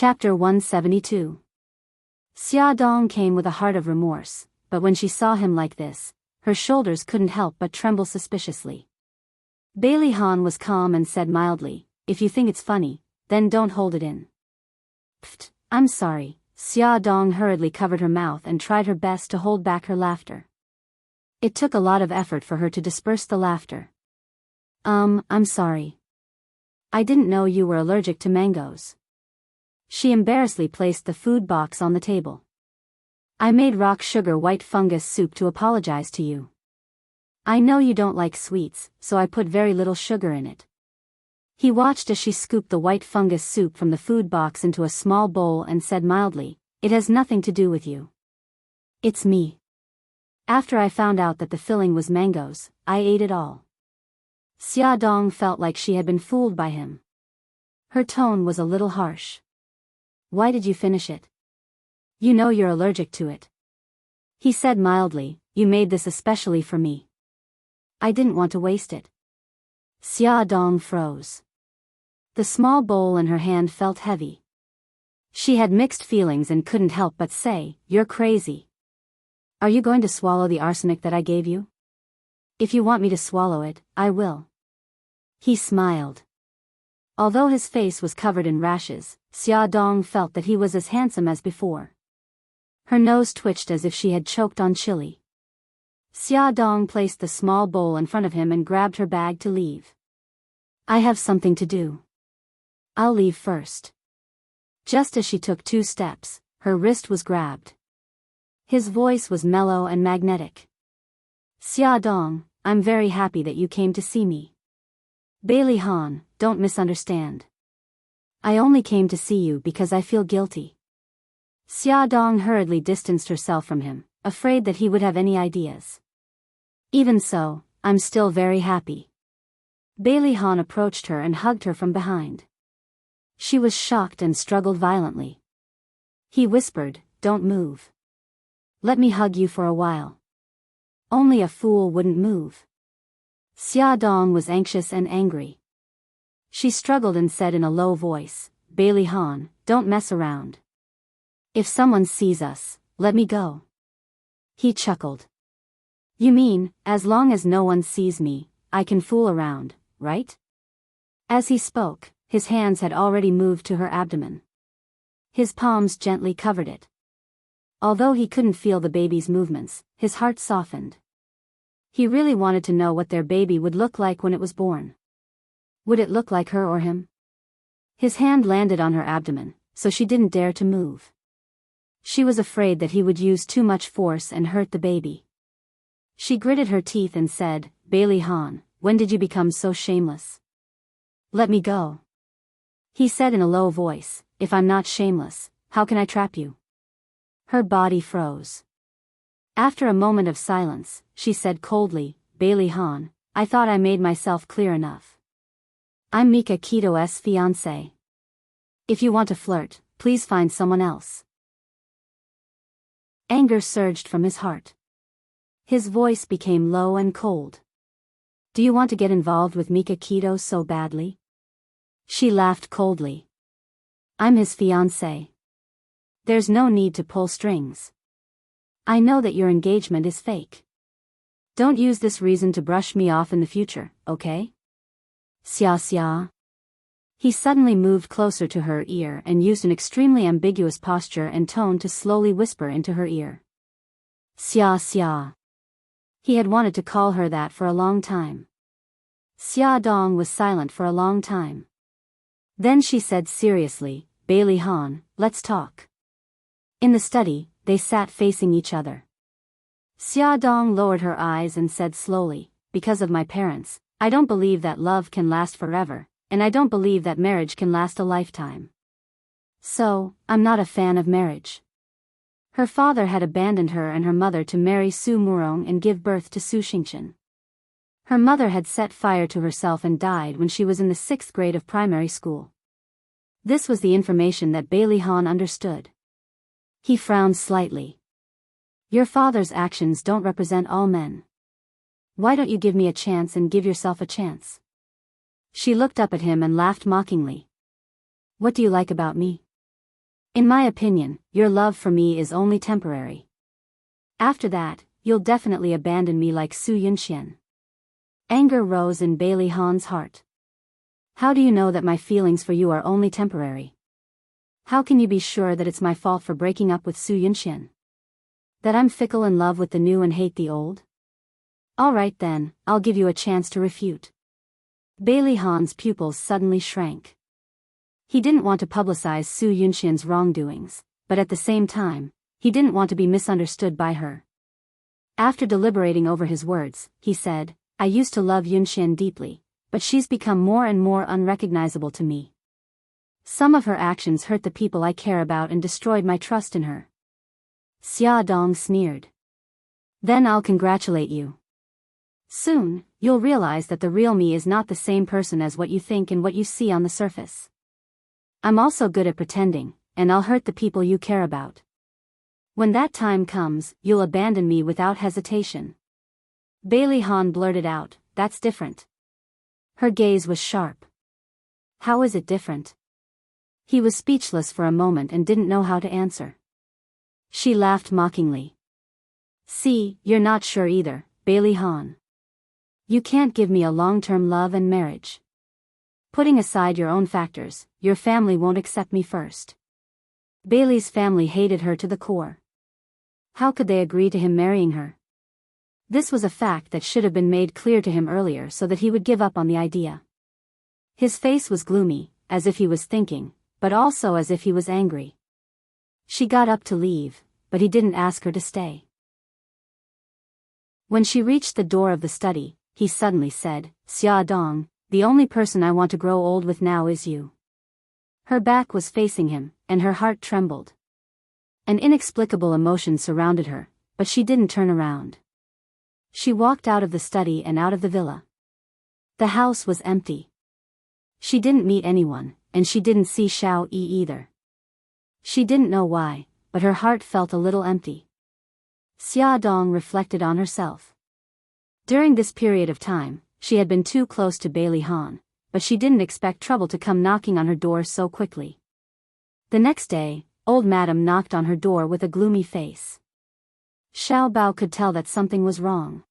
Chapter 172. Xia Dong came with a heart of remorse, but when she saw him like this, her shoulders couldn't help but tremble suspiciously. Bailey Han was calm and said mildly, "If you think it's funny, then don't hold it in." "Pfft, I'm sorry." Xia Dong hurriedly covered her mouth and tried her best to hold back her laughter. It took a lot of effort for her to disperse the laughter. I'm sorry. I didn't know you were allergic to mangoes." She embarrassedly placed the food box on the table. "I made rock sugar white fungus soup to apologize to you. I know you don't like sweets, so I put very little sugar in it." He watched as she scooped the white fungus soup from the food box into a small bowl and said mildly, "It has nothing to do with you. It's me. After I found out that the filling was mangoes, I ate it all." Xia Dong felt like she had been fooled by him. Her tone was a little harsh. "Why did you finish it? You know you're allergic to it." He said mildly, "You made this especially for me. I didn't want to waste it." Xia Dong froze. The small bowl in her hand felt heavy. She had mixed feelings and couldn't help but say, "You're crazy. Are you going to swallow the arsenic that I gave you?" "If you want me to swallow it, I will." He smiled. Although his face was covered in rashes, Xia Dong felt that he was as handsome as before. Her nose twitched as if she had choked on chili. Xia Dong placed the small bowl in front of him and grabbed her bag to leave. "I have something to do. I'll leave first." Just as she took 2 steps, her wrist was grabbed. His voice was mellow and magnetic. "Xia Dong, I'm very happy that you came to see me. Bailey Han, don't misunderstand. I only came to see you because I feel guilty." Xia Dong hurriedly distanced herself from him, afraid that he would have any ideas. "Even so, I'm still very happy." Bailey Han approached her and hugged her from behind. She was shocked and struggled violently. He whispered, "Don't move. Let me hug you for a while." Only a fool wouldn't move. Xia Dong was anxious and angry. She struggled and said in a low voice, "Bailey Han, don't mess around. If someone sees us, let me go." He chuckled. "You mean, as long as no one sees me, I can fool around, right?" As he spoke, his hands had already moved to her abdomen. His palms gently covered it. Although he couldn't feel the baby's movements, his heart softened. He really wanted to know what their baby would look like when it was born. Would it look like her or him? His hand landed on her abdomen, so she didn't dare to move. She was afraid that he would use too much force and hurt the baby. She gritted her teeth and said, "Bailey Han, when did you become so shameless? Let me go." He said in a low voice, "If I'm not shameless, how can I trap you?" Her body froze. After a moment of silence, she said coldly, "Bailey Han, I thought I made myself clear enough. I'm Mika Kito's fiancé. If you want to flirt, please find someone else." Anger surged from his heart. His voice became low and cold. "Do you want to get involved with Mika Kito so badly?" She laughed coldly. "I'm his fiancé. There's no need to pull strings. I know that your engagement is fake. Don't use this reason to brush me off in the future, okay? Xia Xia." He suddenly moved closer to her ear and used an extremely ambiguous posture and tone to slowly whisper into her ear. "Xia Xia." He had wanted to call her that for a long time. Xia Dong was silent for a long time. Then she said seriously, "Bailey Han, let's talk." In the study, they sat facing each other. Xia Dong lowered her eyes and said slowly, "Because of my parents, I don't believe that love can last forever, and I don't believe that marriage can last a lifetime. So, I'm not a fan of marriage." Her father had abandoned her and her mother to marry Su Murong and give birth to Su Xingchen. Her mother had set fire to herself and died when she was in the 6th grade of primary school. This was the information that Bailey Han understood. He frowned slightly. "Your father's actions don't represent all men. Why don't you give me a chance and give yourself a chance?" She looked up at him and laughed mockingly. "What do you like about me?" In my opinion, your love for me is only temporary. After that, you'll definitely abandon me like Su Yunxian. Anger rose in Bailey Han's heart. How do you know that my feelings for you are only temporary? How can you be sure that it's my fault for breaking up with Su Yunxian? That I'm fickle in love with the new and hate the old? All right then, I'll give you a chance to refute. Bailey Han's pupils suddenly shrank. He didn't want to publicize Su Yunxian's wrongdoings, but at the same time, he didn't want to be misunderstood by her. After deliberating over his words, he said, I used to love Yunxian deeply, but she's become more and more unrecognizable to me. Some of her actions hurt the people I care about and destroyed my trust in her. Xia Dong sneered. Then I'll congratulate you. Soon, you'll realize that the real me is not the same person as what you think and what you see on the surface. I'm also good at pretending, and I'll hurt the people you care about. When that time comes, you'll abandon me without hesitation. Bailey Han blurted out, that's different. Her gaze was sharp. How is it different? He was speechless for a moment and didn't know how to answer. She laughed mockingly. See, you're not sure either, Bailey Han. You can't give me a long-term love and marriage. Putting aside your own factors, your family won't accept me first. Bailey's family hated her to the core. How could they agree to him marrying her? This was a fact that should have been made clear to him earlier so that he would give up on the idea. His face was gloomy, as if he was thinking, but also as if he was angry. She got up to leave, but he didn't ask her to stay. When she reached the door of the study, he suddenly said, Xia Dong, the only person I want to grow old with now is you. Her back was facing him, and her heart trembled. An inexplicable emotion surrounded her, but she didn't turn around. She walked out of the study and out of the villa. The house was empty. She didn't meet anyone, and she didn't see Xiao Yi either. She didn't know why, but her heart felt a little empty. Xia Dong reflected on herself. During this period of time, she had been too close to Bailey Han, but she didn't expect trouble to come knocking on her door so quickly. The next day, old madam knocked on her door with a gloomy face. Xiao Bao could tell that something was wrong.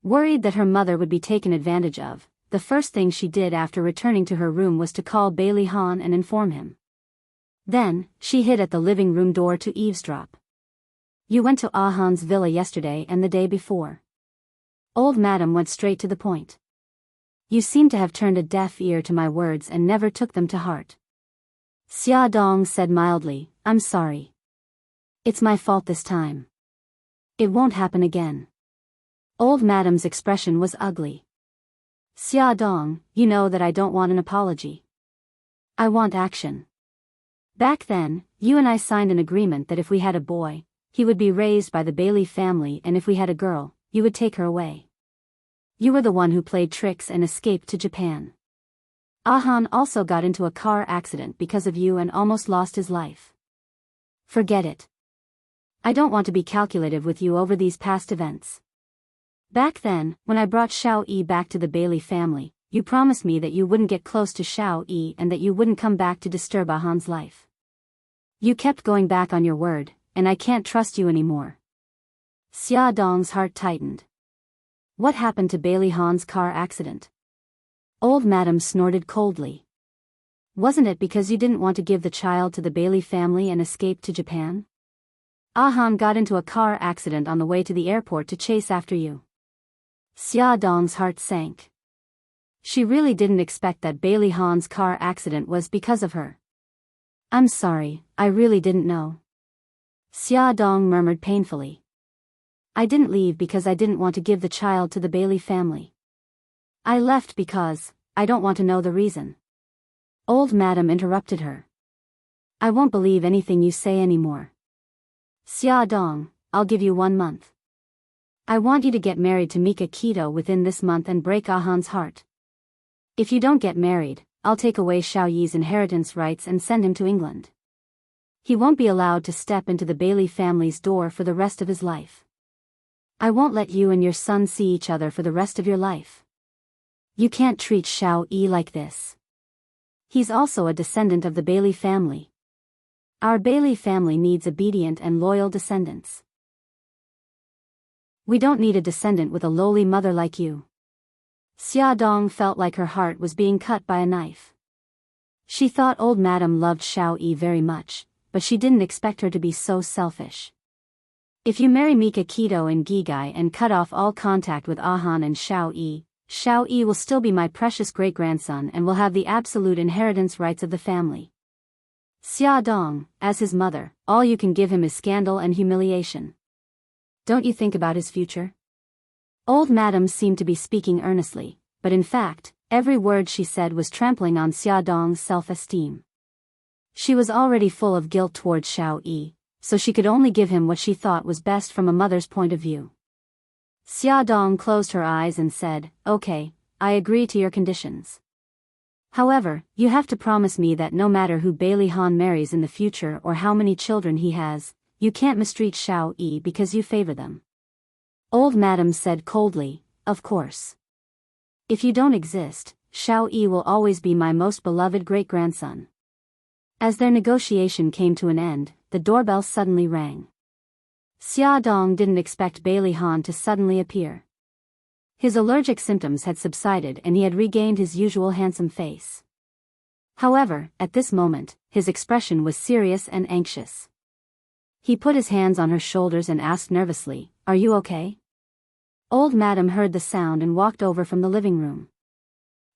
Worried that her mother would be taken advantage of, the first thing she did after returning to her room was to call Bailey Han and inform him. Then, she hid at the living room door to eavesdrop. You went to Ah Han's villa yesterday and the day before. Old madam went straight to the point. You seem to have turned a deaf ear to my words and never took them to heart. Xia Dong said mildly, I'm sorry. It's my fault this time. It won't happen again. Old madam's expression was ugly. Xia Dong, you know that I don't want an apology. I want action. Back then, you and I signed an agreement that if we had a boy, he would be raised by the Bailey family, and if we had a girl, you would take her away. You were the one who played tricks and escaped to Japan. Ahan also got into a car accident because of you and almost lost his life. Forget it. I don't want to be calculative with you over these past events. Back then, when I brought Xiao Yi back to the Bailey family, you promised me that you wouldn't get close to Xiao Yi and that you wouldn't come back to disturb Ahan's life. You kept going back on your word, and I can't trust you anymore. Xia Dong's heart tightened. What happened to Bailey Han's car accident? Old madam snorted coldly. Wasn't it because you didn't want to give the child to the Bailey family and escape to Japan? Ahan got into a car accident on the way to the airport to chase after you. Xia Dong's heart sank. She really didn't expect that Bailey Han's car accident was because of her. I'm sorry, I really didn't know. Xia Dong murmured painfully. I didn't leave because I didn't want to give the child to the Bailey family. I left because, I don't want to know the reason. Old madam interrupted her. I won't believe anything you say anymore. Xia Dong, I'll give you 1 month. I want you to get married to Mika Keto within this month and break Ahan's heart. If you don't get married, I'll take away Xiao Yi's inheritance rights and send him to England. He won't be allowed to step into the Bailey family's door for the rest of his life. I won't let you and your son see each other for the rest of your life. You can't treat Xiao Yi like this. He's also a descendant of the Bailey family. Our Bailey family needs obedient and loyal descendants. We don't need a descendant with a lowly mother like you. Xia Dong felt like her heart was being cut by a knife. She thought old madam loved Xiao Yi very much, but she didn't expect her to be so selfish. If you marry Mika Keto and Gigai and cut off all contact with Ahan and Xiao Yi will still be my precious great-grandson and will have the absolute inheritance rights of the family. Xia Dong, as his mother, all you can give him is scandal and humiliation. Don't you think about his future? Old madam seemed to be speaking earnestly, but in fact, every word she said was trampling on Xia Dong's self-esteem. She was already full of guilt towards Xiao Yi, so she could only give him what she thought was best from a mother's point of view. Xia Dong closed her eyes and said, "Okay, I agree to your conditions. However, you have to promise me that no matter who Bailey Han marries in the future or how many children he has, you can't mistreat Xiao Yi because you favor them." Old madam said coldly, "Of course. If you don't exist, Xiao Yi will always be my most beloved great-grandson." As their negotiation came to an end, the doorbell suddenly rang. Xia Dong didn't expect Bailey Han to suddenly appear. His allergic symptoms had subsided and he had regained his usual handsome face. However, at this moment, his expression was serious and anxious. He put his hands on her shoulders and asked nervously, "Are you okay?" Old madam heard the sound and walked over from the living room.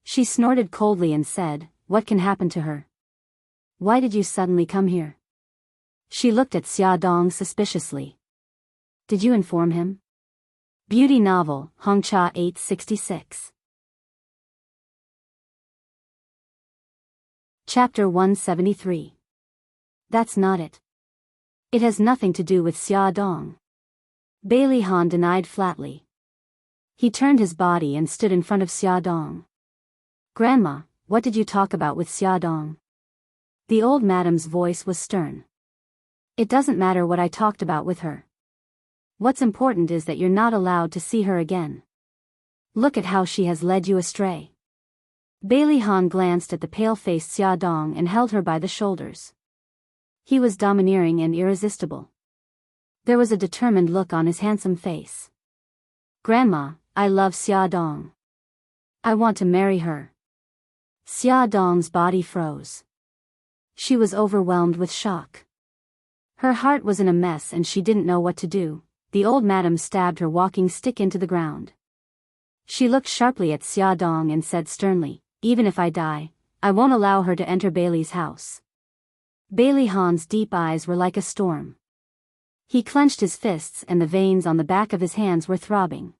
She snorted coldly and said, "What can happen to her? Why did you suddenly come here?" She looked at Xia Dong suspiciously. "Did you inform him?" Beauty novel, Hongcha 866. Chapter 173. That's not it. It has nothing to do with Xia Dong. Bailey Han denied flatly. He turned his body and stood in front of Xia Dong. "Grandma, what did you talk about with Xia Dong?" The old madam's voice was stern. "It doesn't matter what I talked about with her. What's important is that you're not allowed to see her again. Look at how she has led you astray." Bailey Han glanced at the pale-faced Xia Dong and held her by the shoulders. He was domineering and irresistible. There was a determined look on his handsome face. "Grandma, I love Xia Dong. I want to marry her." Xia Dong's body froze. She was overwhelmed with shock. Her heart was in a mess and she didn't know what to do. The old madam stabbed her walking stick into the ground. She looked sharply at Xia Dong and said sternly, "Even if I die, I won't allow her to enter Bailey's house." Bailey Han's deep eyes were like a storm. He clenched his fists and the veins on the back of his hands were throbbing.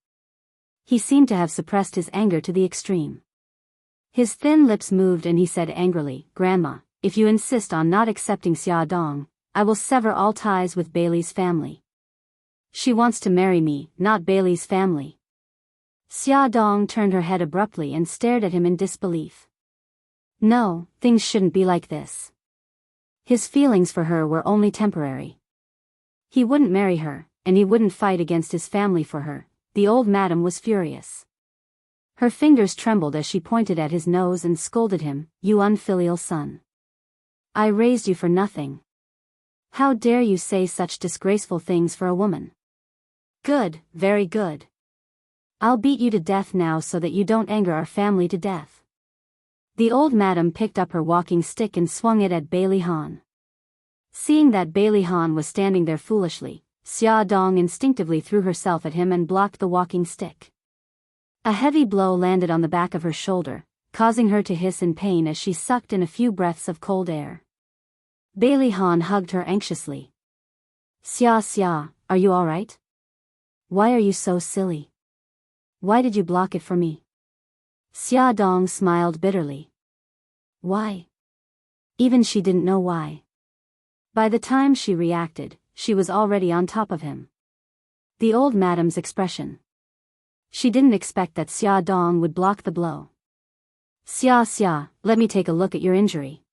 He seemed to have suppressed his anger to the extreme. His thin lips moved and he said angrily, "Grandma, if you insist on not accepting Xia Dong, I will sever all ties with Bailey's family. She wants to marry me, not Bailey's family." Xia Dong turned her head abruptly and stared at him in disbelief. No, things shouldn't be like this. His feelings for her were only temporary. He wouldn't marry her, and he wouldn't fight against his family for her. The old madam was furious. Her fingers trembled as she pointed at his nose and scolded him, "You unfilial son. I raised you for nothing. How dare you say such disgraceful things for a woman? Good, very good. I'll beat you to death now so that you don't anger our family to death." The old madam picked up her walking stick and swung it at Bailey Han. Seeing that Bailey Han was standing there foolishly, Xia Dong instinctively threw herself at him and blocked the walking stick. A heavy blow landed on the back of her shoulder, causing her to hiss in pain as she sucked in a few breaths of cold air. Bailey Han hugged her anxiously. Xia, are you all right? Why are you so silly? Why did you block it for me?" Xia Dong smiled bitterly. Why? Even she didn't know why. By the time she reacted, she was already on top of him. The old madam's expression. She didn't expect that Xia Dong would block the blow. Xia, let me take a look at your injury."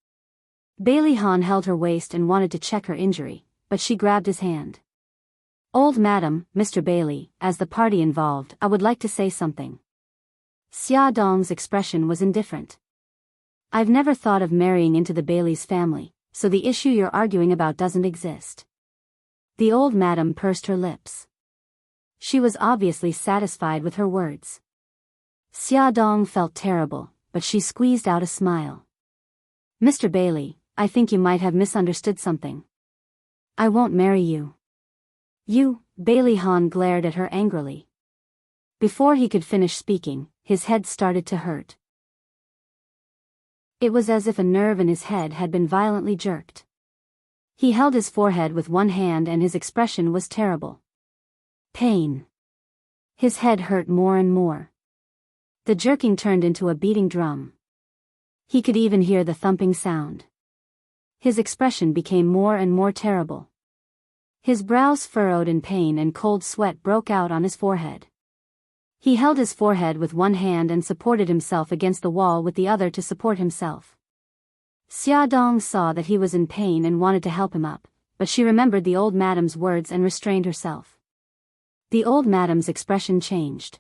Bailey Han held her waist and wanted to check her injury, but she grabbed his hand. "Old madam, Mr. Bailey, as the party involved, I would like to say something." Xia Dong's expression was indifferent. "I've never thought of marrying into the Bailey's family, so the issue you're arguing about doesn't exist. The old madam pursed her lips. She was obviously satisfied with her words. Xia Dong felt terrible, but she squeezed out a smile. Mr. Bailey, I think you might have misunderstood something. I won't marry you. You, Bailey Han glared at her angrily. Before he could finish speaking, his head started to hurt. It was as if a nerve in his head had been violently jerked. He held his forehead with one hand and his expression was terrible. Pain. His head hurt more and more. The jerking turned into a beating drum. He could even hear the thumping sound. His expression became more and more terrible. His brows furrowed in pain and cold sweat broke out on his forehead. He held his forehead with one hand and supported himself against the wall with the other to support himself. Xia Dong saw that he was in pain and wanted to help him up, but she remembered the old madam's words and restrained herself. The old madam's expression changed.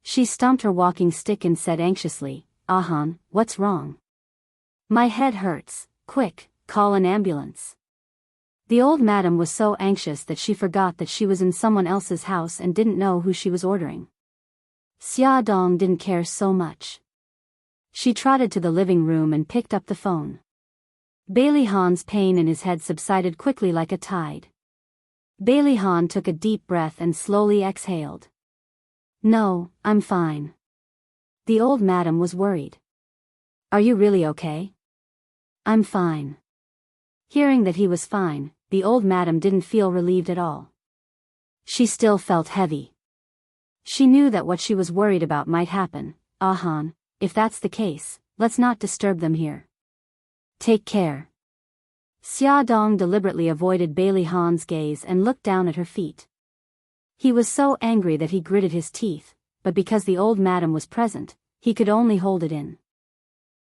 She stomped her walking stick and said anxiously, "Han, what's wrong? My head hurts, quick, call an ambulance." The old madam was so anxious that she forgot that she was in someone else's house and didn't know who she was ordering. Xia Dong didn't care so much. She trotted to the living room and picked up the phone. Bailey Han's pain in his head subsided quickly like a tide. Bailey Han took a deep breath and slowly exhaled. "No, I'm fine." The old madam was worried. "Are you really okay?" "I'm fine." Hearing that he was fine, the old madam didn't feel relieved at all. She still felt heavy. She knew that what she was worried about might happen. Han, if that's the case, let's not disturb them here. Take care." Xia Dong deliberately avoided Bailey Han's gaze and looked down at her feet. He was so angry that he gritted his teeth, but because the old madam was present, he could only hold it in.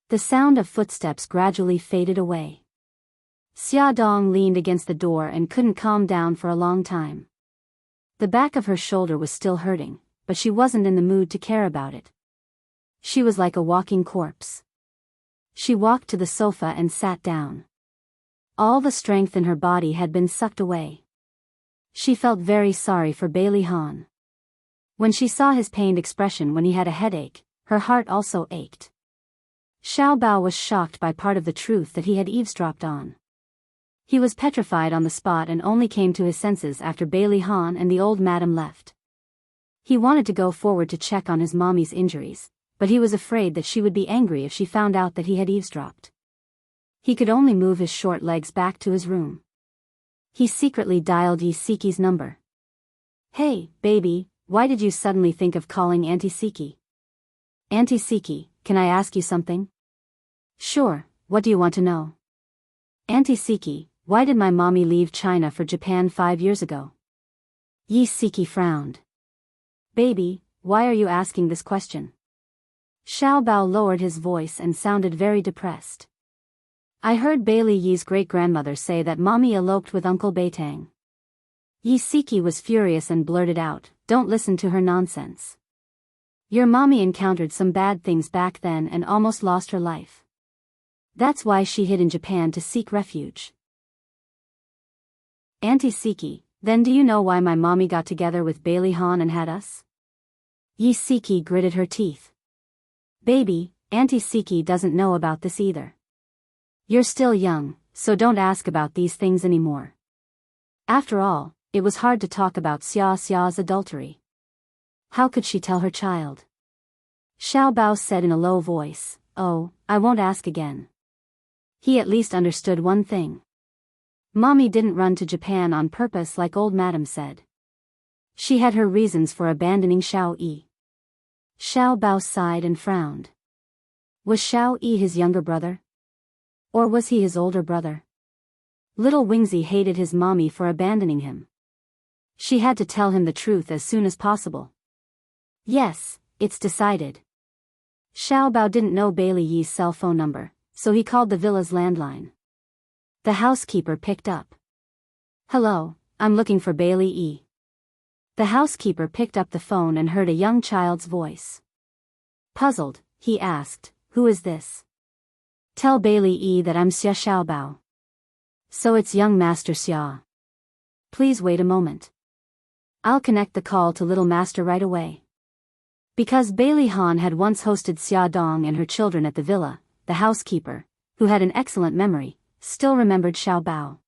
The sound of footsteps gradually faded away. Xia Dong leaned against the door and couldn't calm down for a long time. The back of her shoulder was still hurting, but she wasn't in the mood to care about it. She was like a walking corpse. She walked to the sofa and sat down. All the strength in her body had been sucked away. She felt very sorry for Bailey Han. When she saw his pained expression when he had a headache, her heart also ached. Xiao Bao was shocked by part of the truth that he had eavesdropped on. He was petrified on the spot and only came to his senses after Bailey Han and the old madam left. He wanted to go forward to check on his mommy's injuries, but he was afraid that she would be angry if she found out that he had eavesdropped. He could only move his short legs back to his room. He secretly dialed Yi Siki's number. "Hey, baby, why did you suddenly think of calling Auntie Siki?" "Auntie Siki, can I ask you something?" "Sure, what do you want to know?" "Auntie Siki, why did my mommy leave China for Japan 5 years ago?" Yi Siki frowned. "Baby, why are you asking this question?" Xiao Bao lowered his voice and sounded very depressed. "I heard Bailey Yi's great-grandmother say that mommy eloped with Uncle Beitang." Yi Siki was furious and blurted out, "Don't listen to her nonsense. Your mommy encountered some bad things back then and almost lost her life. That's why she hid in Japan to seek refuge." "Auntie Siki, then do you know why my mommy got together with Bailey Han and had us?" Yi Siki gritted her teeth. "Baby, Auntie Siki doesn't know about this either. You're still young, so don't ask about these things anymore. After all, it was hard to talk about Xia's adultery. How could she tell her child?" Xiao Bao said in a low voice, "Oh, I won't ask again." He at least understood one thing. Mommy didn't run to Japan on purpose like old madam said. She had her reasons for abandoning Xiao Yi. Xiao Bao sighed and frowned. Was Xiao Yi his younger brother? Or was he his older brother? Little Wingzy hated his mommy for abandoning him. She had to tell him the truth as soon as possible. "Yes, it's decided." Xiao Bao didn't know Bailey Yi's cell phone number, so he called the villa's landline. The housekeeper picked up. "Hello, I'm looking for Bailey Yi." The housekeeper picked up the phone and heard a young child's voice. Puzzled, he asked, "Who is this?" "Tell Bailey Yi that I'm Xia Xiaobao." So it's young Master Xia. Please wait a moment. I'll connect the call to little master right away. Because Bailey Han had once hosted Xia Dong and her children at the villa, the housekeeper, who had an excellent memory, still remembered Xiao Bao.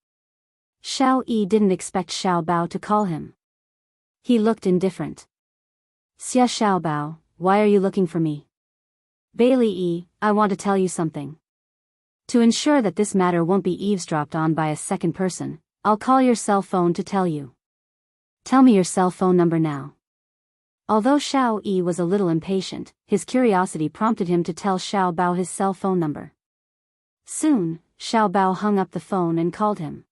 Xiao Yi didn't expect Xiao Bao to call him. He looked indifferent. Xia Xiao Bao, why are you looking for me? Bailey Yi, I want to tell you something. To ensure that this matter won't be eavesdropped on by a second person, I'll call your cell phone to tell you. Tell me your cell phone number now. Although Xiao Yi was a little impatient, his curiosity prompted him to tell Xiao Bao his cell phone number. Soon, Xiao Bao hung up the phone and called him.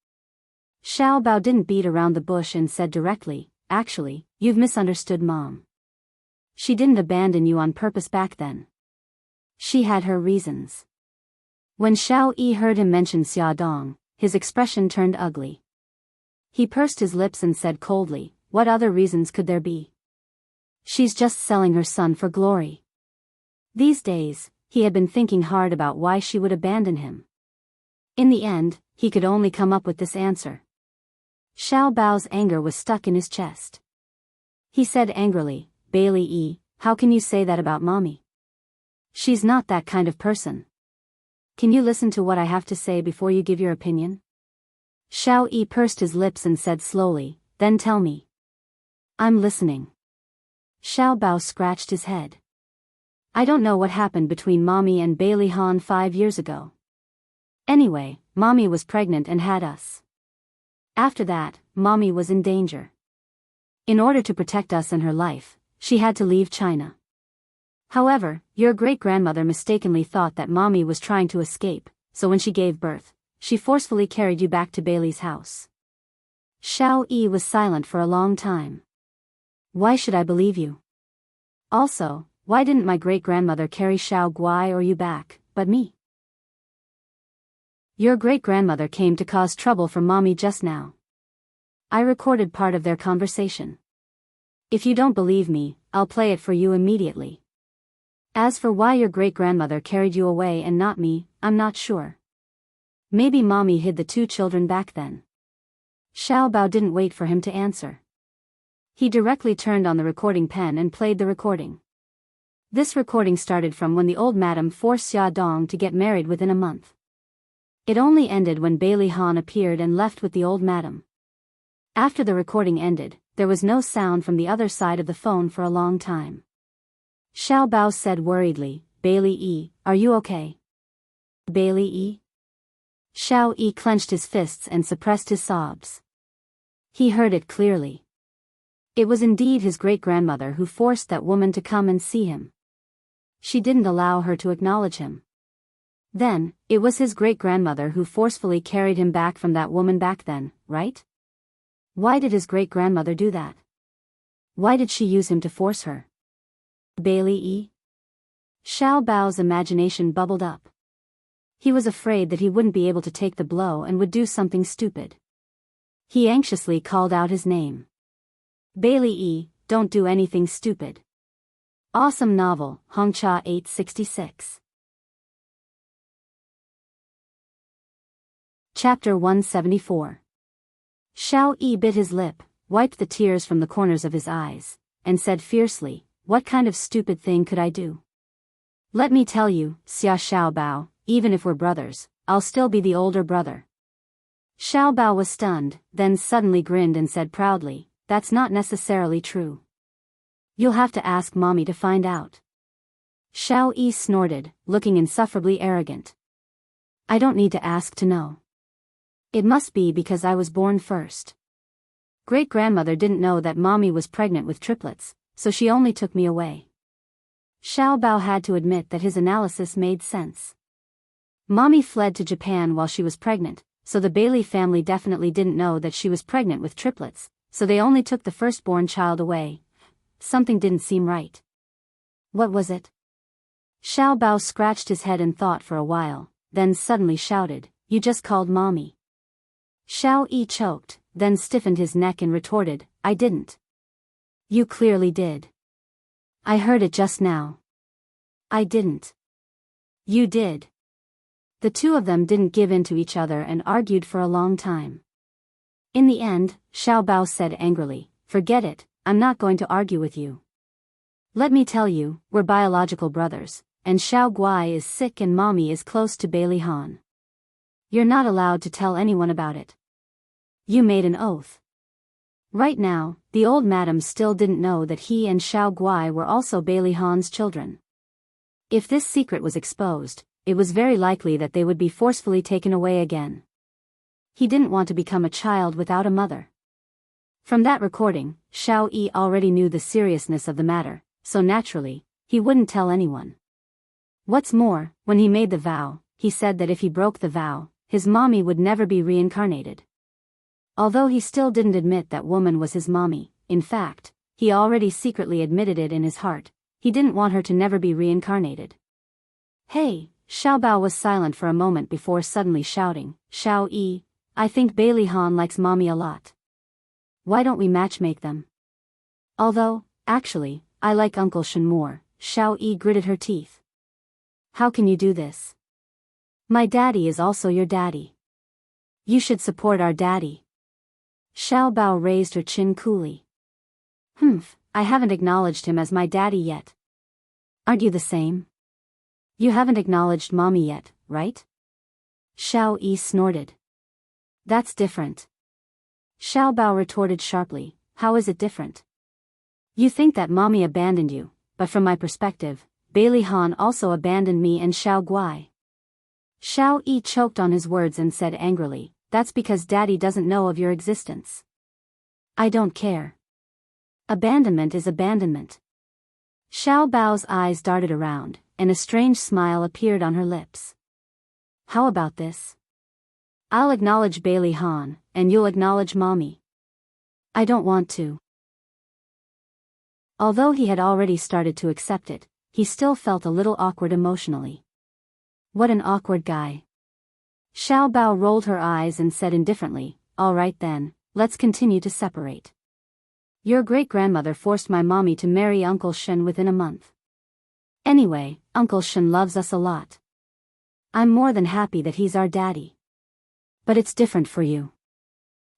Xiao Bao didn't beat around the bush and said directly, actually, you've misunderstood Mom. She didn't abandon you on purpose back then. She had her reasons. When Xiao Yi heard him mention Xia Dong, his expression turned ugly. He pursed his lips and said coldly, what other reasons could there be? She's just selling her son for glory. These days, he had been thinking hard about why she would abandon him. In the end, he could only come up with this answer. Xiao Bao's anger was stuck in his chest. He said angrily, Bailey Yi, how can you say that about Mommy? She's not that kind of person. Can you listen to what I have to say before you give your opinion? Xiao Yi pursed his lips and said slowly, then tell me. I'm listening. Xiao Bao scratched his head. I don't know what happened between Mommy and Bailey Han 5 years ago. Anyway, Mommy was pregnant and had us. After that, Mommy was in danger. In order to protect us and her life, she had to leave China. However, your great-grandmother mistakenly thought that Mommy was trying to escape, so when she gave birth, she forcefully carried you back to Bailey's house. Xiao Yi was silent for a long time. Why should I believe you? Also, why didn't my great-grandmother carry Xiao Guai or you back, but me? Your great-grandmother came to cause trouble for Mommy just now. I recorded part of their conversation. If you don't believe me, I'll play it for you immediately. As for why your great-grandmother carried you away and not me, I'm not sure. Maybe Mommy hid the 2 children back then. Xiao Bao didn't wait for him to answer. He directly turned on the recording pen and played the recording. This recording started from when the old madam forced Xia Dong to get married within a month. It only ended when Bailey Han appeared and left with the old madam. After the recording ended, there was no sound from the other side of the phone for a long time. Xiao Bao said worriedly, Bailey Yi, are you okay? Bailey Yi? Xiao Yi clenched his fists and suppressed his sobs. He heard it clearly. It was indeed his great-grandmother who forced that woman to come and see him. She didn't allow her to acknowledge him. Then, it was his great-grandmother who forcefully carried him back from that woman back then, right? Why did his great-grandmother do that? Why did she use him to force her? Bailey Yi? Xiao Bao's imagination bubbled up. He was afraid that he wouldn't be able to take the blow and would do something stupid. He anxiously called out his name. Bailey Yi, don't do anything stupid. Awesome novel, Hongcha 866. Chapter 174. Xiao Yi bit his lip, wiped the tears from the corners of his eyes, and said fiercely, what kind of stupid thing could I do? Let me tell you, Xia Xiao Bao, even if we're brothers, I'll still be the older brother. Xiao Bao was stunned, then suddenly grinned and said proudly, that's not necessarily true. You'll have to ask Mommy to find out. Xiao Yi snorted, looking insufferably arrogant. I don't need to ask to know. It must be because I was born first. Great-grandmother didn't know that Mommy was pregnant with triplets, so she only took me away. Xiao Bao had to admit that his analysis made sense. Mommy fled to Japan while she was pregnant, so the Bailey family definitely didn't know that she was pregnant with triplets, so they only took the firstborn child away. Something didn't seem right. What was it? Xiao Bao scratched his head and thought for a while, then suddenly shouted, you just called Mommy. Xiao Yi choked, then stiffened his neck and retorted, I didn't. You clearly did. I heard it just now. I didn't. You did. The two of them didn't give in to each other and argued for a long time. In the end, Xiao Bao said angrily, "Forget it, I'm not going to argue with you. Let me tell you, we're biological brothers, and Xiao Guai is sick and mommy is close to Bai Li Han. You're not allowed to tell anyone about it. You made an oath." Right now, the old madam still didn't know that he and Xiao Guai were also Bai Li Han's children. If this secret was exposed, it was very likely that they would be forcefully taken away again. He didn't want to become a child without a mother. From that recording, Xiao Yi already knew the seriousness of the matter, so naturally, he wouldn't tell anyone. What's more, when he made the vow, he said that if he broke the vow, his mommy would never be reincarnated. Although he still didn't admit that woman was his mommy, in fact, he already secretly admitted it in his heart, he didn't want her to never be reincarnated. "Hey," Xiao Bao was silent for a moment before suddenly shouting, "Xiao Yi, I think Bai Li Han likes mommy a lot. Why don't we matchmake them? Although, actually, I like Uncle Shen more." Xiao Yi gritted her teeth. "How can you do this? My daddy is also your daddy. You should support our daddy." Xiao Bao raised her chin coolly. I haven't acknowledged him as my daddy yet. Aren't you the same? You haven't acknowledged mommy yet, right?" Xiao Yi snorted. "That's different." Xiao Bao retorted sharply, "How is it different? You think that mommy abandoned you, but from my perspective, Bai Li Han also abandoned me and Xiao Guai." Xiao Yi choked on his words and said angrily, "That's because daddy doesn't know of your existence. I don't care. Abandonment is abandonment." Xiao Bao's eyes darted around, and a strange smile appeared on her lips. "How about this? I'll acknowledge Bai Li Han, and you'll acknowledge mommy." "I don't want to." Although he had already started to accept it, he still felt a little awkward emotionally. What an awkward guy. Xiao Bao rolled her eyes and said indifferently, "All right then, let's continue to separate. Your great-grandmother forced my mommy to marry Uncle Shen within a month. Anyway, Uncle Shen loves us a lot. I'm more than happy that he's our daddy. But it's different for you.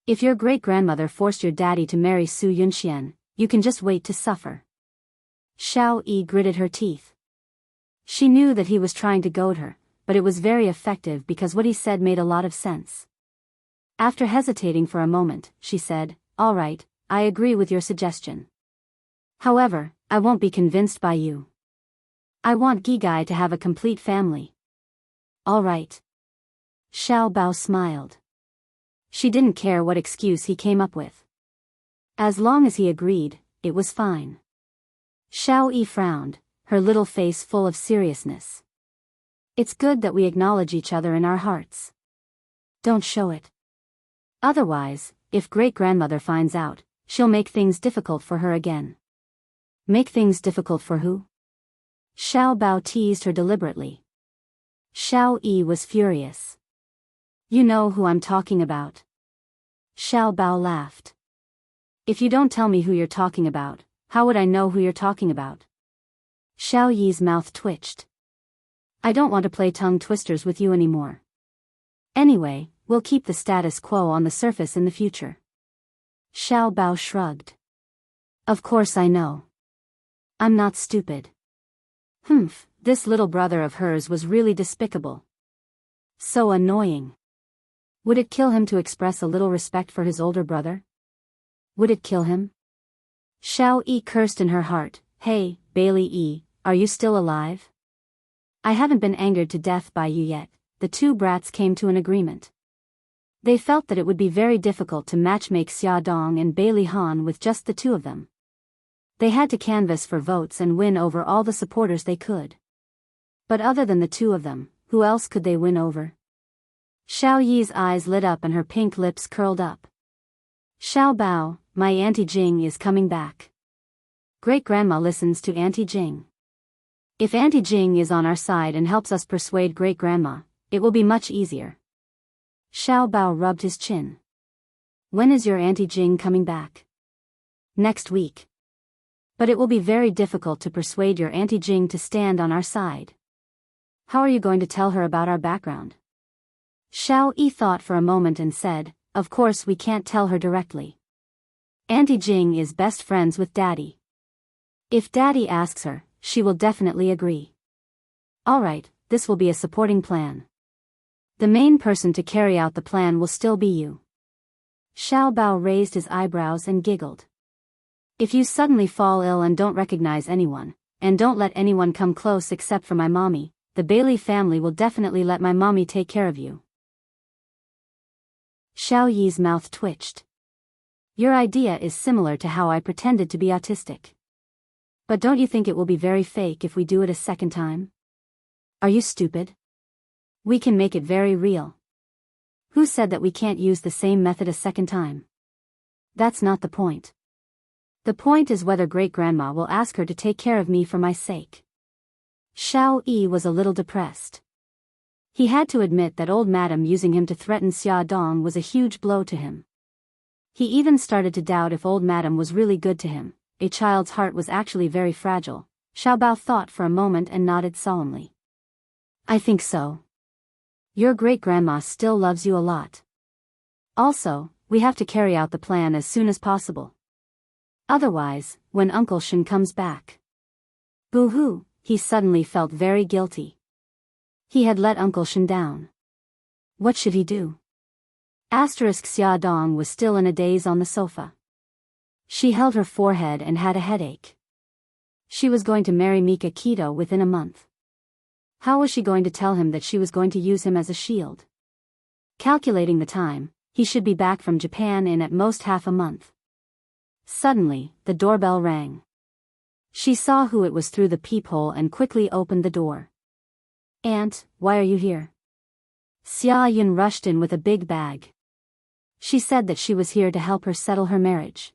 If your great-grandmother forced your daddy to marry Su Yunxian, you can just wait to suffer." Xiao Yi gritted her teeth. She knew that he was trying to goad her, but it was very effective because what he said made a lot of sense. After hesitating for a moment, she said, "All right, I agree with your suggestion. However, I won't be convinced by you. I want Gigai to have a complete family." "All right." Xiao Bao smiled. She didn't care what excuse he came up with. As long as he agreed, it was fine. Xiao Yi frowned, her little face full of seriousness. "It's good that we acknowledge each other in our hearts. Don't show it. Otherwise, if great-grandmother finds out, she'll make things difficult for her again." "Make things difficult for who?" Xiao Bao teased her deliberately. Xiao Yi was furious. "You know who I'm talking about." Xiao Bao laughed. "If you don't tell me who you're talking about, how would I know who you're talking about?" Xiao Yi's mouth twitched. "I don't want to play tongue twisters with you anymore. Anyway, we'll keep the status quo on the surface in the future." Xiao Bao shrugged. "Of course I know. I'm not stupid." This little brother of hers was really despicable. So annoying. Would it kill him to express a little respect for his older brother? Would it kill him? Xiao Yi cursed in her heart, "Hey, Bai Li Yi, are you still alive? I haven't been angered to death by you yet." The two brats came to an agreement. They felt that it would be very difficult to matchmake Xia Dong and Bai Li Han with just the two of them. They had to canvass for votes and win over all the supporters they could. But other than the two of them, who else could they win over? Xiao Yi's eyes lit up and her pink lips curled up. "Xiao Bao, my Auntie Jing is coming back. Great-grandma listens to Auntie Jing. If Auntie Jing is on our side and helps us persuade great-grandma, it will be much easier." Xiao Bao rubbed his chin. "When is your Auntie Jing coming back?" "Next week. But it will be very difficult to persuade your Auntie Jing to stand on our side." How are you going to tell her about our background? Xiao Yi thought for a moment and said, of course we can't tell her directly. Auntie Jing is best friends with Daddy. If Daddy asks her, she will definitely agree. Alright, this will be a supporting plan. The main person to carry out the plan will still be you. Xiao Bao raised his eyebrows and giggled. If you suddenly fall ill and don't recognize anyone, and don't let anyone come close except for my mommy, the Bailey family will definitely let my mommy take care of you. Xiao Yi's mouth twitched. Your idea is similar to how I pretended to be autistic. But don't you think it will be very fake if we do it a second time? Are you stupid? We can make it very real. Who said that we can't use the same method a second time? That's not the point. The point is whether great-grandma will ask her to take care of me for my sake. Xiao Yi was a little depressed. He had to admit that old madam using him to threaten Xia Dong was a huge blow to him. He even started to doubt if old madam was really good to him. A child's heart was actually very fragile. Xiao Bao thought for a moment and nodded solemnly. I think so. Your great-grandma still loves you a lot. Also, we have to carry out the plan as soon as possible. Otherwise, when Uncle Shen comes back. Boo-hoo, he suddenly felt very guilty. He had let Uncle Shen down. What should he do? Xia Dong was still in a daze on the sofa. She held her forehead and had a headache. She was going to marry Mika Keto within a month. How was she going to tell him that she was going to use him as a shield? Calculating the time, he should be back from Japan in at most half a month. Suddenly, the doorbell rang. She saw who it was through the peephole and quickly opened the door. Aunt, why are you here? Xia Yun rushed in with a big bag. She said that she was here to help her settle her marriage.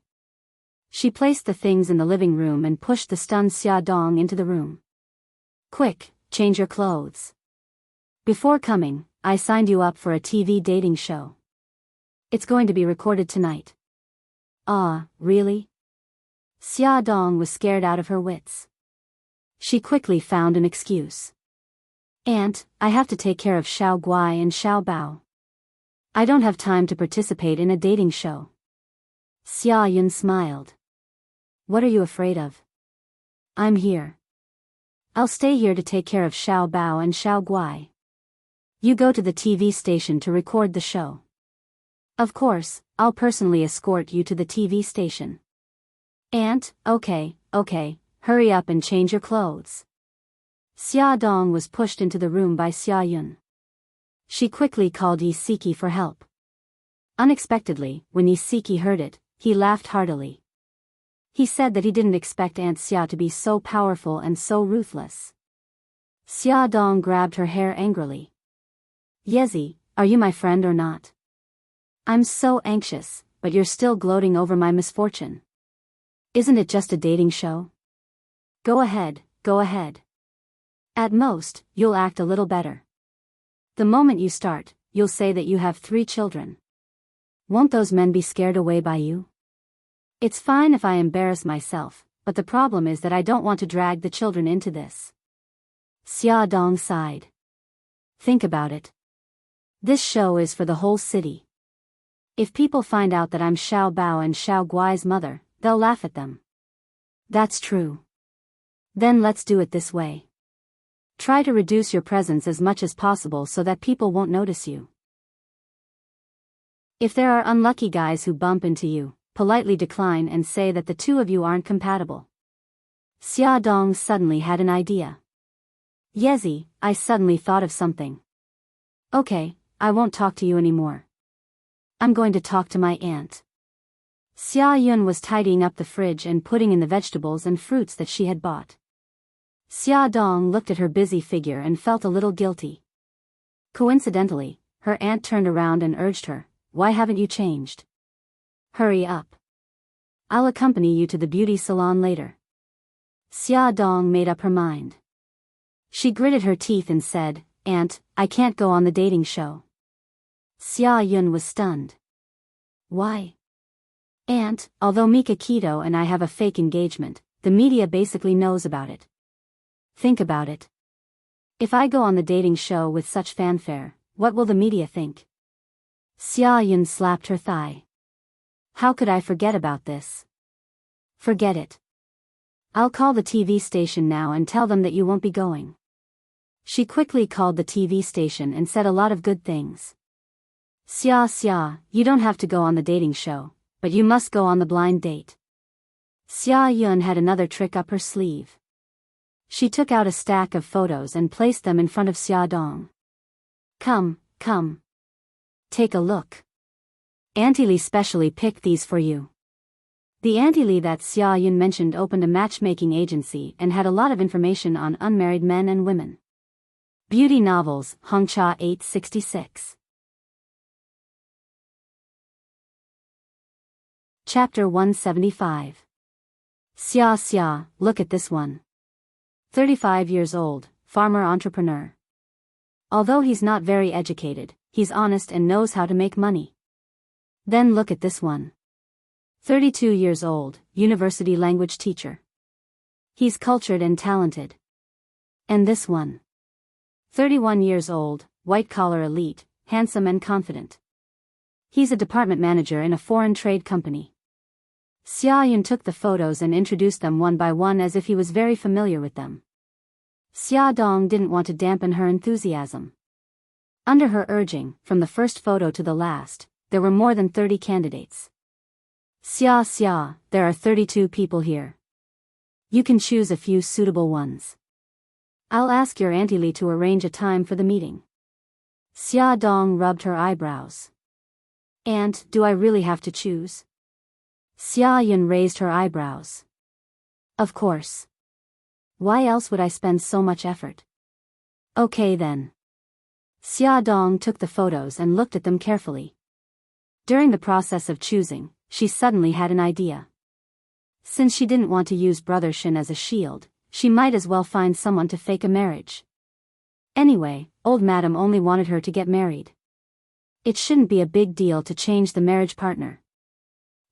She placed the things in the living room and pushed the stunned Xia Dong into the room. Quick, change your clothes. Before coming, I signed you up for a TV dating show. It's going to be recorded tonight. Ah, really? Xia Dong was scared out of her wits. She quickly found an excuse. Aunt, I have to take care of Xiao Guai and Xiao Bao. I don't have time to participate in a dating show. Xia Yun smiled. What are you afraid of? I'm here. I'll stay here to take care of Xiao Bao and Xiao Guai. You go to the TV station to record the show. Of course, I'll personally escort you to the TV station. Aunt, okay, hurry up and change your clothes. Xia Dong was pushed into the room by Xia Yun. She quickly called Yi Siki for help. Unexpectedly, when Yi Siki heard it, he laughed heartily. He said that he didn't expect Aunt Xia to be so powerful and so ruthless. Xia Dong grabbed her hair angrily. Yezi, are you my friend or not? I'm so anxious, but you're still gloating over my misfortune. Isn't it just a dating show? Go ahead. At most, you'll act a little better. The moment you start, you'll say that you have 3 children. Won't those men be scared away by you? It's fine if I embarrass myself, but the problem is that I don't want to drag the children into this. Xia Dong sighed. Think about it. This show is for the whole city. If people find out that I'm Xiao Bao and Xiao Guai's mother, they'll laugh at them. That's true. Then let's do it this way. Try to reduce your presence as much as possible so that people won't notice you. If there are unlucky guys who bump into you, politely decline and say that the two of you aren't compatible. Xia Dong suddenly had an idea. Yezi, I suddenly thought of something. Okay, I won't talk to you anymore. I'm going to talk to my aunt. Xia Yun was tidying up the fridge and putting in the vegetables and fruits that she had bought. Xia Dong looked at her busy figure and felt a little guilty. Coincidentally, her aunt turned around and urged her, why haven't you changed? Hurry up. I'll accompany you to the beauty salon later. Xia Dong made up her mind. She gritted her teeth and said, Aunt, I can't go on the dating show. Xia Yun was stunned. Why? Aunt, although Mika Keto and I have a fake engagement, the media basically knows about it. Think about it. If I go on the dating show with such fanfare, what will the media think? Xia Yun slapped her thigh. How could I forget about this? Forget it. I'll call the TV station now and tell them that you won't be going. She quickly called the TV station and said a lot of good things. Xia, you don't have to go on the dating show, but you must go on the blind date. Xia Yun had another trick up her sleeve. She took out a stack of photos and placed them in front of Xia Dong. Come. Take a look. Auntie Li specially picked these for you. The Auntie Li that Xia Yun mentioned opened a matchmaking agency and had a lot of information on unmarried men and women. Beauty novels, Hongcha 866. Chapter 175. Xia, look at this one. 35 years old, farmer entrepreneur. Although he's not very educated, he's honest and knows how to make money. Then look at this one. 32 years old, university language teacher. He's cultured and talented. And this one. 31 years old, white-collar elite, handsome and confident. He's a department manager in a foreign trade company. Xia Yun took the photos and introduced them one by one as if he was very familiar with them. Xia Dong didn't want to dampen her enthusiasm. Under her urging, from the first photo to the last, there were more than 30 candidates. Xia, there are 32 people here. You can choose a few suitable ones. I'll ask your Auntie Li to arrange a time for the meeting. Xia Dong rubbed her eyebrows. And, do I really have to choose? Xia Yun raised her eyebrows. Of course. Why else would I spend so much effort? Okay then. Xia Dong took the photos and looked at them carefully. During the process of choosing, she suddenly had an idea. Since she didn't want to use Brother Shin as a shield, she might as well find someone to fake a marriage. Anyway, old madam only wanted her to get married. It shouldn't be a big deal to change the marriage partner.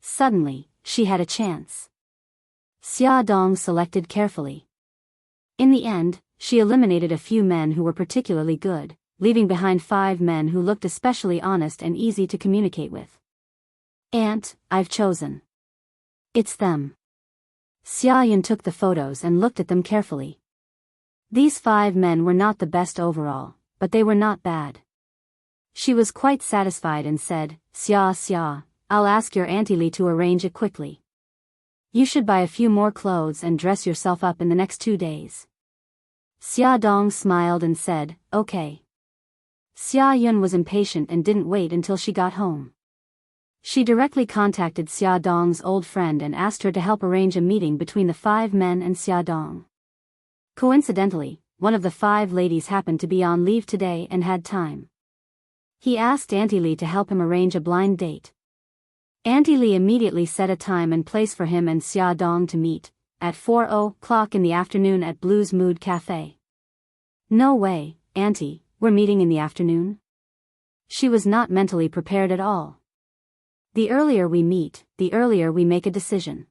Suddenly, she had a chance. Xia Dong selected carefully. In the end, she eliminated a few men who were particularly good, leaving behind 5 men who looked especially honest and easy to communicate with. Aunt, I've chosen. It's them. Xia Yun took the photos and looked at them carefully. These 5 men were not the best overall, but they were not bad. She was quite satisfied and said, Xia, I'll ask your Auntie Li to arrange it quickly. You should buy a few more clothes and dress yourself up in the next 2 days. Xia Dong smiled and said, okay. Xia Yun was impatient and didn't wait until she got home. She directly contacted Xia Dong's old friend and asked her to help arrange a meeting between the 5 men and Xia Dong. Coincidentally, one of the 5 ladies happened to be on leave today and had time. He asked Auntie Li to help him arrange a blind date. Auntie Li immediately set a time and place for him and Xia Dong to meet, at 4:00 in the afternoon at Blue's Mood Cafe. No way, Auntie, we're meeting in the afternoon? She was not mentally prepared at all. The earlier we meet, the earlier we make a decision.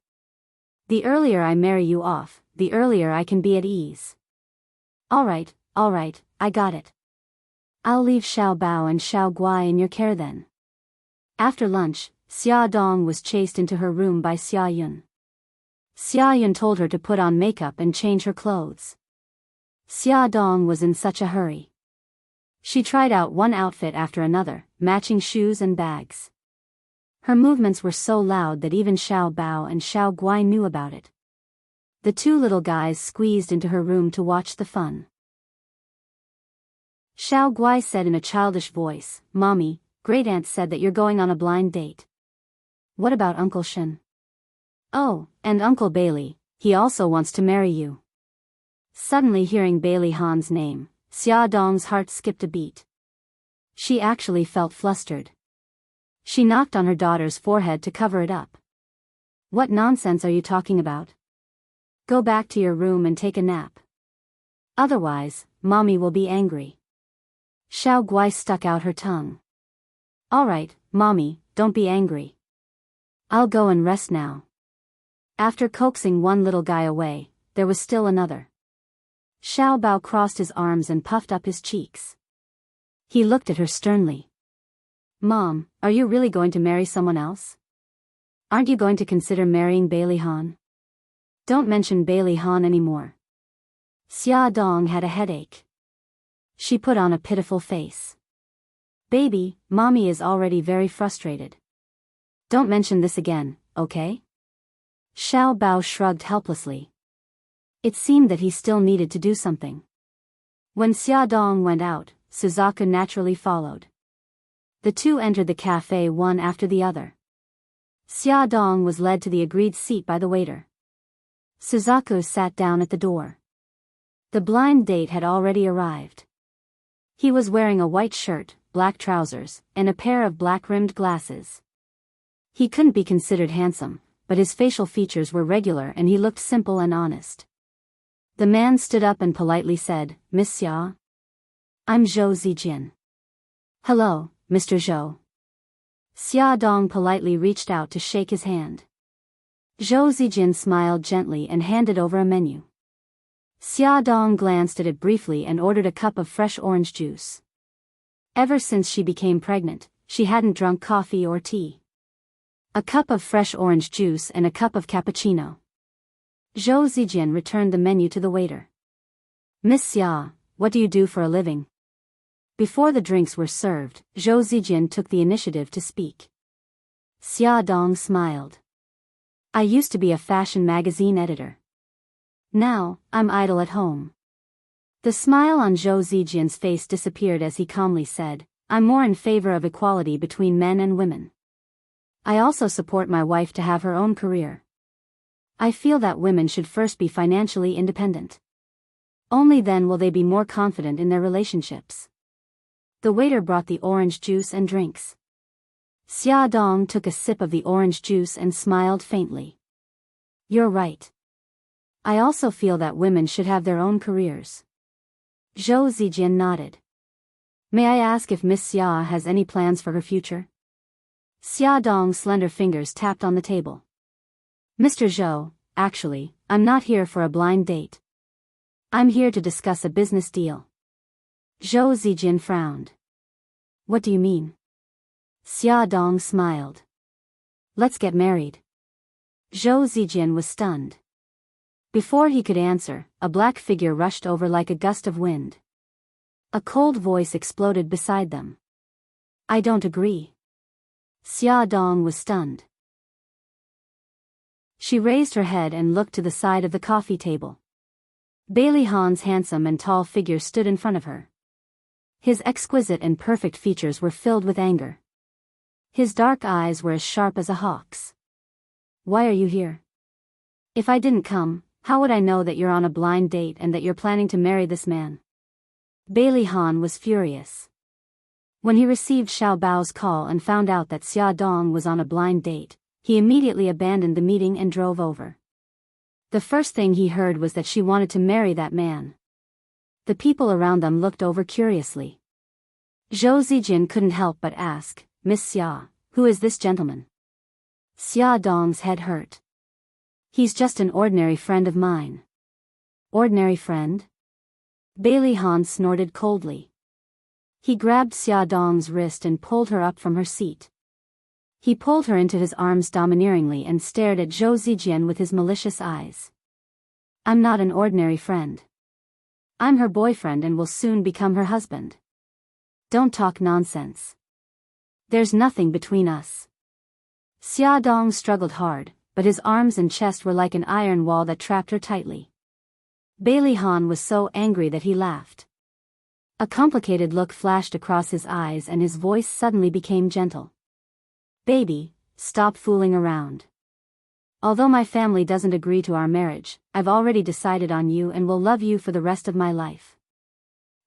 The earlier I marry you off, the earlier I can be at ease. All right, I got it. I'll leave Xiao Bao and Xiao Guai in your care then. After lunch, Xia Dong was chased into her room by Xia Yun. Xia Yun told her to put on makeup and change her clothes. Xia Dong was in such a hurry. She tried out one outfit after another, matching shoes and bags. Her movements were so loud that even Xiao Bao and Xiao Guai knew about it. The 2 little guys squeezed into her room to watch the fun. Xiao Guai said in a childish voice, Mommy, Great Aunt said that you're going on a blind date. What about Uncle Shin? Oh, and Uncle Bailey, he also wants to marry you. Suddenly hearing Bailey Han's name, Xia Dong's heart skipped a beat. She actually felt flustered. She knocked on her daughter's forehead to cover it up. What nonsense are you talking about? Go back to your room and take a nap. Otherwise, Mommy will be angry. Xiao Guai stuck out her tongue. All right, Mommy, don't be angry. I'll go and rest now. After coaxing one little guy away, there was still another. Xiao Bao crossed his arms and puffed up his cheeks. He looked at her sternly. Mom, are you really going to marry someone else? Aren't you going to consider marrying Bailey Han? Don't mention Bailey Han anymore. Xia Dong had a headache. She put on a pitiful face. Baby, mommy is already very frustrated. Don't mention this again, okay? Xiao Bao shrugged helplessly. It seemed that he still needed to do something. When Xia Dong went out, Suzaku naturally followed. The two entered the cafe one after the other. Xia Dong was led to the agreed seat by the waiter. Suzaku sat down at the door. The blind date had already arrived. He was wearing a white shirt, black trousers, and a pair of black-rimmed glasses. He couldn't be considered handsome, but his facial features were regular and he looked simple and honest. The man stood up and politely said, Miss Xia? I'm Zhou Zijin. Hello, Mr. Zhou. Xia Dong politely reached out to shake his hand. Zhou Zijin smiled gently and handed over a menu. Xia Dong glanced at it briefly and ordered a cup of fresh orange juice. Ever since she became pregnant, she hadn't drunk coffee or tea. A cup of fresh orange juice and a cup of cappuccino. Zhou Zijin returned the menu to the waiter. Miss Xia, what do you do for a living? Before the drinks were served, Zhou Zijin took the initiative to speak. Xia Dong smiled. I used to be a fashion magazine editor. Now, I'm idle at home. The smile on Zhou Zijin's face disappeared as he calmly said, I'm more in favor of equality between men and women. I also support my wife to have her own career. I feel that women should first be financially independent. Only then will they be more confident in their relationships. The waiter brought the orange juice and drinks. Xia Dong took a sip of the orange juice and smiled faintly. You're right. I also feel that women should have their own careers. Zhou Zijin nodded. May I ask if Miss Xia has any plans for her future? Xia Dong's slender fingers tapped on the table. Mr. Zhou, actually, I'm not here for a blind date. I'm here to discuss a business deal. Zhou Zijin frowned. What do you mean? Xia Dong smiled. Let's get married. Zhou Zijin was stunned. Before he could answer, a black figure rushed over like a gust of wind. A cold voice exploded beside them. I don't agree. Xia Dong was stunned. She raised her head and looked to the side of the coffee table. Bailey Han's handsome and tall figure stood in front of her. His exquisite and perfect features were filled with anger. His dark eyes were as sharp as a hawk's. Why are you here? If I didn't come, how would I know that you're on a blind date and that you're planning to marry this man? Bailey Han was furious. When he received Xiao Bao's call and found out that Xia Dong was on a blind date, he immediately abandoned the meeting and drove over. The first thing he heard was that she wanted to marry that man. The people around them looked over curiously. Zhou Zijin couldn't help but ask, Miss Xia, who is this gentleman? Xia Dong's head hurt. He's just an ordinary friend of mine. Ordinary friend? Bailey Han snorted coldly. He grabbed Xia Dong's wrist and pulled her up from her seat. He pulled her into his arms domineeringly and stared at Zhou Zijin with his malicious eyes. I'm not an ordinary friend. I'm her boyfriend and will soon become her husband. Don't talk nonsense. There's nothing between us. Xia Dong struggled hard, but his arms and chest were like an iron wall that trapped her tightly. Bailey Han was so angry that he laughed. A complicated look flashed across his eyes and his voice suddenly became gentle. Baby, stop fooling around. Although my family doesn't agree to our marriage, I've already decided on you and will love you for the rest of my life.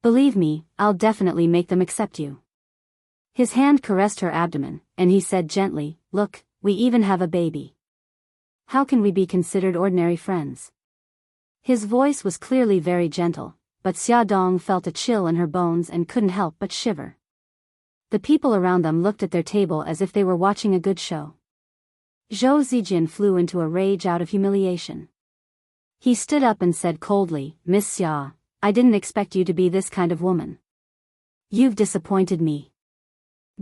Believe me, I'll definitely make them accept you. His hand caressed her abdomen, and he said gently, Look, we even have a baby. How can we be considered ordinary friends? His voice was clearly very gentle, but Xia Dong felt a chill in her bones and couldn't help but shiver. The people around them looked at their table as if they were watching a good show. Zhou Zijin flew into a rage out of humiliation. He stood up and said coldly, Miss Xia, I didn't expect you to be this kind of woman. You've disappointed me.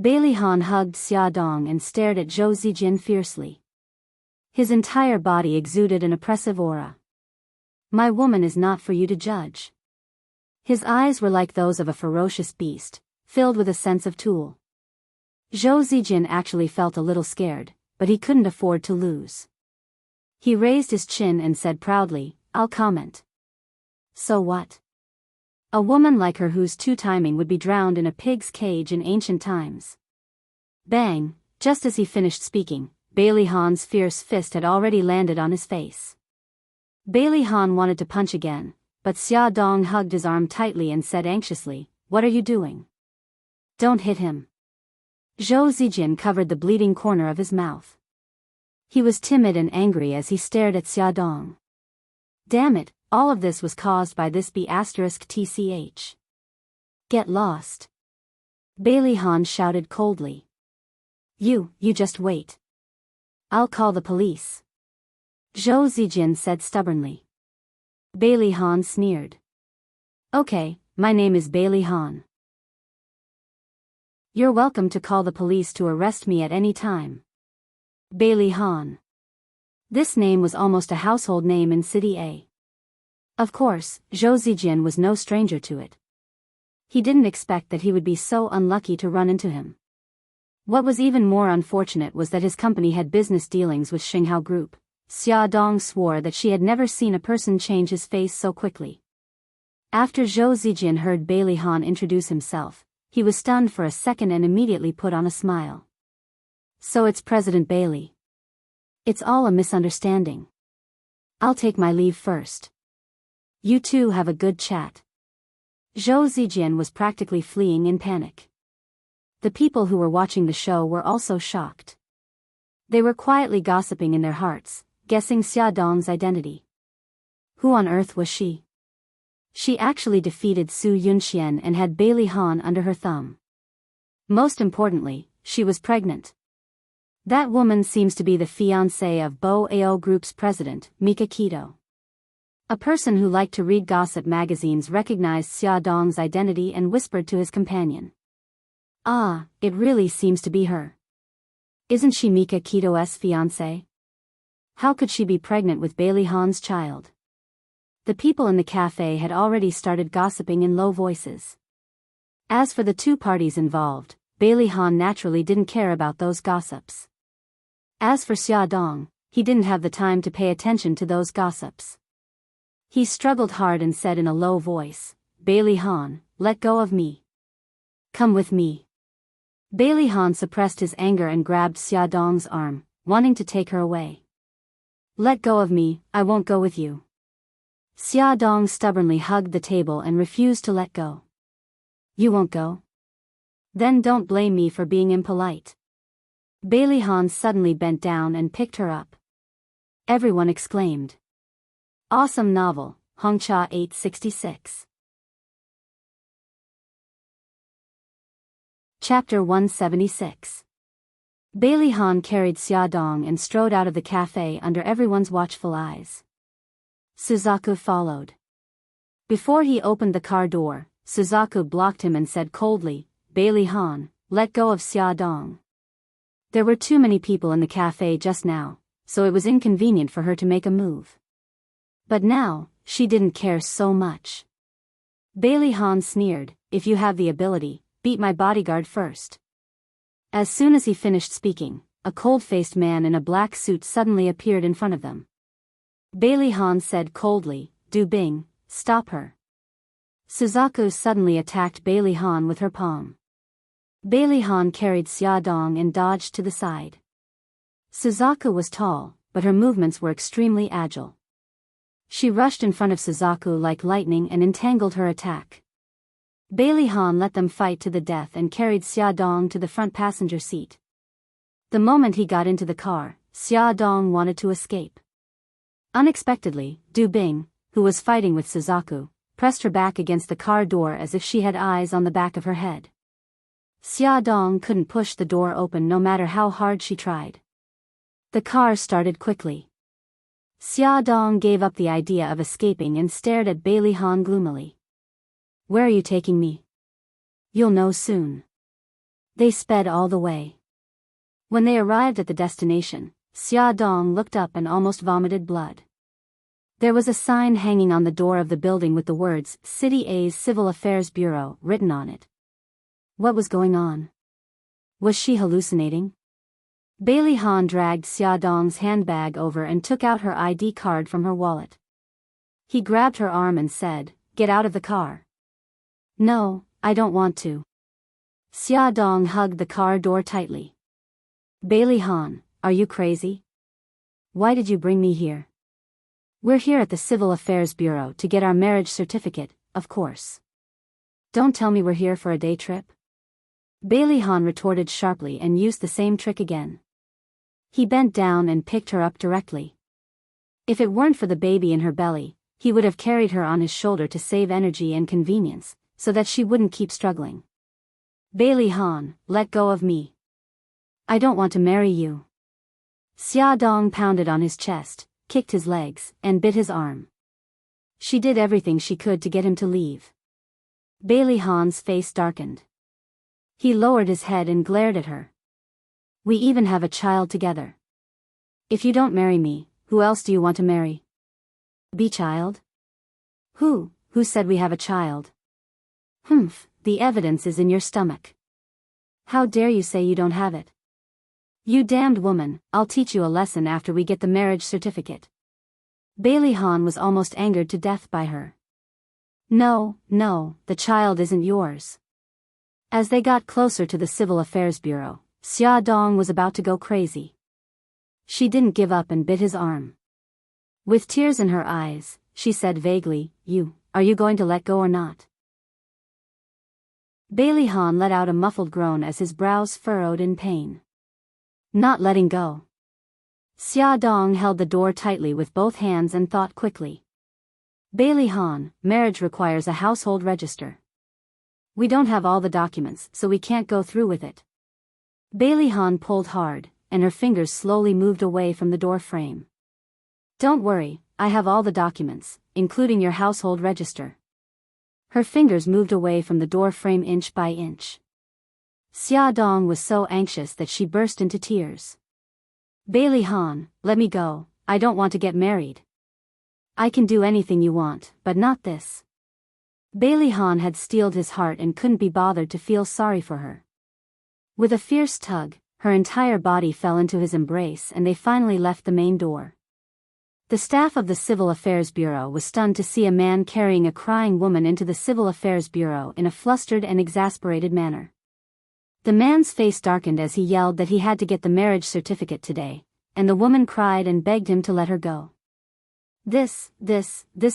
Bailey Han hugged Xiaodong and stared at Zhou Zijin fiercely. His entire body exuded an oppressive aura. My woman is not for you to judge. His eyes were like those of a ferocious beast, filled with a sense of tool. Zhou Zijin actually felt a little scared, but he couldn't afford to lose. He raised his chin and said proudly, I'll comment. So what? A woman like her whose two-timing would be drowned in a pig's cage in ancient times. Bang! Just as he finished speaking, Bailey Han's fierce fist had already landed on his face. Bailey Han wanted to punch again, but Xiaodong hugged his arm tightly and said anxiously, What are you doing? Don't hit him. Zhou Zijin covered the bleeding corner of his mouth. He was timid and angry as he stared at Xiaodong. Damn it, all of this was caused by this B***tch. Get lost. Bailey Han shouted coldly. You just wait. I'll call the police. Zhou Zijin said stubbornly. Bailey Han sneered. Okay, my name is Bailey Han. You're welcome to call the police to arrest me at any time. Bailey Han. This name was almost a household name in City A. Of course, Zhou Zijin was no stranger to it. He didn't expect that he would be so unlucky to run into him. What was even more unfortunate was that his company had business dealings with Xinghao Group. Xiaodong swore that she had never seen a person change his face so quickly. After Zhou Zijin heard Bailey Han introduce himself, he was stunned for a second and immediately put on a smile. So it's President Bailey. It's all a misunderstanding. I'll take my leave first. You two have a good chat. Zhou Zijin was practically fleeing in panic. The people who were watching the show were also shocked. They were quietly gossiping in their hearts, guessing Xiaodong's identity. Who on earth was she? She actually defeated Su Yunxian and had Bailey Han under her thumb. Most importantly, she was pregnant. That woman seems to be the fiancée of Bo Ao Group's president, Mika Keto. A person who liked to read gossip magazines recognized Xiaodong's identity and whispered to his companion. Ah, it really seems to be her. Isn't she Mika Keto's fiancée? How could she be pregnant with Bailey Han's child? The people in the cafe had already started gossiping in low voices. As for the two parties involved, Bailey Han naturally didn't care about those gossips. As for Xiaodong, he didn't have the time to pay attention to those gossips. He struggled hard and said in a low voice, Bailey Han, let go of me. Come with me. Bailey Han suppressed his anger and grabbed Xiaodong's arm, wanting to take her away. Let go of me, I won't go with you. Xiaodong stubbornly hugged the table and refused to let go. You won't go? Then don't blame me for being impolite. Bailey Han suddenly bent down and picked her up. Everyone exclaimed. Awesome novel, Hongcha 866. Chapter 176. Bailey Han carried Xiaodong and strode out of the cafe under everyone's watchful eyes. Suzaku followed. Before he opened the car door, Suzaku blocked him and said coldly, Bailey Han, let go of Xiaodong. There were too many people in the cafe just now, so it was inconvenient for her to make a move. But now, she didn't care so much. Bailey Han sneered, if you have the ability, beat my bodyguard first. As soon as he finished speaking, a cold-faced man in a black suit suddenly appeared in front of them. Bailey Han said coldly, Du Bing, stop her. Suzaku suddenly attacked Bailey Han with her palm. Bailey Han carried Xiaodong and dodged to the side. Suzaku was tall, but her movements were extremely agile. She rushed in front of Suzaku like lightning and entangled her attack. Bailey Han let them fight to the death and carried Xiaodong to the front passenger seat. The moment he got into the car, Xiaodong wanted to escape. Unexpectedly, Du Bing, who was fighting with Suzaku, pressed her back against the car door as if she had eyes on the back of her head. Xiaodong couldn't push the door open no matter how hard she tried. The car started quickly. Xiaodong gave up the idea of escaping and stared at Bailey Han gloomily. Where are you taking me? You'll know soon. They sped all the way. When they arrived at the destination, Xia Dong looked up and almost vomited blood. There was a sign hanging on the door of the building with the words, City A's Civil Affairs Bureau, written on it. What was going on? Was she hallucinating? Bailey Han dragged Xia Dong's handbag over and took out her ID card from her wallet. He grabbed her arm and said, "Get out of the car." "No, I don't want to." Xia Dong hugged the car door tightly. "Bailey Han, are you crazy? Why did you bring me here?" "We're here at the Civil Affairs Bureau to get our marriage certificate, of course. Don't tell me we're here for a day trip." Bailey Han retorted sharply and used the same trick again. He bent down and picked her up directly. If it weren't for the baby in her belly, he would have carried her on his shoulder to save energy and convenience, so that she wouldn't keep struggling. "Bailey Han, let go of me. I don't want to marry you." Xia Dong pounded on his chest, kicked his legs, and bit his arm. She did everything she could to get him to leave. Bailey Han's face darkened. He lowered his head and glared at her. "We even have a child together. If you don't marry me, who else do you want to marry?" "Be child? Who said we have a child?" "Humph, the evidence is in your stomach. How dare you say you don't have it? You damned woman, I'll teach you a lesson after we get the marriage certificate." Bailey Han was almost angered to death by her. No, the child isn't yours." As they got closer to the Civil Affairs Bureau, Xia Dong was about to go crazy. She didn't give up and bit his arm. With tears in her eyes, she said vaguely, Are you going to let go or not?" Bailey Han let out a muffled groan as his brows furrowed in pain. "Not letting go." Xia Dong held the door tightly with both hands and thought quickly. "Bailey Han, marriage requires a household register. We don't have all the documents, so we can't go through with it." Bailey Han pulled hard, and her fingers slowly moved away from the door frame. "Don't worry, I have all the documents, including your household register." Her fingers moved away from the door frame inch by inch. Xia Dong was so anxious that she burst into tears. "Bailey Han, let me go, I don't want to get married." "I can do anything you want, but not this." Bailey Han had steeled his heart and couldn't be bothered to feel sorry for her. With a fierce tug, her entire body fell into his embrace and they finally left the main door. The staff of the Civil Affairs Bureau was stunned to see a man carrying a crying woman into the Civil Affairs Bureau in a flustered and exasperated manner. The man's face darkened as he yelled that he had to get the marriage certificate today, and the woman cried and begged him to let her go. This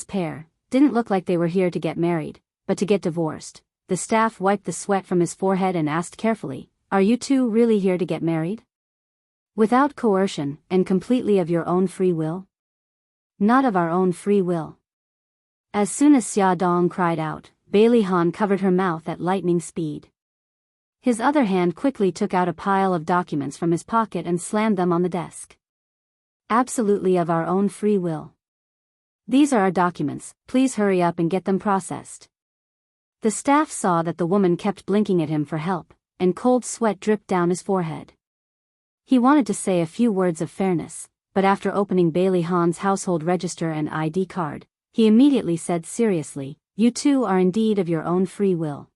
pair didn't look like they were here to get married, but to get divorced. The staff wiped the sweat from his forehead and asked carefully, "Are you two really here to get married? Without coercion, and completely of your own free will?" "Not of our own free will." As soon as Xia Dong cried out, Bailey Han covered her mouth at lightning speed. His other hand quickly took out a pile of documents from his pocket and slammed them on the desk. "Absolutely of our own free will. These are our documents, please hurry up and get them processed." The staff saw that the woman kept blinking at him for help, and cold sweat dripped down his forehead. He wanted to say a few words of fairness, but after opening Bailey Han's household register and ID card, he immediately said seriously, "You two are indeed of your own free will.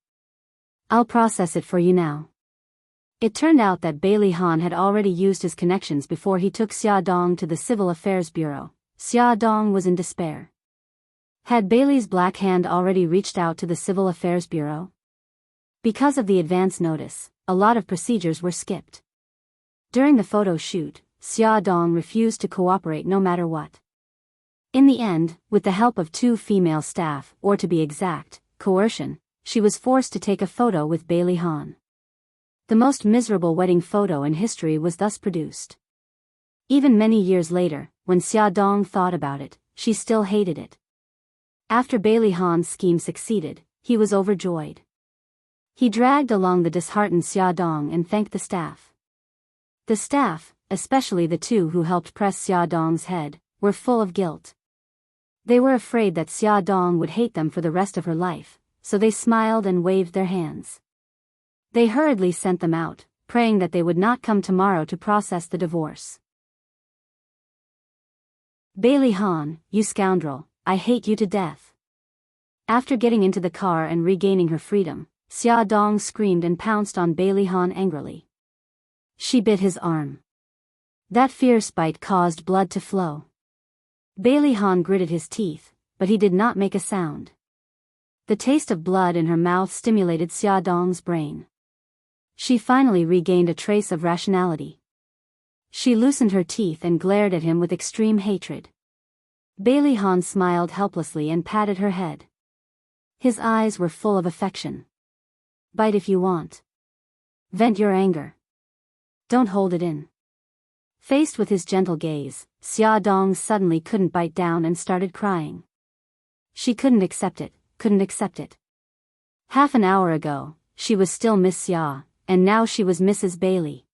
I'll process it for you now." It turned out that Bailey Han had already used his connections before he took Xia Dong to the Civil Affairs Bureau. Xia Dong was in despair. Had Bailey's black hand already reached out to the Civil Affairs Bureau? Because of the advance notice, a lot of procedures were skipped. During the photo shoot, Xia Dong refused to cooperate no matter what. In the end, with the help of 2 female staff, or to be exact, coercion, she was forced to take a photo with Bailey Han. The most miserable wedding photo in history was thus produced. Even many years later, when Xia Dong thought about it, she still hated it. After Bailey Han's scheme succeeded, he was overjoyed. He dragged along the disheartened Xia Dong and thanked the staff. The staff, especially the 2 who helped press Xia Dong's head, were full of guilt. They were afraid that Xia Dong would hate them for the rest of her life, so they smiled and waved their hands. They hurriedly sent them out, praying that they would not come tomorrow to process the divorce. Bailey Han, you scoundrel, I hate you to death. After getting into the car and regaining her freedom, Xia Dong screamed and pounced on Bailey Han angrily. She bit his arm. That fierce bite caused blood to flow. Bailey Han gritted his teeth, but he did not make a sound. The taste of blood in her mouth stimulated Xia Dong's brain. She finally regained a trace of rationality. She loosened her teeth and glared at him with extreme hatred. Bailey Han smiled helplessly and patted her head. His eyes were full of affection. Bite if you want. Vent your anger. Don't hold it in. Faced with his gentle gaze, Xia Dong suddenly couldn't bite down and started crying. She couldn't accept it, couldn't accept it. Half an hour ago, she was still Miss Xia, and now she was Mrs. Bailey.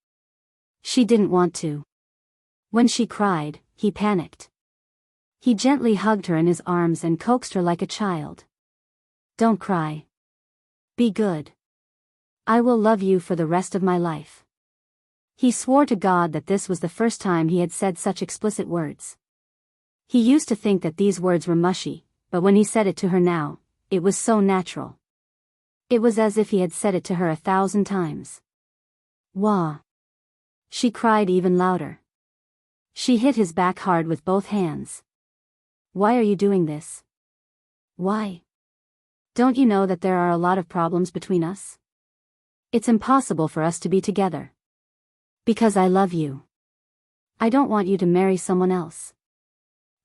She didn't want to. When she cried, he panicked. He gently hugged her in his arms and coaxed her like a child. Don't cry. Be good. I will love you for the rest of my life. He swore to God that this was the first time he had said such explicit words. He used to think that these words were mushy, but when he said it to her now, it was so natural. It was as if he had said it to her 1,000 times. Wah! She cried even louder. She hit his back hard with both hands. Why are you doing this? Why? Don't you know that there are a lot of problems between us? It's impossible for us to be together. Because I love you. I don't want you to marry someone else.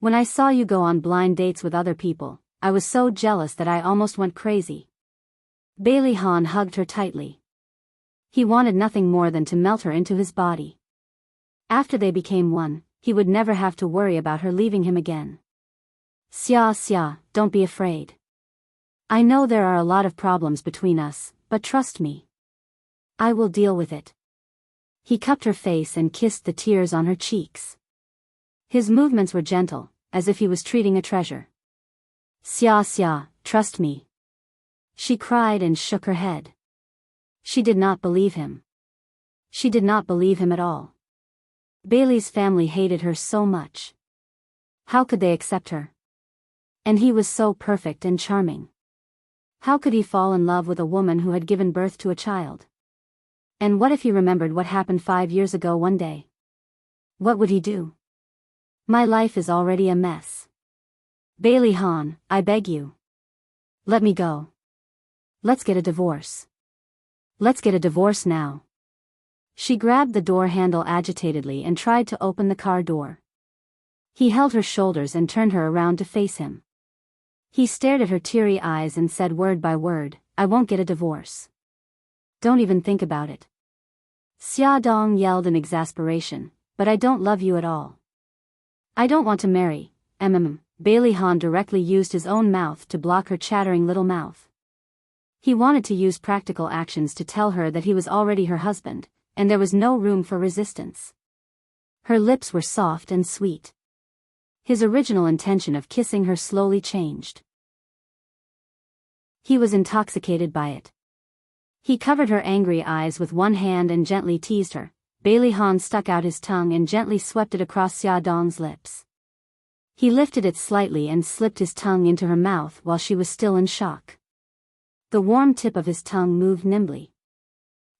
When I saw you go on blind dates with other people, I was so jealous that I almost went crazy. Bailey Han hugged her tightly. He wanted nothing more than to melt her into his body. After they became one, he would never have to worry about her leaving him again. Xia, don't be afraid. I know there are a lot of problems between us, but trust me. I will deal with it. He cupped her face and kissed the tears on her cheeks. His movements were gentle, as if he was treating a treasure. Xia, trust me. She cried and shook her head. She did not believe him. She did not believe him at all. Bailey's family hated her so much. How could they accept her? And he was so perfect and charming. How could he fall in love with a woman who had given birth to a child? And what if he remembered what happened 5 years ago one day? What would he do? My life is already a mess. Bailey Han, I beg you. Let me go. Let's get a divorce. Let's get a divorce now. She grabbed the door handle agitatedly and tried to open the car door. He held her shoulders and turned her around to face him. He stared at her teary eyes and said word by word, I won't get a divorce. Don't even think about it. Xia Dong yelled in exasperation, but I don't love you at all. I don't want to marry, Bailey Han directly used his own mouth to block her chattering little mouth. He wanted to use practical actions to tell her that he was already her husband, and there was no room for resistance. Her lips were soft and sweet. His original intention of kissing her slowly changed. He was intoxicated by it. He covered her angry eyes with one hand and gently teased her. Bailey Han stuck out his tongue and gently swept it across Xia Dong's lips. He lifted it slightly and slipped his tongue into her mouth while she was still in shock. The warm tip of his tongue moved nimbly.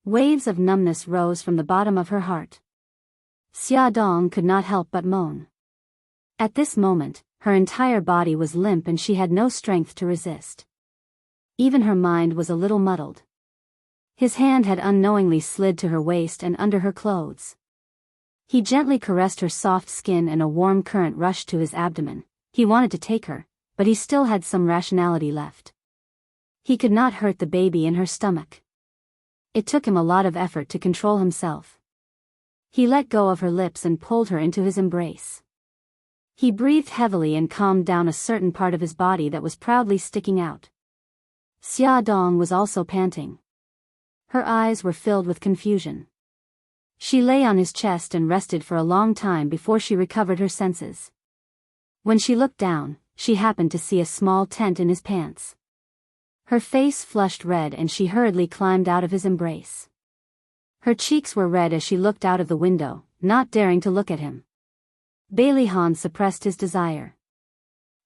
Waves of numbness rose from the bottom of her heart. Xia Dong could not help but moan. At this moment, her entire body was limp and she had no strength to resist. Even her mind was a little muddled. His hand had unknowingly slid to her waist and under her clothes. He gently caressed her soft skin and a warm current rushed to his abdomen. He wanted to take her, but he still had some rationality left. He could not hurt the baby in her stomach. It took him a lot of effort to control himself. He let go of her lips and pulled her into his embrace. He breathed heavily and calmed down a certain part of his body that was proudly sticking out. Xia Dong was also panting. Her eyes were filled with confusion. She lay on his chest and rested for a long time before she recovered her senses. When she looked down, she happened to see a small tent in his pants. Her face flushed red and she hurriedly climbed out of his embrace. Her cheeks were red as she looked out of the window, not daring to look at him. Bailey Han suppressed his desire.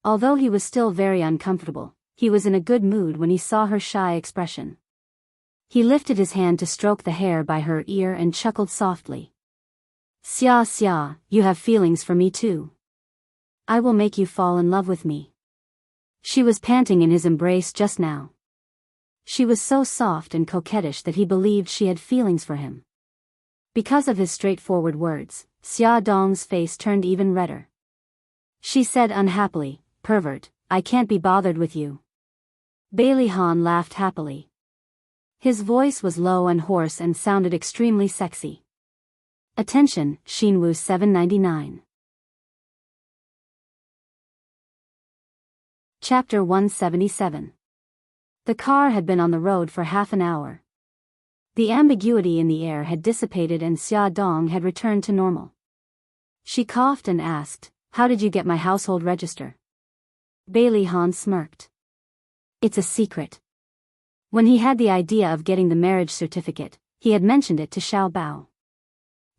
Although he was still very uncomfortable, he was in a good mood when he saw her shy expression. He lifted his hand to stroke the hair by her ear and chuckled softly. "Xia Xia, you have feelings for me too. I will make you fall in love with me." She was panting in his embrace just now. She was so soft and coquettish that he believed she had feelings for him. Because of his straightforward words, Xia Dong's face turned even redder. She said unhappily, "Pervert, I can't be bothered with you." Bailey Han laughed happily. His voice was low and hoarse and sounded extremely sexy. Attention, Shinwoo 799. Chapter 177. The car had been on the road for half an hour. The ambiguity in the air had dissipated and Xia Dong had returned to normal. She coughed and asked, "How did you get my household register?" Bailey Han smirked. "It's a secret." When he had the idea of getting the marriage certificate, he had mentioned it to Xiao Bao.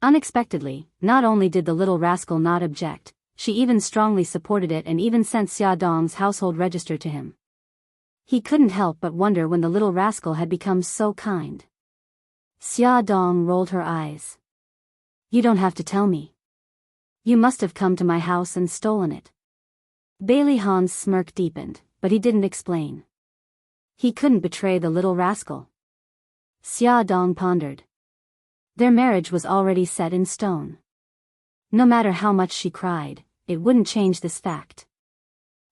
Unexpectedly, not only did the little rascal not object, she even strongly supported it and even sent Xia Dong's household register to him. He couldn't help but wonder when the little rascal had become so kind. Xia Dong rolled her eyes. "You don't have to tell me. You must have come to my house and stolen it." Bailey Han's smirk deepened, but he didn't explain. He couldn't betray the little rascal. Xia Dong pondered. Their marriage was already set in stone. No matter how much she cried, it wouldn't change this fact.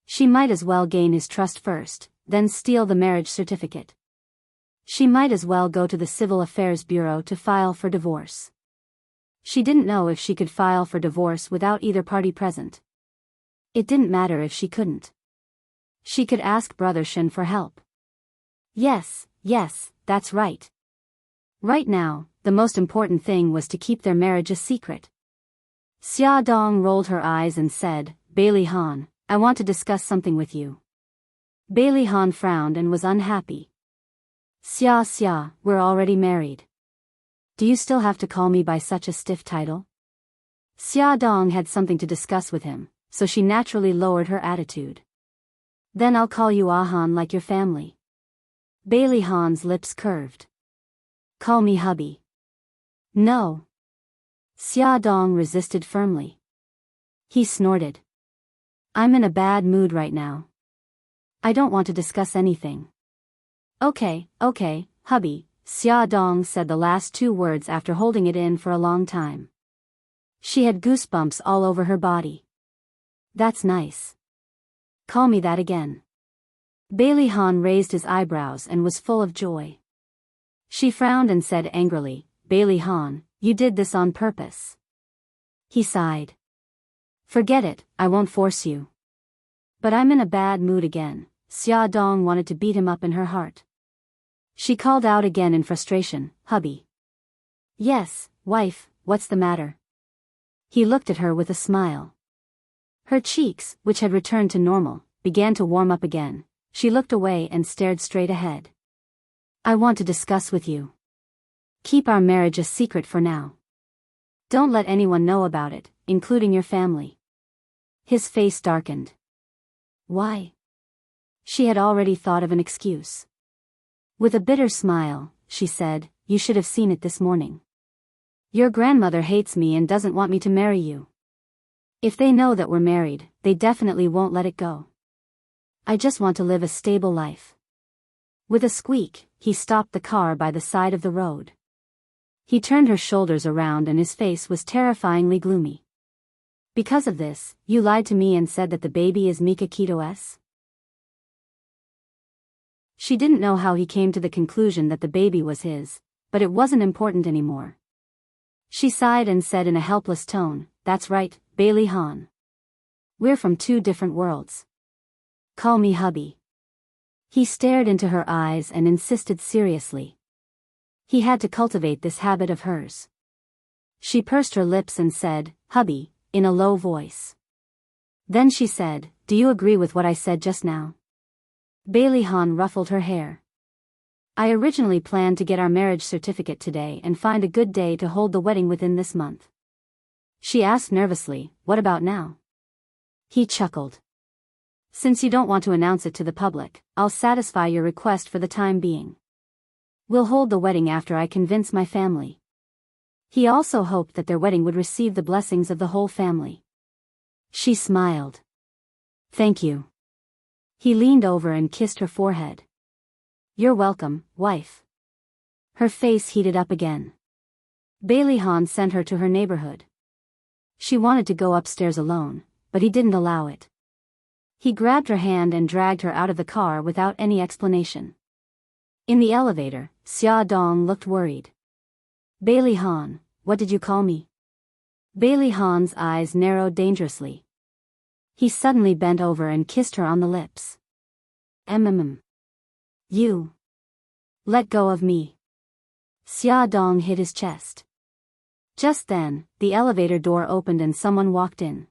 She might as well gain his trust first, then steal the marriage certificate. She might as well go to the Civil Affairs Bureau to file for divorce. She didn't know if she could file for divorce without either party present. It didn't matter if she couldn't. She could ask Brother Shen for help. Yes, that's right. Right now, the most important thing was to keep their marriage a secret. Xia Dong rolled her eyes and said, "Bailey Han, I want to discuss something with you." Bailey Han frowned and was unhappy. Xia, we're already married. Do you still have to call me by such a stiff title?" Xia Dong had something to discuss with him, so she naturally lowered her attitude. "Then I'll call you Han like your family." Bailey Han's lips curved. "Call me hubby." "No." Xia Dong resisted firmly. He snorted. "I'm in a bad mood right now. I don't want to discuss anything." Okay, hubby," Xia Dong said the last two words after holding it in for a long time. She had goosebumps all over her body. "That's nice. Call me that again." Bailey Han raised his eyebrows and was full of joy. She frowned and said angrily, "Bailey Han, you did this on purpose." He sighed. "Forget it, I won't force you." "But I'm in a bad mood again." Xia Dong wanted to beat him up in her heart. She called out again in frustration, "Hubby." "Yes, wife, what's the matter?" He looked at her with a smile. Her cheeks, which had returned to normal, began to warm up again. She looked away and stared straight ahead. "I want to discuss with you. Keep our marriage a secret for now. Don't let anyone know about it, including your family." His face darkened. "Why?" She had already thought of an excuse. With a bitter smile, she said, "You should have seen it this morning. Your grandmother hates me and doesn't want me to marry you. If they know that we're married, they definitely won't let it go. I just want to live a stable life." With a squeak, he stopped the car by the side of the road. He turned her shoulders around and his face was terrifyingly gloomy. "Because of this, you lied to me and said that the baby is Mika Kito's?" She didn't know how he came to the conclusion that the baby was his, but it wasn't important anymore. She sighed and said in a helpless tone, "That's right, Bailey Han. We're from two different worlds. Call me hubby." He stared into her eyes and insisted seriously. He had to cultivate this habit of hers. She pursed her lips and said, "Hubby," in a low voice. Then she said, "Do you agree with what I said just now?" Bailey Han ruffled her hair. I originally planned to get our marriage certificate today and find a good day to hold the wedding within this month. She asked nervously, what about now? He chuckled. Since you don't want to announce it to the public, I'll satisfy your request for the time being. We'll hold the wedding after I convince my family. He also hoped that their wedding would receive the blessings of the whole family. She smiled. Thank you. He leaned over and kissed her forehead. You're welcome, wife. Her face heated up again. Bailey Han sent her to her neighborhood. She wanted to go upstairs alone, but he didn't allow it. He grabbed her hand and dragged her out of the car without any explanation. In the elevator, Xia Dong looked worried. Bailey Han, what did you call me? Bailey Han's eyes narrowed dangerously. He suddenly bent over and kissed her on the lips. You. Let go of me. Xia Dong hit his chest. Just then, the elevator door opened and someone walked in.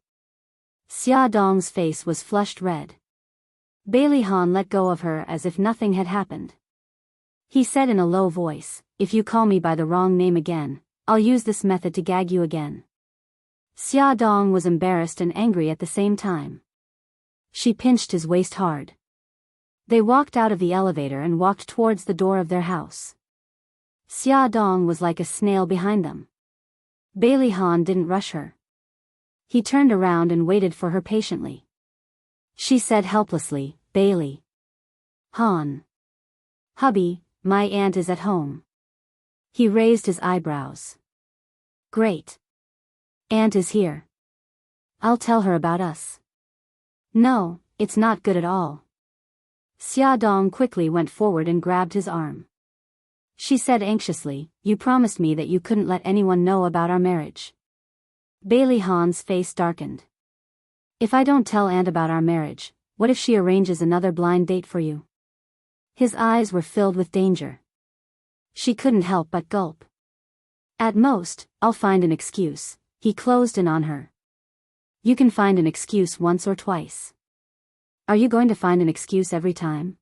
Xia Dong's face was flushed red. Bailey Han let go of her as if nothing had happened. He said in a low voice, if you call me by the wrong name again, I'll use this method to gag you again. Xia Dong was embarrassed and angry at the same time. She pinched his waist hard. They walked out of the elevator and walked towards the door of their house. Xia Dong was like a snail behind them. Bailey Han didn't rush her. He turned around and waited for her patiently. She said helplessly, Bailey Han. Hubby, my aunt is at home. He raised his eyebrows. Great. Aunt is here. I'll tell her about us. No, it's not good at all. Xia Dong quickly went forward and grabbed his arm. She said anxiously, you promised me that you couldn't let anyone know about our marriage. Bailey Han's face darkened. If I don't tell Aunt about our marriage, what if she arranges another blind date for you? His eyes were filled with danger. She couldn't help but gulp. At most, I'll find an excuse. He closed in on her. You can find an excuse once or twice. Are you going to find an excuse every time?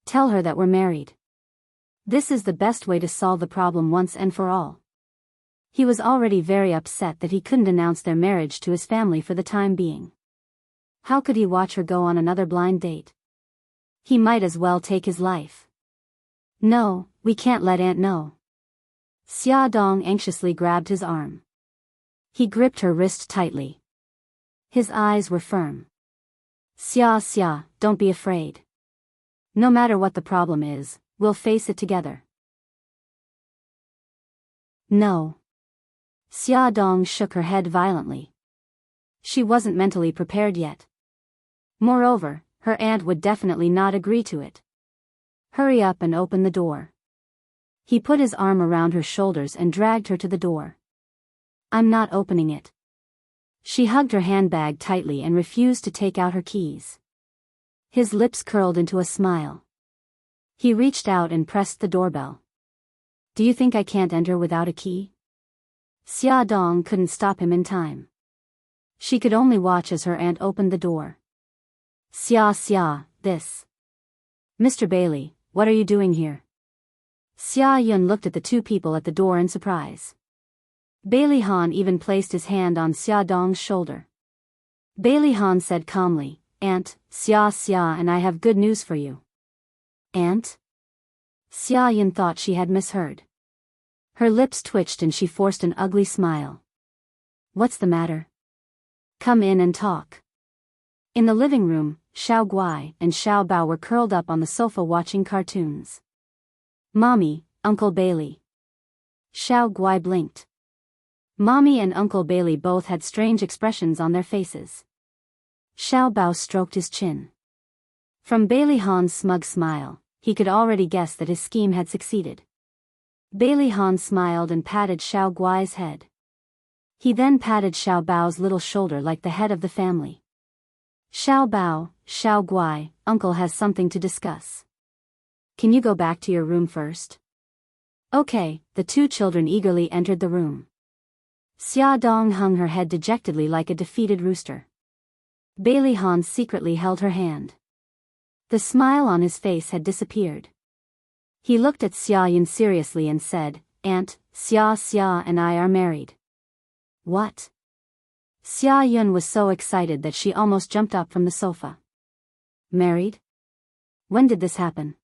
Tell her that we're married. This is the best way to solve the problem once and for all. He was already very upset that he couldn't announce their marriage to his family for the time being. How could he watch her go on another blind date? He might as well take his life. No, we can't let Aunt know. Xia Dong anxiously grabbed his arm. He gripped her wrist tightly. His eyes were firm. Xia, don't be afraid. No matter what the problem is, we'll face it together. No. Xia Dong shook her head violently. She wasn't mentally prepared yet. Moreover, her aunt would definitely not agree to it. Hurry up and open the door. He put his arm around her shoulders and dragged her to the door. I'm not opening it. She hugged her handbag tightly and refused to take out her keys. His lips curled into a smile. He reached out and pressed the doorbell. Do you think I can't enter without a key? Xia Dong couldn't stop him in time. She could only watch as her aunt opened the door. Xia, this. Mr. Bailey, what are you doing here? Xia Yun looked at the two people at the door in surprise. Bailey Han even placed his hand on Xia Dong's shoulder. Bailey Han said calmly, Aunt, Xia and I have good news for you. Aunt? Xia Yun thought she had misheard. Her lips twitched and she forced an ugly smile. What's the matter? Come in and talk. In the living room, Xiao Guai and Xiao Bao were curled up on the sofa watching cartoons. Mommy, Uncle Bailey. Xiao Guai blinked. Mommy and Uncle Bailey both had strange expressions on their faces. Xiao Bao stroked his chin. From Bailey Han's smug smile, he could already guess that his scheme had succeeded. Bailey Han smiled and patted Xiao Guai's head. He then patted Xiao Bao's little shoulder like the head of the family. Xiao Bao, Xiao Guai, Uncle has something to discuss. Can you go back to your room first? Okay, the two children eagerly entered the room. Xia Dong hung her head dejectedly like a defeated rooster. Bailey Han secretly held her hand. The smile on his face had disappeared. He looked at Xia Yun seriously and said, "Aunt, Xia and I are married." "What?" Xia Yun was so excited that she almost jumped up from the sofa. "Married? When did this happen?"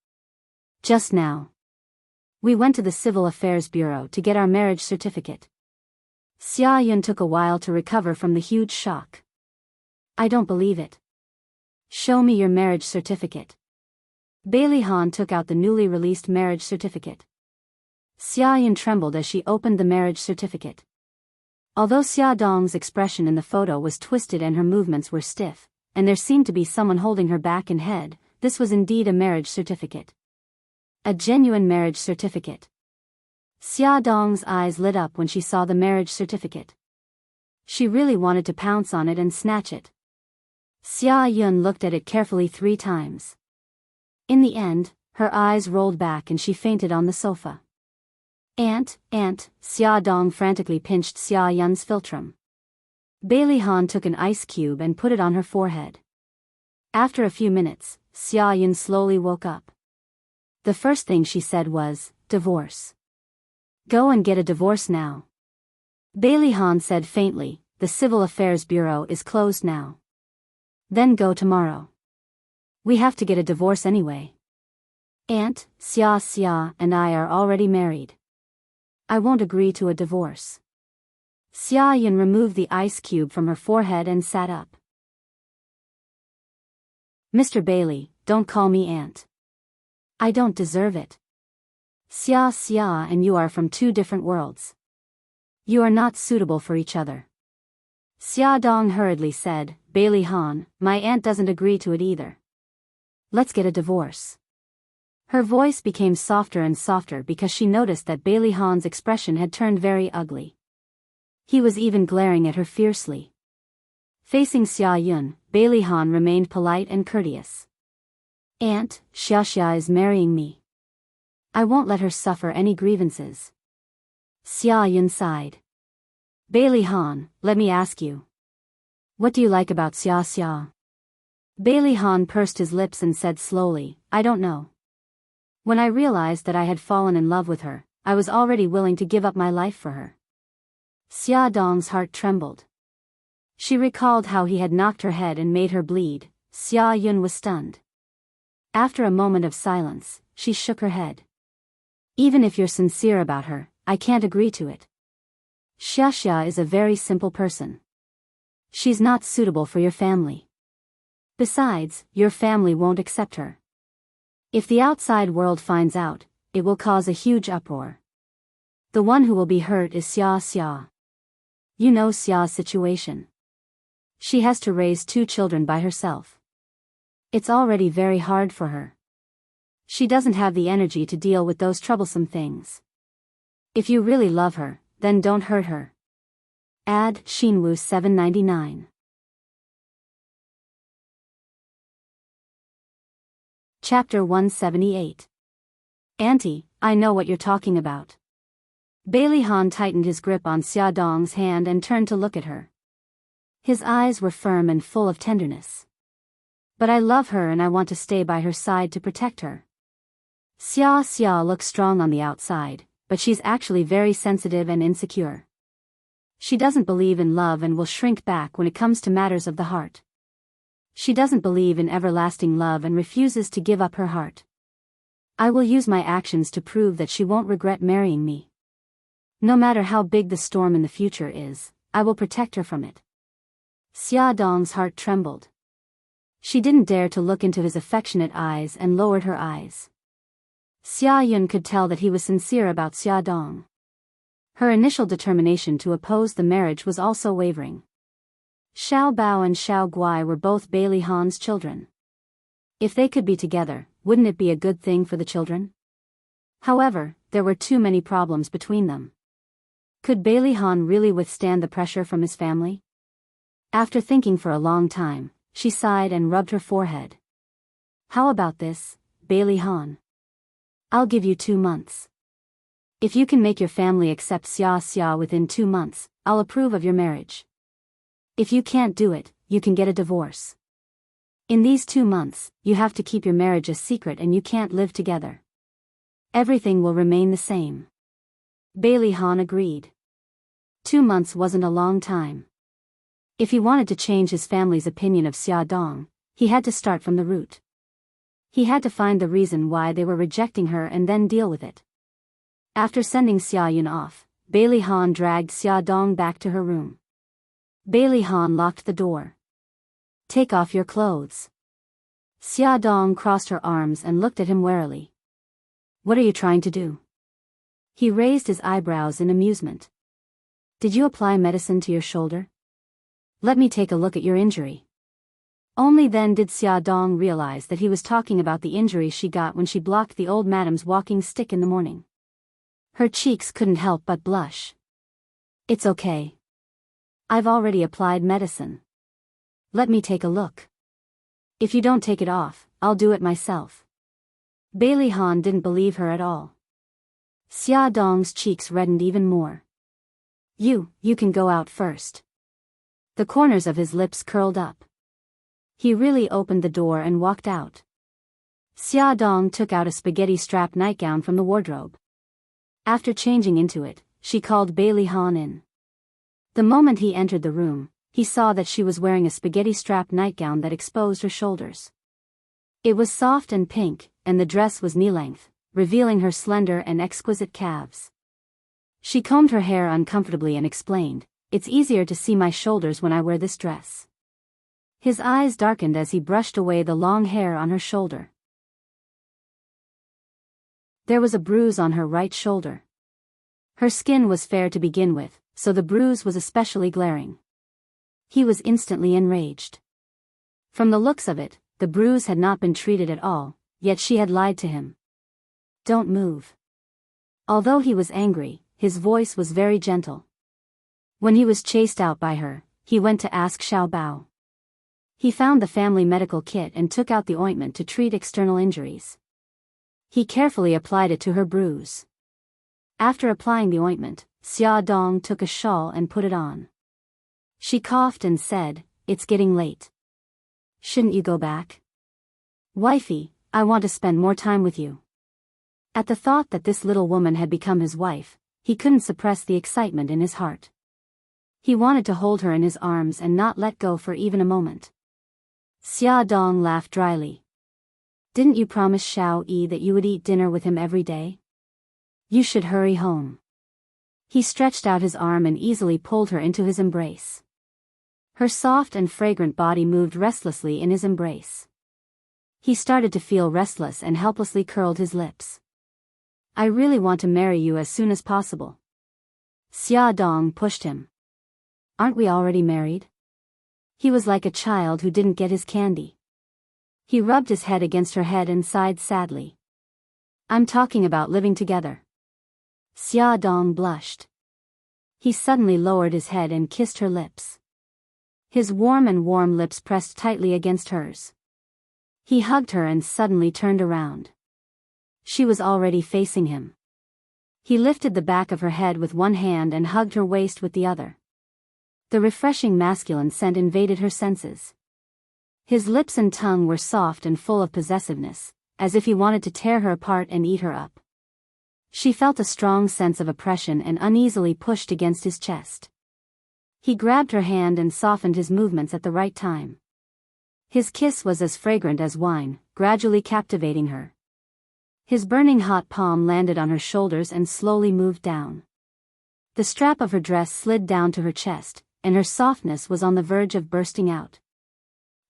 "Just now. We went to the Civil Affairs Bureau to get our marriage certificate." Xia Yun took a while to recover from the huge shock. "I don't believe it. Show me your marriage certificate." Bailey Han took out the newly released marriage certificate. Xia Yun trembled as she opened the marriage certificate. Although Xia Dong's expression in the photo was twisted and her movements were stiff, and there seemed to be someone holding her back and head, this was indeed a marriage certificate. A genuine marriage certificate. Xia Dong's eyes lit up when she saw the marriage certificate. She really wanted to pounce on it and snatch it. Xia Yun looked at it carefully 3 times. In the end, her eyes rolled back and she fainted on the sofa. Aunt, Xia Dong frantically pinched Xia Yun's philtrum. Bailey Han took an ice cube and put it on her forehead. After a few minutes, Xia Yun slowly woke up. The first thing she said was, "Divorce. Go and get a divorce now." Bailey Han said faintly, "The Civil Affairs Bureau is closed now." "Then go tomorrow. We have to get a divorce anyway. Aunt, Xia and I are already married. I won't agree to a divorce." Xia Yun removed the ice cube from her forehead and sat up. "Mr. Bailey, don't call me aunt. I don't deserve it. Xia and you are from 2 different worlds. You are not suitable for each other." Xia Dong hurriedly said, "Bailey Han, my aunt doesn't agree to it either. Let's get a divorce." Her voice became softer and softer because she noticed that Bailey Han's expression had turned very ugly. He was even glaring at her fiercely. Facing Xia Yun, Bailey Han remained polite and courteous. "Aunt, Xia is marrying me. I won't let her suffer any grievances." Xia Yun sighed. "Bailey Han, let me ask you. What do you like about Xia?" Bailey Han pursed his lips and said slowly, "I don't know. When I realized that I had fallen in love with her, I was already willing to give up my life for her." Xia Dong's heart trembled. She recalled how he had knocked her head and made her bleed. Xia Yun was stunned. After a moment of silence, she shook her head. "Even if you're sincere about her, I can't agree to it. Xia is a very simple person. She's not suitable for your family. Besides, your family won't accept her. If the outside world finds out, it will cause a huge uproar. The one who will be hurt is Xia. You know Xia's situation. She has to raise 2 children by herself. It's already very hard for her. She doesn't have the energy to deal with those troublesome things. If you really love her, then don't hurt her." Ad Shinwoo 799. Chapter 178. "Auntie, I know what you're talking about." Bailey Han tightened his grip on Xia Dong's hand and turned to look at her. His eyes were firm and full of tenderness. "But I love her and I want to stay by her side to protect her. Xia looks strong on the outside, but she's actually very sensitive and insecure. She doesn't believe in love and will shrink back when it comes to matters of the heart. She doesn't believe in everlasting love and refuses to give up her heart. I will use my actions to prove that she won't regret marrying me. No matter how big the storm in the future is, I will protect her from it." Xia Dong's heart trembled. She didn't dare to look into his affectionate eyes and lowered her eyes. Xia Yun could tell that he was sincere about Xia Dong. Her initial determination to oppose the marriage was also wavering. Xiao Bao and Xiao Guai were both Bailey Han's children. If they could be together, wouldn't it be a good thing for the children? However, there were too many problems between them. Could Bailey Han really withstand the pressure from his family? After thinking for a long time, she sighed and rubbed her forehead. "How about this, Bailey Han? I'll give you 2 months. If you can make your family accept Xia within 2 months, I'll approve of your marriage. If you can't do it, you can get a divorce." In these 2 months, you have to keep your marriage a secret and you can't live together. Everything will remain the same. Bailey Han agreed. 2 months wasn't a long time. If he wanted to change his family's opinion of Xia Dong, he had to start from the root. He had to find the reason why they were rejecting her and then deal with it. After sending Xia Yun off, Bailey Han dragged Xia Dong back to her room. Bailey Han locked the door. Take off your clothes. Xia Dong crossed her arms and looked at him warily. What are you trying to do? He raised his eyebrows in amusement. Did you apply medicine to your shoulder? Let me take a look at your injury. Only then did Xia Dong realize that he was talking about the injury she got when she blocked the old madam's walking stick in the morning. Her cheeks couldn't help but blush. It's okay. I've already applied medicine. Let me take a look. If you don't take it off, I'll do it myself. Bailey Han didn't believe her at all. Xia Dong's cheeks reddened even more. You can go out first. The corners of his lips curled up. He really opened the door and walked out. Xia Dong took out a spaghetti-strap nightgown from the wardrobe. After changing into it, she called Bailey Han in. The moment he entered the room, he saw that she was wearing a spaghetti-strap nightgown that exposed her shoulders. It was soft and pink, and the dress was knee-length, revealing her slender and exquisite calves. She combed her hair uncomfortably and explained, "It's easier to see my shoulders when I wear this dress." His eyes darkened as he brushed away the long hair on her shoulder. There was a bruise on her right shoulder. Her skin was fair to begin with, so the bruise was especially glaring. He was instantly enraged. From the looks of it, the bruise had not been treated at all, yet she had lied to him. Don't move. Although he was angry, his voice was very gentle. When he was chased out by her, he went to ask Xiao Bao. He found the family medical kit and took out the ointment to treat external injuries. He carefully applied it to her bruise. After applying the ointment, Xia Dong took a shawl and put it on. She coughed and said, "It's getting late. Shouldn't you go back? Wifey, I want to spend more time with you." At the thought that this little woman had become his wife, he couldn't suppress the excitement in his heart. He wanted to hold her in his arms and not let go for even a moment. Xia Dong laughed dryly. Didn't you promise Xiao Yi that you would eat dinner with him every day? You should hurry home. He stretched out his arm and easily pulled her into his embrace. Her soft and fragrant body moved restlessly in his embrace. He started to feel restless and helplessly curled his lips. I really want to marry you as soon as possible. Xia Dong pushed him. Aren't we already married? He was like a child who didn't get his candy. He rubbed his head against her head and sighed sadly. I'm talking about living together. Xia Dong blushed. He suddenly lowered his head and kissed her lips. His warm lips pressed tightly against hers. He hugged her and suddenly turned around. She was already facing him. He lifted the back of her head with one hand and hugged her waist with the other. The refreshing masculine scent invaded her senses. His lips and tongue were soft and full of possessiveness, as if he wanted to tear her apart and eat her up. She felt a strong sense of oppression and uneasily pushed against his chest. He grabbed her hand and softened his movements at the right time. His kiss was as fragrant as wine, gradually captivating her. His burning hot palm landed on her shoulders and slowly moved down. The strap of her dress slid down to her chest, and her softness was on the verge of bursting out.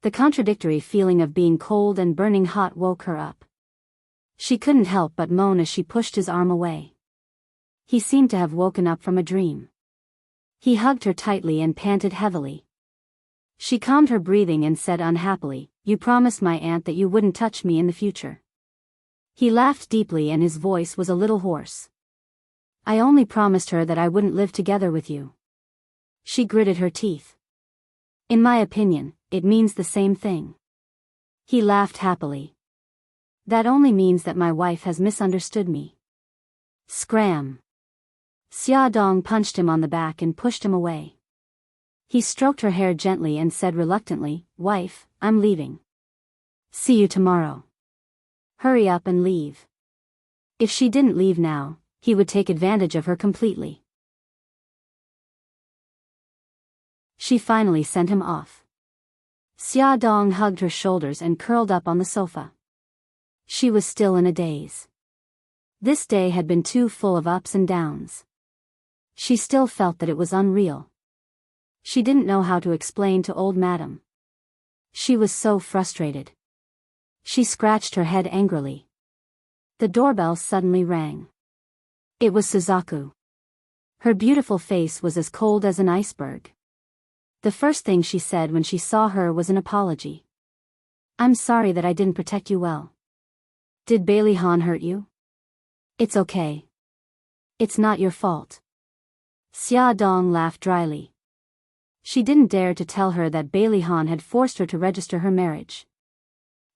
The contradictory feeling of being cold and burning hot woke her up. She couldn't help but moan as she pushed his arm away. He seemed to have woken up from a dream. He hugged her tightly and panted heavily. She calmed her breathing and said unhappily, "You promised my aunt that you wouldn't touch me in the future." He laughed deeply and his voice was a little hoarse. "I only promised her that I wouldn't live together with you." She gritted her teeth. "In my opinion, it means the same thing." He laughed happily. "That only means that my wife has misunderstood me." Scram! Xia Dong punched him on the back and pushed him away. He stroked her hair gently and said reluctantly, "Wife, I'm leaving." See you tomorrow. Hurry up and leave. If she didn't leave now, he would take advantage of her completely. She finally sent him off. Xia Dong hugged her shoulders and curled up on the sofa. She was still in a daze. This day had been too full of ups and downs. She still felt that it was unreal. She didn't know how to explain to old madam. She was so frustrated. She scratched her head angrily. The doorbell suddenly rang. It was Suzaku. Her beautiful face was as cold as an iceberg. The first thing she said when she saw her was an apology. I'm sorry that I didn't protect you well. Did Bailey Han hurt you? It's okay. It's not your fault. Xia Dong laughed dryly. She didn't dare to tell her that Bailey Han had forced her to register her marriage.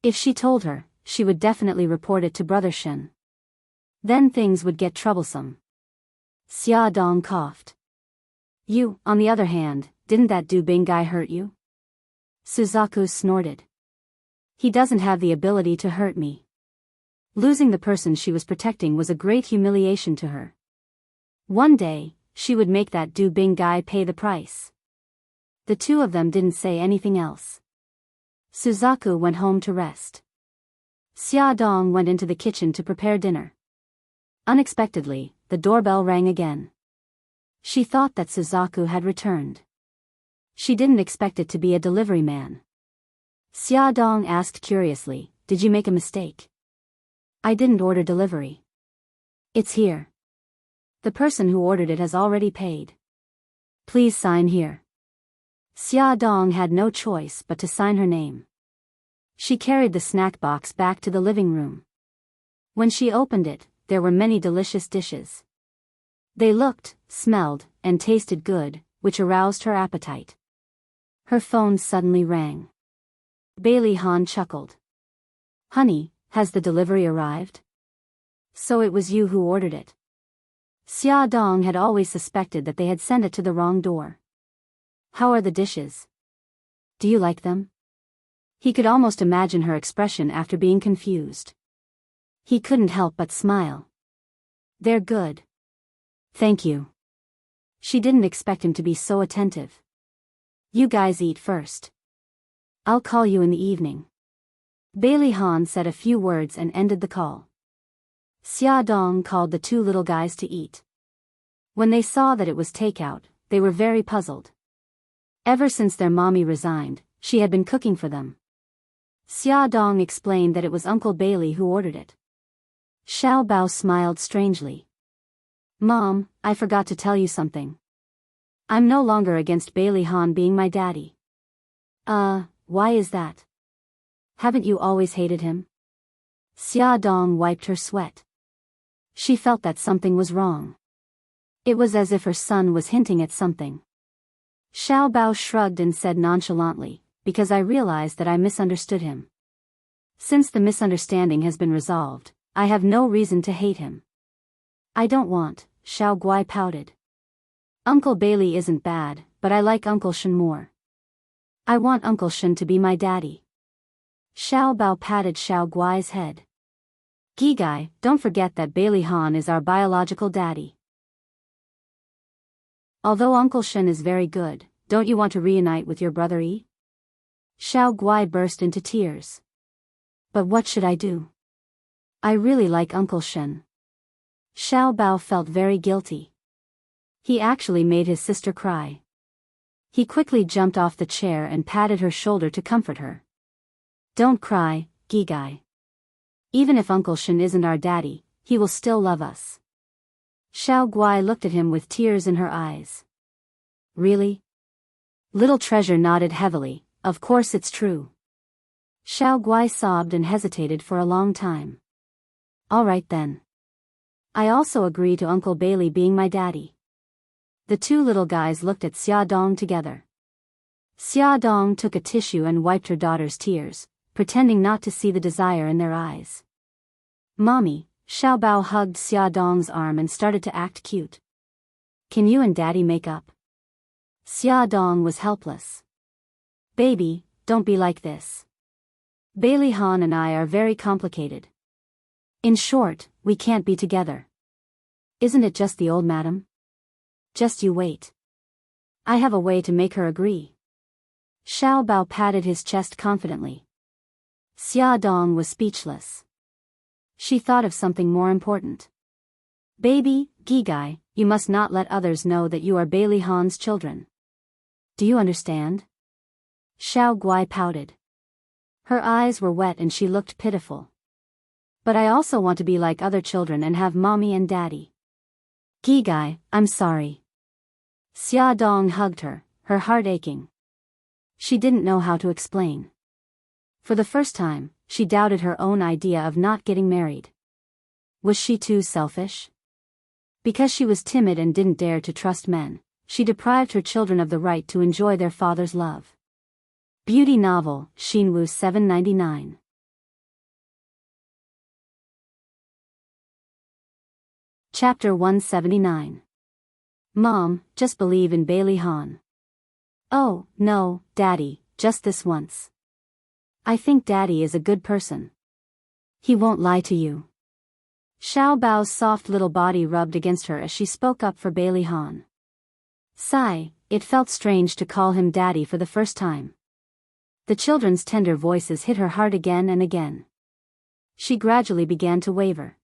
If she told her, she would definitely report it to Brother Shen. Then things would get troublesome. Xia Dong coughed. You, on the other hand, didn't that Dubing guy hurt you? Suzaku snorted. He doesn't have the ability to hurt me. Losing the person she was protecting was a great humiliation to her. One day, she would make that Dubing guy pay the price. The two of them didn't say anything else. Suzaku went home to rest. Xia Dong went into the kitchen to prepare dinner. Unexpectedly, the doorbell rang again. She thought that Suzaku had returned. She didn't expect it to be a delivery man. Xia Dong asked curiously, "Did you make a mistake?" "I didn't order delivery. It's here. The person who ordered it has already paid. Please sign here." Xia Dong had no choice but to sign her name. She carried the snack box back to the living room. When she opened it, there were many delicious dishes. They looked, smelled, and tasted good, which aroused her appetite. Her phone suddenly rang. Bailey Han chuckled. "Honey, has the delivery arrived?" "So it was you who ordered it." Xia Dong had always suspected that they had sent it to the wrong door. "How are the dishes? Do you like them?" He could almost imagine her expression after being confused. He couldn't help but smile. "They're good. Thank you." She didn't expect him to be so attentive. "You guys eat first. I'll call you in the evening." Bailey Han said a few words and ended the call. Xia Dong called the two little guys to eat. When they saw that it was takeout, they were very puzzled. Ever since their mommy resigned, she had been cooking for them. Xia Dong explained that it was Uncle Bailey who ordered it. Xiao Bao smiled strangely. "Mom, I forgot to tell you something. I'm no longer against Bailey Han being my daddy." Why is that? Haven't you always hated him?" Xia Dong wiped her sweat. She felt that something was wrong. It was as if her son was hinting at something. Xiao Bao shrugged and said nonchalantly, "Because I realized that I misunderstood him. Since the misunderstanding has been resolved, I have no reason to hate him." "I don't want," Xiao Guai pouted. "Uncle Bailey isn't bad, but I like Uncle Shen more. I want Uncle Shen to be my daddy." Xiao Bao patted Xiao Guai's head. "Gigai, don't forget that Bailey Han is our biological daddy. Although Uncle Shen is very good, don't you want to reunite with your brother Yi?" Xiao Guai burst into tears. "But what should I do? I really like Uncle Shen." Xiao Bao felt very guilty. He actually made his sister cry. He quickly jumped off the chair and patted her shoulder to comfort her. "Don't cry, Gigai. Even if Uncle Shen isn't our daddy, he will still love us." Xiao Guai looked at him with tears in her eyes. "Really?" Little Treasure nodded heavily. "Of course it's true." Xiao Guai sobbed and hesitated for a long time. "All right then. I also agree to Uncle Bailey being my daddy." The two little guys looked at Xia Dong together. Xia Dong took a tissue and wiped her daughter's tears, pretending not to see the desire in their eyes. "Mommy," Xiao Bao hugged Xia Dong's arm and started to act cute. "Can you and Daddy make up?" Xia Dong was helpless. "Baby, don't be like this. Bailey Han and I are very complicated. In short, we can't be together. Isn't it just the old madam? Just you wait. I have a way to make her agree. Xiao Bao patted his chest confidently. Xia Dong was speechless. She thought of something more important. Baby, Gigai, you must not let others know that you are Bailey Han's children. Do you understand? Xiao Guai pouted. Her eyes were wet and she looked pitiful. But I also want to be like other children and have mommy and daddy. Gigai, I'm sorry. Xia Dong hugged her, her heart aching. She didn't know how to explain. For the first time, she doubted her own idea of not getting married. Was she too selfish? Because she was timid and didn't dare to trust men, she deprived her children of the right to enjoy their father's love. Beauty novel, Xinwu 799. Chapter 179. Mom, just believe in Bailey Han. Oh, no, Daddy, just this once. I think Daddy is a good person. He won't lie to you. Xiao Bao's soft little body rubbed against her as she spoke up for Bailey Han. Sigh, it felt strange to call him Daddy for the first time. The children's tender voices hit her heart again and again. She gradually began to waver.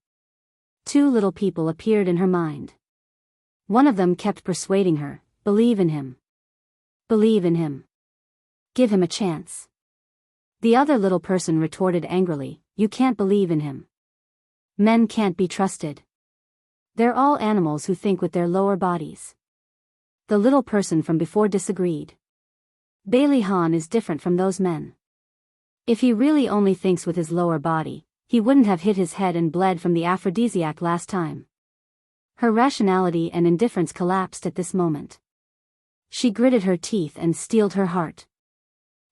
Two little people appeared in her mind. One of them kept persuading her, believe in him. Believe in him. Give him a chance. The other little person retorted angrily, you can't believe in him. Men can't be trusted. They're all animals who think with their lower bodies. The little person from before disagreed. Bailey Han is different from those men. If he really only thinks with his lower body, he wouldn't have hit his head and bled from the aphrodisiac last time. Her rationality and indifference collapsed at this moment. She gritted her teeth and steeled her heart.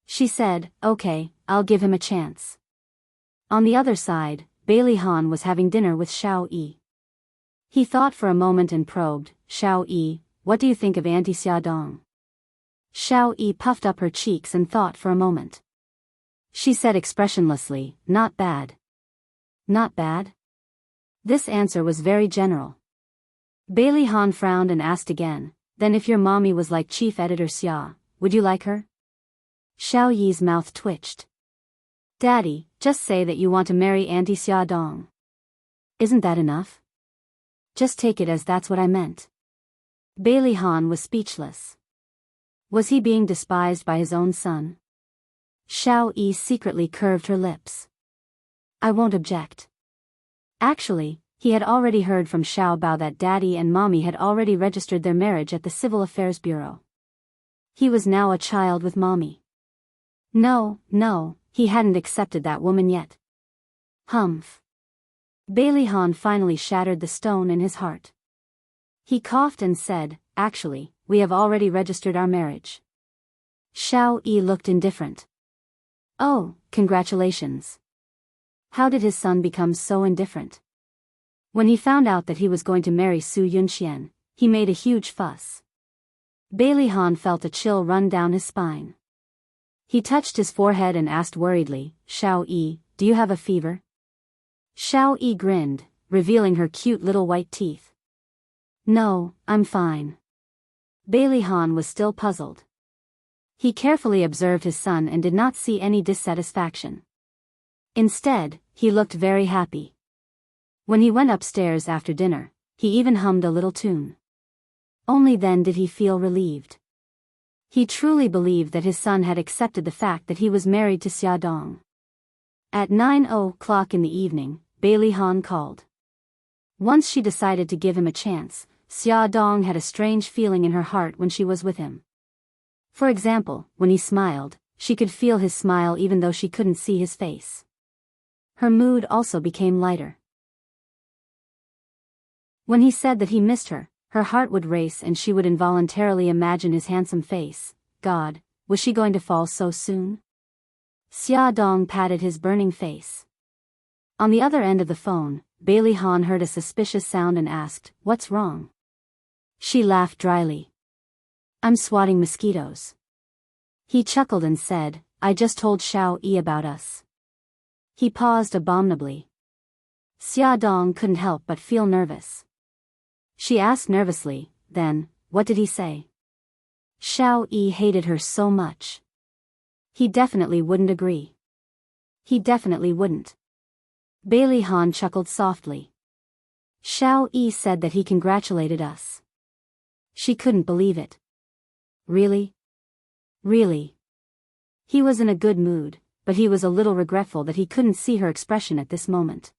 She said, okay, I'll give him a chance. On the other side, Bailey Han was having dinner with Xiao Yi. He thought for a moment and probed, Xiao Yi, what do you think of Auntie Xia Dong? Xiao Yi puffed up her cheeks and thought for a moment. She said expressionlessly, not bad. Not bad? This answer was very general. Bailey Han frowned and asked again, then if your mommy was like Chief Editor Xia, would you like her? Xiao Yi's mouth twitched. Daddy, just say that you want to marry Auntie Xia Dong. Isn't that enough? Just take it as that's what I meant. Bailey Han was speechless. Was he being despised by his own son? Xiao Yi secretly curved her lips. I won't object. Actually, he had already heard from Xiao Bao that Daddy and Mommy had already registered their marriage at the Civil Affairs Bureau. He was now a child with Mommy. No, he hadn't accepted that woman yet. Humph. Bailey Han finally shattered the stone in his heart. He coughed and said, actually, we have already registered our marriage. Xiao Yi looked indifferent. Oh, congratulations. How did his son become so indifferent? When he found out that he was going to marry Su Yunxian, he made a huge fuss. Bailey Han felt a chill run down his spine. He touched his forehead and asked worriedly, Xiao Yi, do you have a fever? Xiao Yi grinned, revealing her cute little white teeth. No, I'm fine. Bailey Han was still puzzled. He carefully observed his son and did not see any dissatisfaction. Instead, he looked very happy. When he went upstairs after dinner, he even hummed a little tune. Only then did he feel relieved. He truly believed that his son had accepted the fact that he was married to Xia Dong. At 9:00 in the evening, Bailey Han called. Once she decided to give him a chance, Xia Dong had a strange feeling in her heart when she was with him. For example, when he smiled, she could feel his smile even though she couldn't see his face. Her mood also became lighter. When he said that he missed her, her heart would race and she would involuntarily imagine his handsome face. God, was she going to fall so soon? Xia Dong patted his burning face. On the other end of the phone, Bailey Han heard a suspicious sound and asked, what's wrong? She laughed dryly. I'm swatting mosquitoes. He chuckled and said, I just told Xiao Yi about us. He paused abominably. Xiaodong couldn't help but feel nervous. She asked nervously, then, what did he say? Xiao Yi hated her so much. He definitely wouldn't agree. He definitely wouldn't. Bailey Han chuckled softly. Xiao Yi said that he congratulated us. She couldn't believe it. Really? Really? He was in a good mood, but he was a little regretful that he couldn't see her expression at this moment.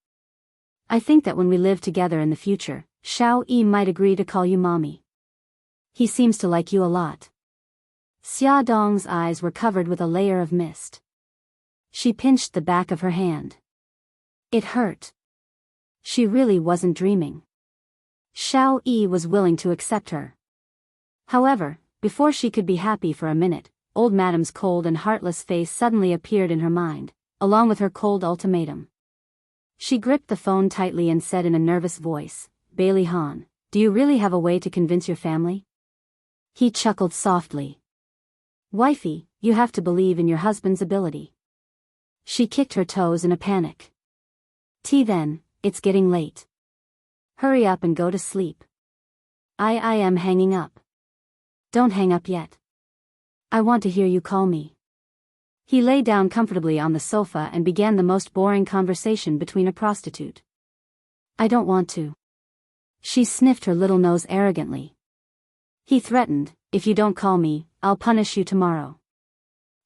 I think that when we live together in the future, Xiao Yi might agree to call you mommy. He seems to like you a lot. Xiaodong's eyes were covered with a layer of mist. She pinched the back of her hand. It hurt. She really wasn't dreaming. Xiao Yi was willing to accept her. However, before she could be happy for a minute, old Madame's cold and heartless face suddenly appeared in her mind, along with her cold ultimatum. She gripped the phone tightly and said in a nervous voice, Bailey Han, do you really have a way to convince your family? He chuckled softly. Wifey, you have to believe in your husband's ability. She kicked her toes in a panic. Then, it's getting late. Hurry up and go to sleep. I am hanging up. Don't hang up yet. I want to hear you call me. He lay down comfortably on the sofa and began the most boring conversation between a prostitute. I don't want to. She sniffed her little nose arrogantly. He threatened, if you don't call me, I'll punish you tomorrow.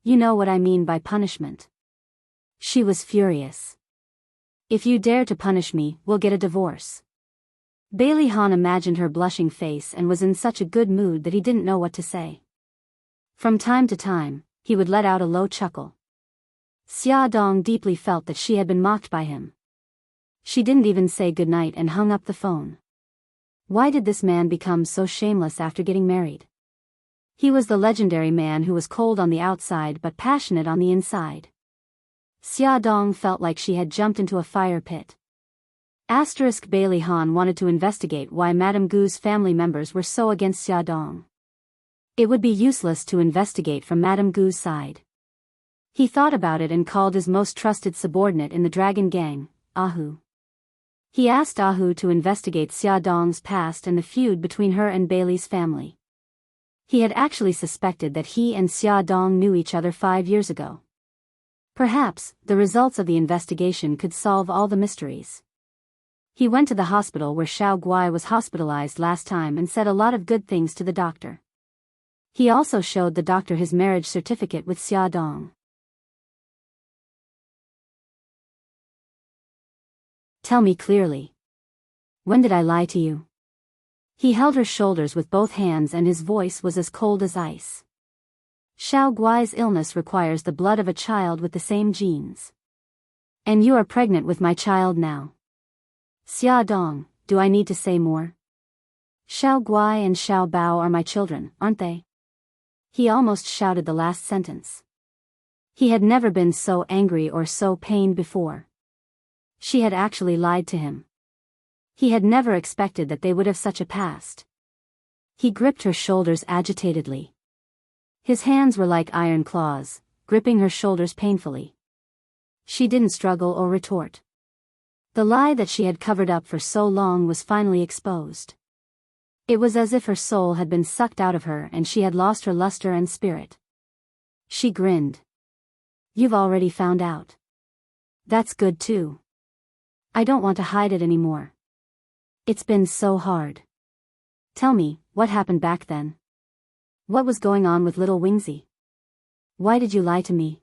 You know what I mean by punishment. She was furious. If you dare to punish me, we'll get a divorce. Bailey Han imagined her blushing face and was in such a good mood that he didn't know what to say. From time to time, he would let out a low chuckle. Xiaodong deeply felt that she had been mocked by him. She didn't even say goodnight and hung up the phone. Why did this man become so shameless after getting married? He was the legendary man who was cold on the outside but passionate on the inside. Xiaodong felt like she had jumped into a fire pit. Bailey Han wanted to investigate why Madame Gu's family members were so against Xiaodong. It would be useless to investigate from Madame Gu's side. He thought about it and called his most trusted subordinate in the Dragon Gang, Ahu. He asked Ahu to investigate Xiaodong's past and the feud between her and Bailey's family. He had actually suspected that he and Xiaodong knew each other 5 years ago. Perhaps, the results of the investigation could solve all the mysteries. He went to the hospital where Xiao Guai was hospitalized last time and said a lot of good things to the doctor. He also showed the doctor his marriage certificate with Xiaodong. Tell me clearly. When did I lie to you? He held her shoulders with both hands and his voice was as cold as ice. Xiao Guai's illness requires the blood of a child with the same genes. And you are pregnant with my child now. Xiaodong, do I need to say more? Xiao Guai and Xiao Bao are my children, aren't they? He almost shouted the last sentence. He had never been so angry or so pained before. She had actually lied to him. He had never expected that they would have such a past. He gripped her shoulders agitatedly. His hands were like iron claws, gripping her shoulders painfully. She didn't struggle or retort. The lie that she had covered up for so long was finally exposed. It was as if her soul had been sucked out of her and she had lost her luster and spirit. She grinned. You've already found out. That's good too. I don't want to hide it anymore. It's been so hard. Tell me, what happened back then? What was going on with little Wingsy? Why did you lie to me?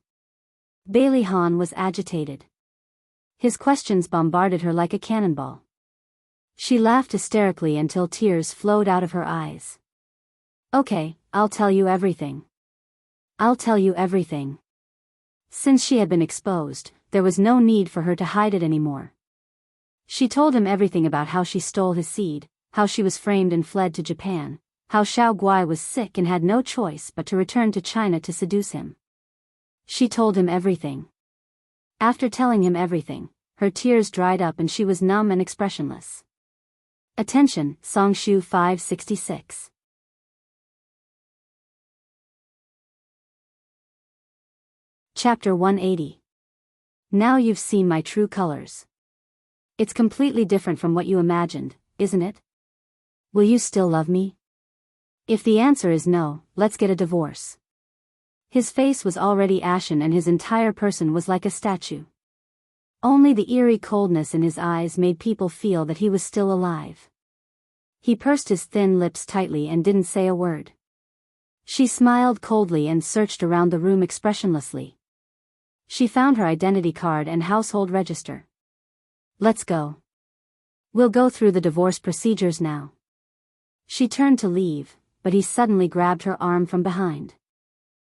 Bailey Han was agitated. His questions bombarded her like a cannonball. She laughed hysterically until tears flowed out of her eyes. Okay, I'll tell you everything. I'll tell you everything. Since she had been exposed, there was no need for her to hide it anymore. She told him everything about how she stole his seed, how she was framed and fled to Japan, how Xiao Guai was sick and had no choice but to return to China to seduce him. She told him everything. After telling him everything, her tears dried up and she was numb and expressionless. Attention, Songshu 566. Chapter 180. Now you've seen my true colors. It's completely different from what you imagined, isn't it? Will you still love me? If the answer is no, let's get a divorce. His face was already ashen and his entire person was like a statue. Only the eerie coldness in his eyes made people feel that he was still alive. He pursed his thin lips tightly and didn't say a word. She smiled coldly and searched around the room expressionlessly. She found her identity card and household register. Let's go. We'll go through the divorce procedures now. She turned to leave, but he suddenly grabbed her arm from behind.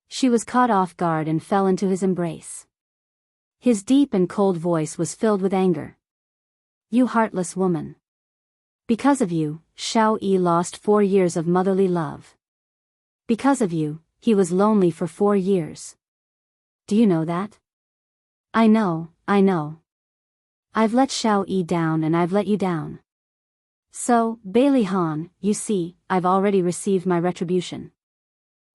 She was caught off guard and fell into his embrace. His deep and cold voice was filled with anger. You heartless woman. Because of you, Xiao Yi lost 4 years of motherly love. Because of you, he was lonely for 4 years. Do you know that? I know. I've let Xiao Yi down and I've let you down. So, Bailey Han, you see, I've already received my retribution.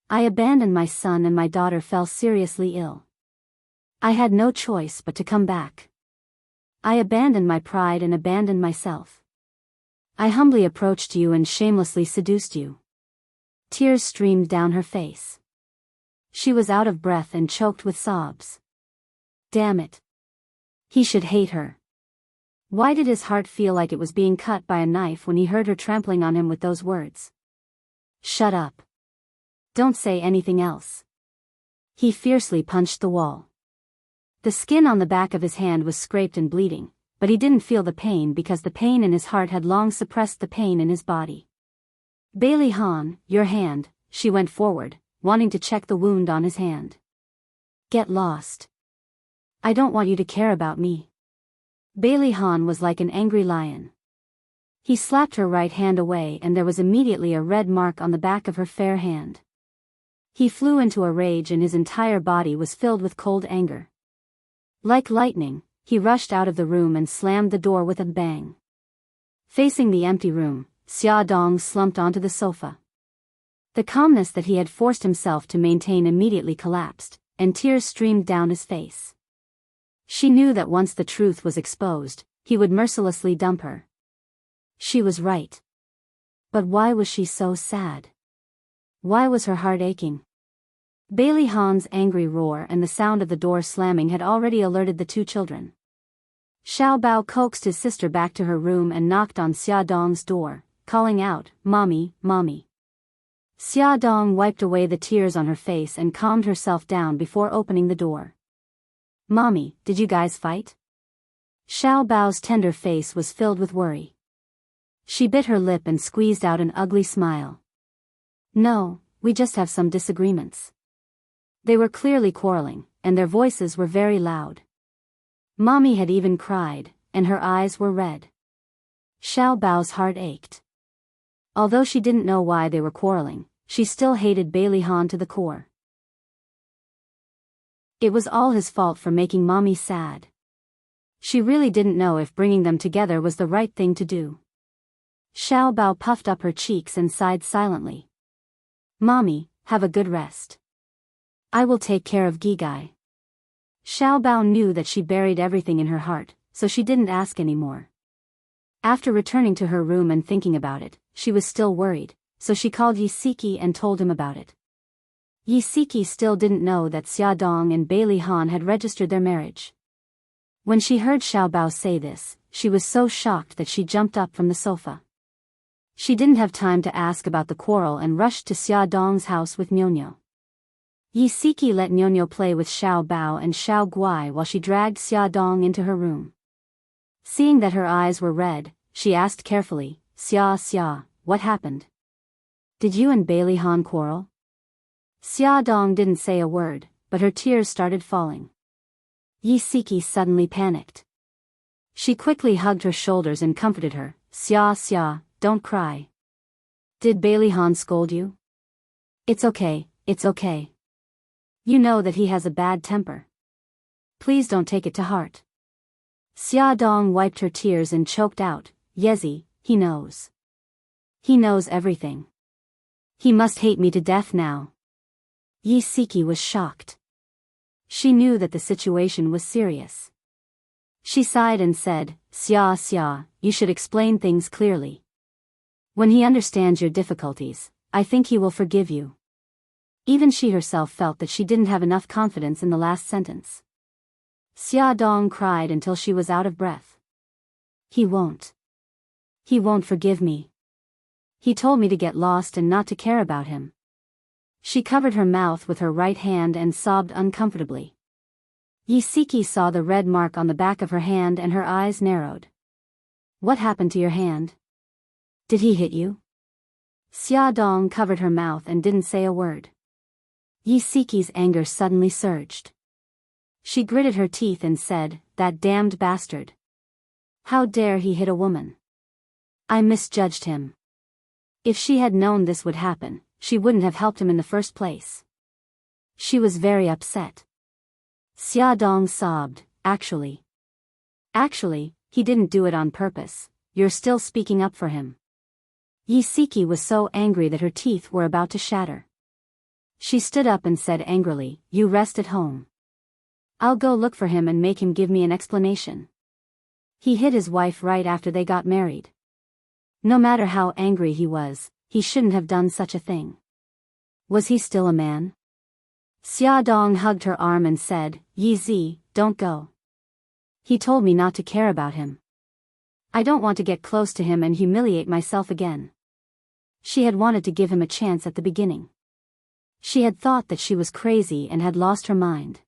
I abandoned my son and my daughter fell seriously ill. I had no choice but to come back. I abandoned my pride and abandoned myself. I humbly approached you and shamelessly seduced you. Tears streamed down her face. She was out of breath and choked with sobs. Damn it. He should hate her. Why did his heart feel like it was being cut by a knife when he heard her trampling on him with those words? Shut up. Don't say anything else. He fiercely punched the wall. The skin on the back of his hand was scraped and bleeding, but he didn't feel the pain because the pain in his heart had long suppressed the pain in his body. Bailey Han, your hand, she went forward, wanting to check the wound on his hand. Get lost. I don't want you to care about me. Bailey Han was like an angry lion. He slapped her right hand away and there was immediately a red mark on the back of her fair hand. He flew into a rage and his entire body was filled with cold anger. Like lightning, he rushed out of the room and slammed the door with a bang. Facing the empty room, Xia Dong slumped onto the sofa. The calmness that he had forced himself to maintain immediately collapsed, and tears streamed down his face. She knew that once the truth was exposed, he would mercilessly dump her. She was right. But why was she so sad? Why was her heart aching? Bailey Han's angry roar and the sound of the door slamming had already alerted the 2 children. Xiao Bao coaxed his sister back to her room and knocked on Xia Dong's door, calling out, Mommy, Mommy. Xia Dong wiped away the tears on her face and calmed herself down before opening the door. Mommy, did you guys fight? Xiao Bao's tender face was filled with worry. She bit her lip and squeezed out an ugly smile. No, we just have some disagreements. They were clearly quarreling, and their voices were very loud. Mommy had even cried, and her eyes were red. Xiao Bao's heart ached. Although she didn't know why they were quarreling, she still hated Bailey Han to the core. It was all his fault for making Mommy sad. She really didn't know if bringing them together was the right thing to do. Xiao Bao puffed up her cheeks and sighed silently. Mommy, have a good rest. I will take care of Gigai. Xiao Bao knew that she buried everything in her heart, so she didn't ask anymore. After returning to her room and thinking about it, she was still worried, so she called Yi Siki and told him about it. Yi Siki still didn't know that Xia Dong and Bailey Han had registered their marriage. When she heard Xiao Bao say this, she was so shocked that she jumped up from the sofa. She didn't have time to ask about the quarrel and rushed to Xia Dong's house with Nyonyo. Yi Siki let Nyonyo play with Xiao Bao and Xiao Guai while she dragged Xia Dong into her room. Seeing that her eyes were red, she asked carefully, Xia, what happened? Did you and Bailey Han quarrel? Xia Dong didn't say a word, but her tears started falling. Yi Siki suddenly panicked. She quickly hugged her shoulders and comforted her, Xia, don't cry. Did Bailey Han scold you? It's okay. You know that he has a bad temper. Please don't take it to heart. Xia Dong wiped her tears and choked out, Yezi, he knows. He knows everything. He must hate me to death now. Yi Siki was shocked. She knew that the situation was serious. She sighed and said, "Xia Xia, you should explain things clearly. When he understands your difficulties, I think he will forgive you." Even she herself felt that she didn't have enough confidence in the last sentence. Xia Dong cried until she was out of breath. He won't. He won't forgive me. He told me to get lost and not to care about him." She covered her mouth with her right hand and sobbed uncomfortably. Yisiki saw the red mark on the back of her hand and her eyes narrowed. "What happened to your hand? Did he hit you?" Xia Dong covered her mouth and didn't say a word. Yisiki's anger suddenly surged. She gritted her teeth and said, "That damned bastard. How dare he hit a woman? I misjudged him. If she had known this would happen, she wouldn't have helped him in the first place." She was very upset. Xia Dong sobbed, Actually, he didn't do it on purpose. You're still speaking up for him." Yisiki was so angry that her teeth were about to shatter. She stood up and said angrily, "You rest at home. I'll go look for him and make him give me an explanation. He hit his wife right after they got married. No matter how angry he was, he shouldn't have done such a thing. Was he still a man?" Xia Dong hugged her arm and said, "Yi Zi, don't go. He told me not to care about him. I don't want to get close to him and humiliate myself again." She had wanted to give him a chance at the beginning. She had thought that she was crazy and had lost her mind.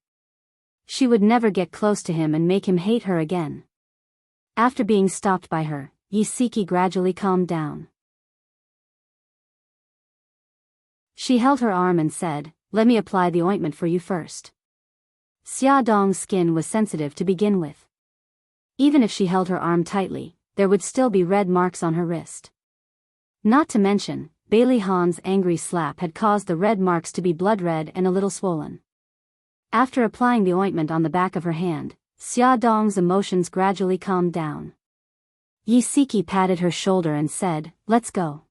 She would never get close to him and make him hate her again. After being stopped by her, Yisiki gradually calmed down. She held her arm and said, "Let me apply the ointment for you first." Xia Dong's skin was sensitive to begin with. Even if she held her arm tightly, there would still be red marks on her wrist. Not to mention, Bailey Han's angry slap had caused the red marks to be blood red and a little swollen. After applying the ointment on the back of her hand, Xia Dong's emotions gradually calmed down. Yisiki patted her shoulder and said, "Let's go.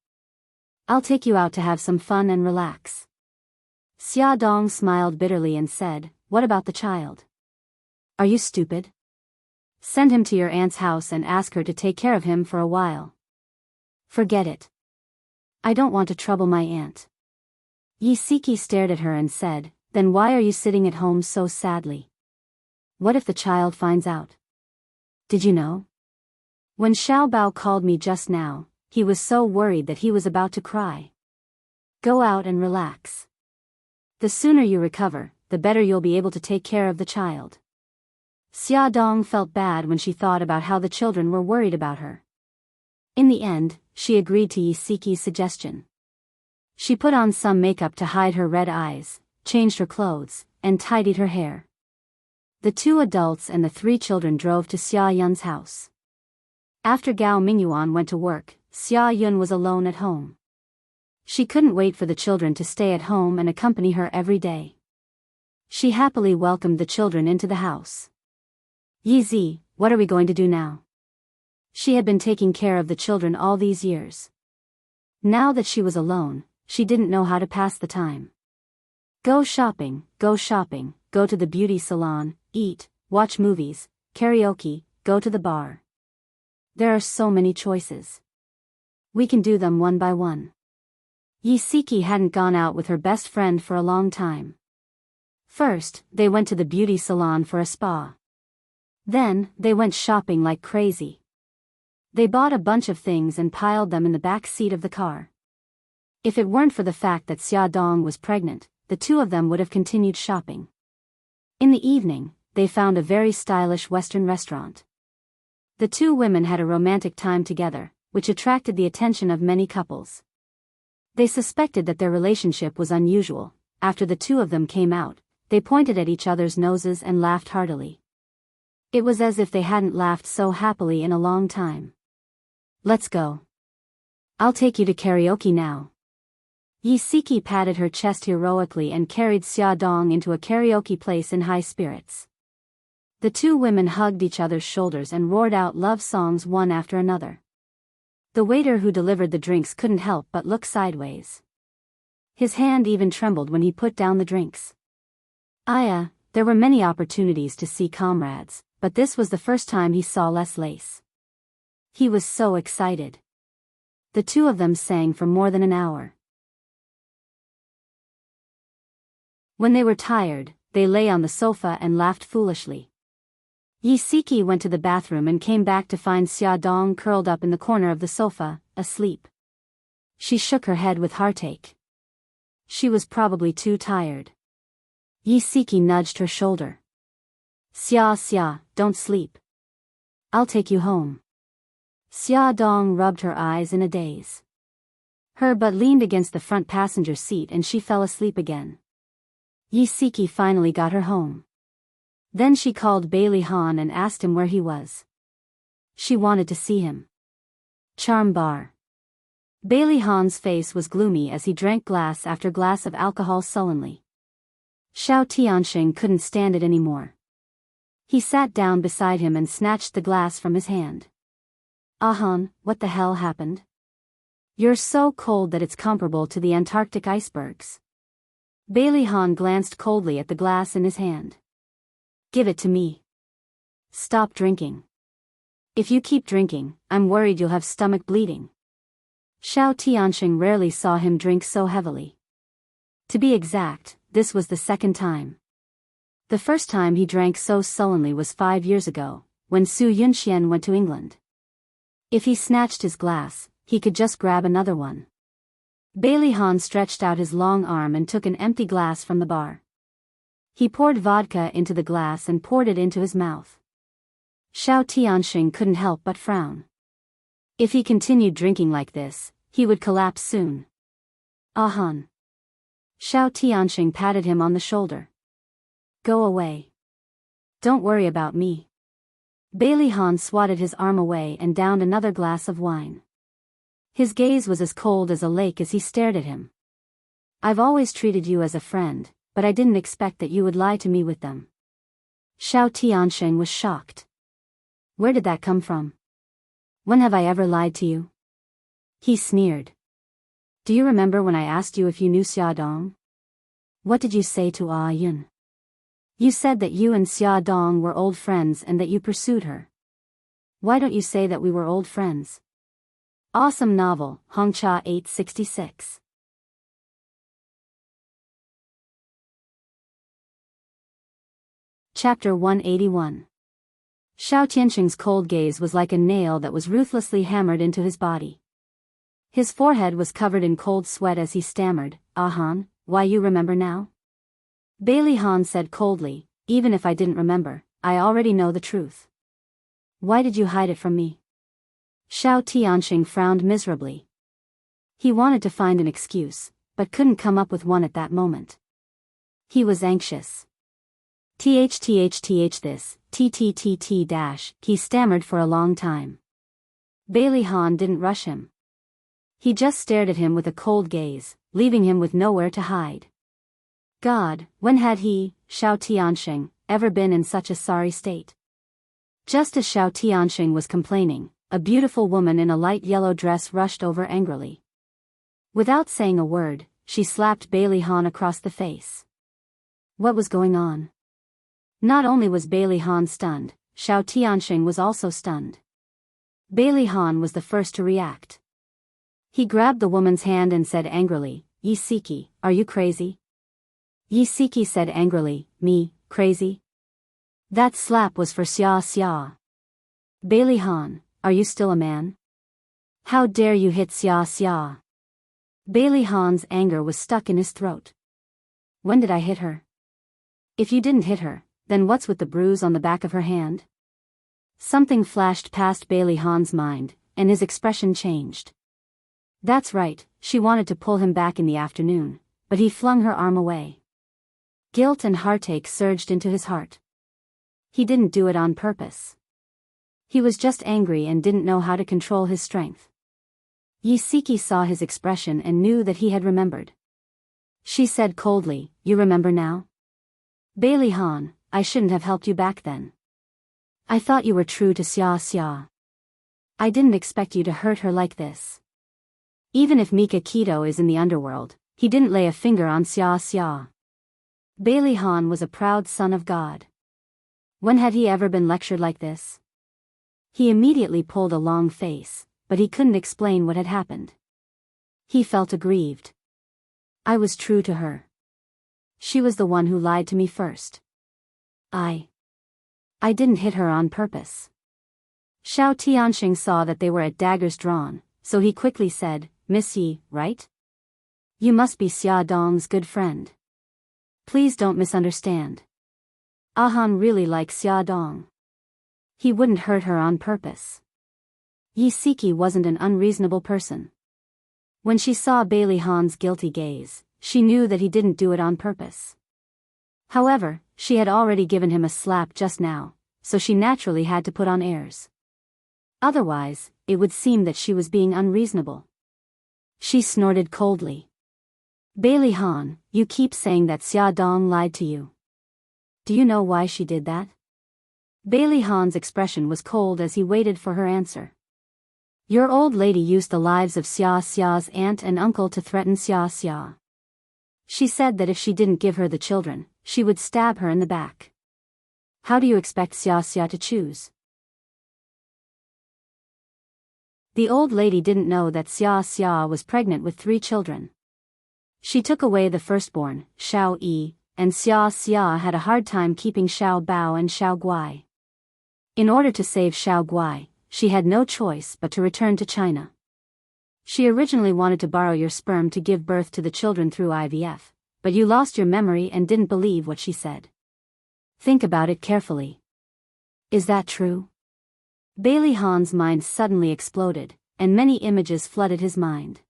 I'll take you out to have some fun and relax." Xia Dong smiled bitterly and said, "What about the child? Are you stupid? Send him to your aunt's house and ask her to take care of him for a while." "Forget it. I don't want to trouble my aunt." Yisiki stared at her and said, "Then why are you sitting at home so sadly? What if the child finds out? Did you know? When Xiaobao called me just now, he was so worried that he was about to cry. Go out and relax. The sooner you recover, the better you'll be able to take care of the child." Xia Dong felt bad when she thought about how the children were worried about her. In the end, she agreed to Yisiki's suggestion. She put on some makeup to hide her red eyes, changed her clothes, and tidied her hair. The 2 adults and the 3 children drove to Xia Yun's house. After Gao Mingyuan went to work, Xia Yun was alone at home. She couldn't wait for the children to stay at home and accompany her every day. She happily welcomed the children into the house. "Yi Zi, what are we going to do now?" She had been taking care of the children all these years. Now that she was alone, she didn't know how to pass the time. Go shopping, go to the beauty salon, eat, watch movies, karaoke, go to the bar. There are so many choices. We can do them one by one. Yisiki hadn't gone out with her best friend for a long time. First, they went to the beauty salon for a spa. Then, they went shopping like crazy. They bought a bunch of things and piled them in the back seat of the car. If it weren't for the fact that Xia Dong was pregnant, the 2 of them would have continued shopping. In the evening, they found a very stylish Western restaurant. The 2 women had a romantic time together, which attracted the attention of many couples. They suspected that their relationship was unusual. After the 2 of them came out, they pointed at each other's noses and laughed heartily. It was as if they hadn't laughed so happily in a long time. "Let's go. I'll take you to karaoke now." Yisiki patted her chest heroically and carried Xia Dong into a karaoke place in high spirits. The 2 women hugged each other's shoulders and roared out love songs one after another. The waiter who delivered the drinks couldn't help but look sideways. His hand even trembled when he put down the drinks. "Aya, There were many opportunities to see comrades, but this was the first time he saw less lace. He was so excited. The two of them sang for more than an hour. When they were tired, they lay on the sofa and laughed foolishly. Yi Siki went to the bathroom and came back to find Xia Dong curled up in the corner of the sofa, asleep. She shook her head with heartache. She was probably too tired. Yi Siki nudged her shoulder. Xia, don't sleep. I'll take you home. Xia Dong rubbed her eyes in a daze. Her butt leaned against the front passenger seat and she fell asleep again. Yi Siki finally got her home. Then she called Bailey Han and asked him where he was. She wanted to see him. Charm bar. Bailey Han's face was gloomy as he drank glass after glass of alcohol sullenly. Xiao Tianxing couldn't stand it anymore. He sat down beside him and snatched the glass from his hand. Han, what the hell happened? You're so cold that it's comparable to the Antarctic icebergs. Bailey Han glanced coldly at the glass in his hand. Give it to me. Stop drinking. If you keep drinking, I'm worried you'll have stomach bleeding. Xiao Tianxing rarely saw him drink so heavily. To be exact, this was the second time. The first time he drank so sullenly was 5 years ago, when Su Yunxian went to England. If he snatched his glass, he could just grab another one. Bailey Han stretched out his long arm and took an empty glass from the bar. He poured vodka into the glass and poured it into his mouth. Xiao Tianxing couldn't help but frown. If he continued drinking like this, he would collapse soon. Han. Xiao Tianxing patted him on the shoulder. Go away. Don't worry about me. Bailey Han swatted his arm away and downed another glass of wine. His gaze was as cold as a lake as he stared at him. I've always treated you as a friend, but I didn't expect that you would lie to me with them. Xiao Tianxing was shocked. Where did that come from? When have I ever lied to you? He sneered. Do you remember when I asked you if you knew Xia Dong? What did you say to Yun? You said that you and Xia Dong were old friends and that you pursued her. Why don't you say that we were old friends? Awesome novel, Hongcha 866. Chapter 181. Xiao Tianxing's cold gaze was like a nail that was ruthlessly hammered into his body. His forehead was covered in cold sweat as he stammered, Han, why you remember now? Bailey Han said coldly, even if I didn't remember, I already know the truth. Why did you hide it from me? Xiao Tianxing frowned miserably. He wanted to find an excuse, but couldn't come up with one at that moment. He was anxious. This, TTTT-, he stammered for a long time. Bailey Han didn't rush him. He just stared at him with a cold gaze, leaving him with nowhere to hide. God, when had he, Xiao Tianxing, ever been in such a sorry state? Just as Xiao Tianxing was complaining, a beautiful woman in a light yellow dress rushed over angrily. Without saying a word, she slapped Bailey Han across the face. What was going on? Not only was Bailey Han stunned, Xiao Tianxing was also stunned. Bailey Han was the first to react. He grabbed the woman's hand and said angrily, Yi Siki, are you crazy? Yi Siki said angrily, me, crazy? That slap was for Xia. Bailey Han, are you still a man? How dare you hit Xia? Bailey Han's anger was stuck in his throat. When did I hit her? If you didn't hit her, then what's with the bruise on the back of her hand? Something flashed past Bailey Han's mind, and his expression changed. That's right, she wanted to pull him back in the afternoon, but he flung her arm away. Guilt and heartache surged into his heart. He didn't do it on purpose. He was just angry and didn't know how to control his strength. Yi Siki saw his expression and knew that he had remembered. She said coldly, you remember now? Bailey Han, I shouldn't have helped you back then. I thought you were true to Xia. I didn't expect you to hurt her like this. Even if Mika Keto is in the underworld, he didn't lay a finger on Xia. Bailey Han was a proud son of God. When had he ever been lectured like this? He immediately pulled a long face, but he couldn't explain what had happened. He felt aggrieved. I was true to her. She was the one who lied to me first. I didn't hit her on purpose. Xiao Tianxing saw that they were at daggers drawn, so he quickly said, Miss Yi, right? You must be Xia Dong's good friend. Please don't misunderstand. Han really likes Xia Dong. He wouldn't hurt her on purpose. Yi Siki wasn't an unreasonable person. When she saw Bailey Han's guilty gaze, she knew that he didn't do it on purpose. However, she had already given him a slap just now, so she naturally had to put on airs. Otherwise, it would seem that she was being unreasonable. She snorted coldly. Bailey Han, you keep saying that Xia Dong lied to you. Do you know why she did that? Bailey Han's expression was cold as he waited for her answer. Your old lady used the lives of Xia Xia's aunt and uncle to threaten Xia Xia. She said that if she didn't give her the children, she would stab her in the back. How do you expect Xia Xia to choose? The old lady didn't know that Xia Xia was pregnant with 3 children. She took away the firstborn, Xiao Yi, and Xia Xia had a hard time keeping Xiao Bao and Xiao Guai. In order to save Xiao Guai, she had no choice but to return to China. She originally wanted to borrow your sperm to give birth to the children through IVF, but you lost your memory and didn't believe what she said. Think about it carefully. Is that true? Bailey Han's mind suddenly exploded, and many images flooded his mind.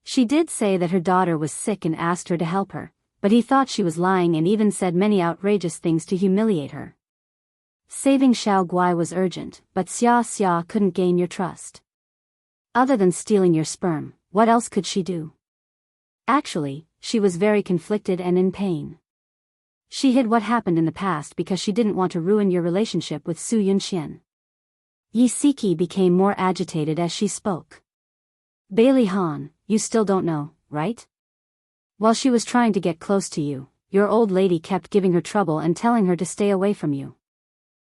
She did say that her daughter was sick and asked her to help her, but he thought she was lying and even said many outrageous things to humiliate her. Saving Xiao Guai was urgent, but Xia Xia couldn't gain your trust. Other than stealing your sperm, what else could she do? Actually, she was very conflicted and in pain. She hid what happened in the past because she didn't want to ruin your relationship with Su Yunxian. Yi Siki became more agitated as she spoke. Bailey Han, you still don't know, right? While she was trying to get close to you, your old lady kept giving her trouble and telling her to stay away from you.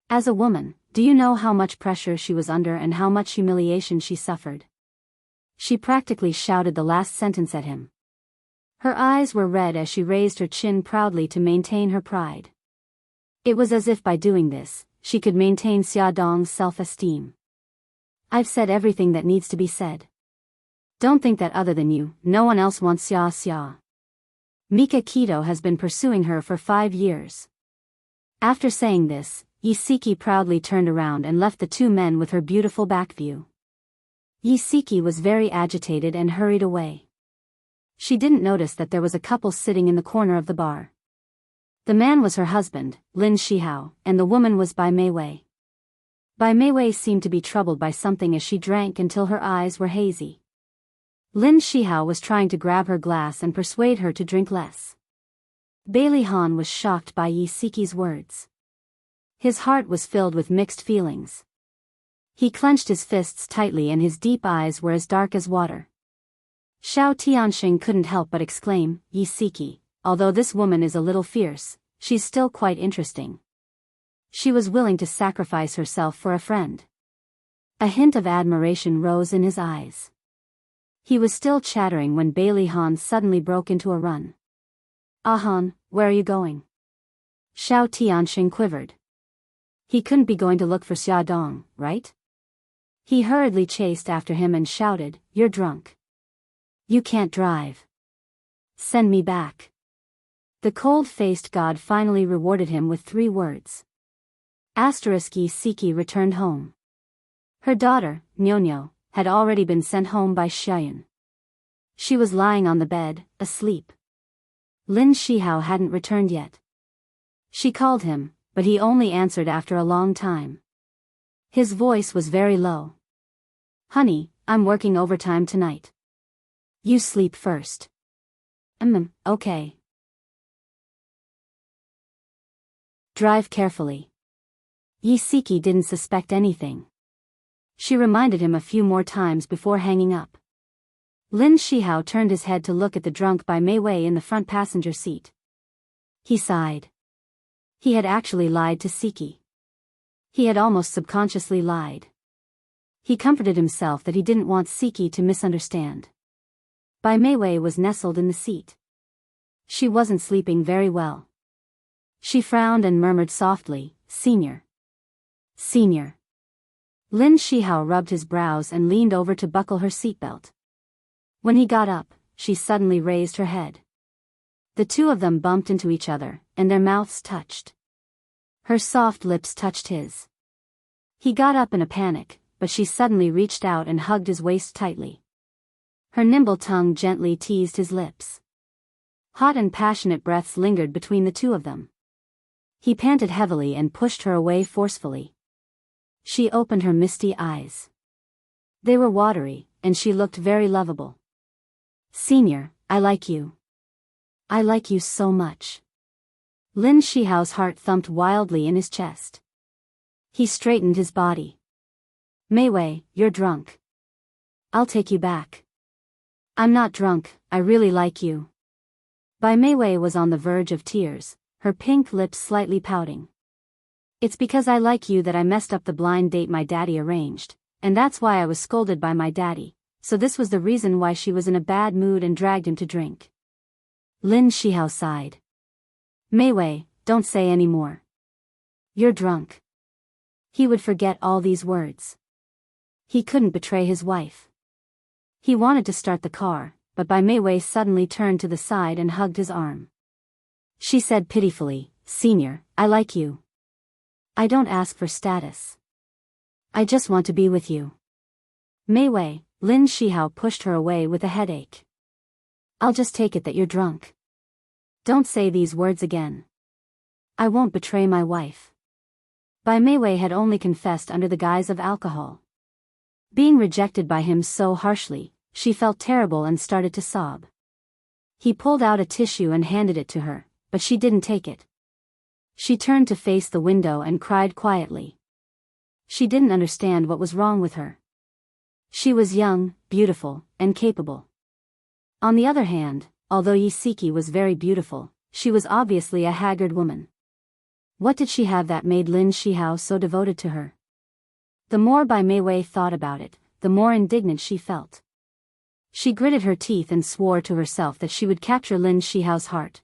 As a woman, do you know how much pressure she was under and how much humiliation she suffered? She practically shouted the last sentence at him. Her eyes were red as she raised her chin proudly to maintain her pride. It was as if by doing this, she could maintain Xia Dong's self-esteem. I've said everything that needs to be said. Don't think that other than you, no one else wants Xia Xia. Mika Keto has been pursuing her for 5 years. After saying this, Yi Siki proudly turned around and left the 2 men with her beautiful back view. Yi Siki was very agitated and hurried away. She didn't notice that there was a couple sitting in the corner of the bar. The man was her husband, Lin Shihao, and the woman was Bai Meiwei. Bai Meiwei seemed to be troubled by something as she drank until her eyes were hazy. Lin Shihao was trying to grab her glass and persuade her to drink less. Bailey Han was shocked by Yi Siki's words. His heart was filled with mixed feelings. He clenched his fists tightly and his deep eyes were as dark as water. Xiao Tianxing couldn't help but exclaim, Yi Siki, although this woman is a little fierce, she's still quite interesting. She was willing to sacrifice herself for a friend. A hint of admiration rose in his eyes. He was still chattering when Bailey Han suddenly broke into a run. Han, where are you going? Xiao Tianxing quivered. He couldn't be going to look for Xia Dong, right? He hurriedly chased after him and shouted, You're drunk. You can't drive. Send me back. The cold-faced god finally rewarded him with 3 words. Yi Siki returned home. Her daughter, Nyonyo, had already been sent home by Xiaoyun. She was lying on the bed, asleep. Lin Shihao hadn't returned yet. She called him, but he only answered after a long time. His voice was very low. Honey, I'm working overtime tonight. You sleep first. Okay. Drive carefully. Yi Siki didn't suspect anything. She reminded him a few more times before hanging up. Lin Shihao turned his head to look at the drunk Bai Meiwei in the front passenger seat. He sighed. He had actually lied to Siki. He had almost subconsciously lied. He comforted himself that he didn't want Siki to misunderstand. Bai Meiwei was nestled in the seat. She wasn't sleeping very well. She frowned and murmured softly, "Senior. Senior." Lin Shihao rubbed his brows and leaned over to buckle her seatbelt. When he got up, she suddenly raised her head. The two of them bumped into each other, and their mouths touched. Her soft lips touched his. He got up in a panic, but she suddenly reached out and hugged his waist tightly. Her nimble tongue gently teased his lips. Hot and passionate breaths lingered between the two of them. He panted heavily and pushed her away forcefully. She opened her misty eyes. They were watery, and she looked very lovable. "Senior, I like you. I like you so much." Lin Shihao's heart thumped wildly in his chest. He straightened his body. "Meiwei, you're drunk. I'll take you back." "I'm not drunk, I really like you." Bai Meiwei was on the verge of tears, her pink lips slightly pouting. "It's because I like you that I messed up the blind date my daddy arranged, and that's why I was scolded by my daddy, so this was the reason why she was in a bad mood and dragged him to drink." Lin Shihao sighed. "Meiwei, don't say any more. You're drunk." He would forget all these words. He couldn't betray his wife. He wanted to start the car, but Bai Meiwei suddenly turned to the side and hugged his arm. She said pitifully, "Senior, I like you. I don't ask for status. I just want to be with you." "Meiwei," Lin Shihao pushed her away with a headache. "I'll just take it that you're drunk. Don't say these words again. I won't betray my wife." Bai Meiwei had only confessed under the guise of alcohol. Being rejected by him so harshly, she felt terrible and started to sob. He pulled out a tissue and handed it to her, but she didn't take it. She turned to face the window and cried quietly. She didn't understand what was wrong with her. She was young, beautiful, and capable. On the other hand, although Yisiki was very beautiful, she was obviously a haggard woman. What did she have that made Lin Shihao so devoted to her? The more Bai Meiwei thought about it, the more indignant she felt. She gritted her teeth and swore to herself that she would capture Lin Shihao's heart.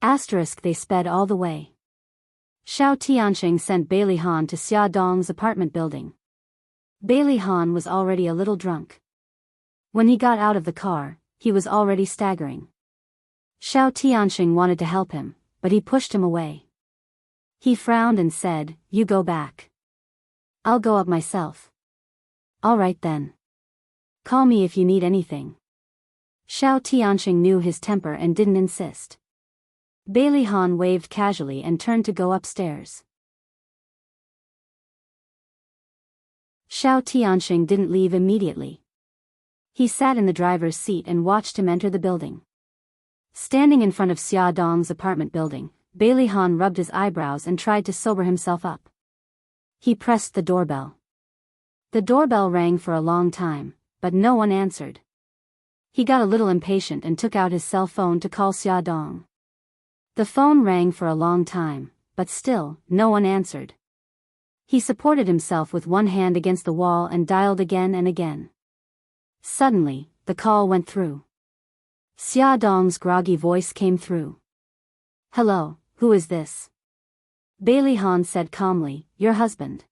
They sped all the way. Xiao Tianxing sent Bai Lihan to Xia Dong's apartment building. Bai Lihan was already a little drunk. When he got out of the car, he was already staggering. Xiao Tianxing wanted to help him, but he pushed him away. He frowned and said, "You go back. I'll go up myself." "All right then. Call me if you need anything." Xiao Tianxing knew his temper and didn't insist. Bai Lihan waved casually and turned to go upstairs. Xiao Tianxing didn't leave immediately. He sat in the driver's seat and watched him enter the building. Standing in front of Xia Dong's apartment building, Bai Lihan rubbed his eyebrows and tried to sober himself up. He pressed the doorbell. The doorbell rang for a long time, but no one answered. He got a little impatient and took out his cell phone to call Xia Dong. The phone rang for a long time, but still, no one answered. He supported himself with one hand against the wall and dialed again and again. Suddenly, the call went through. Xia Dong's groggy voice came through. "Hello, who is this?" Bai Lihan said calmly, "Your husband."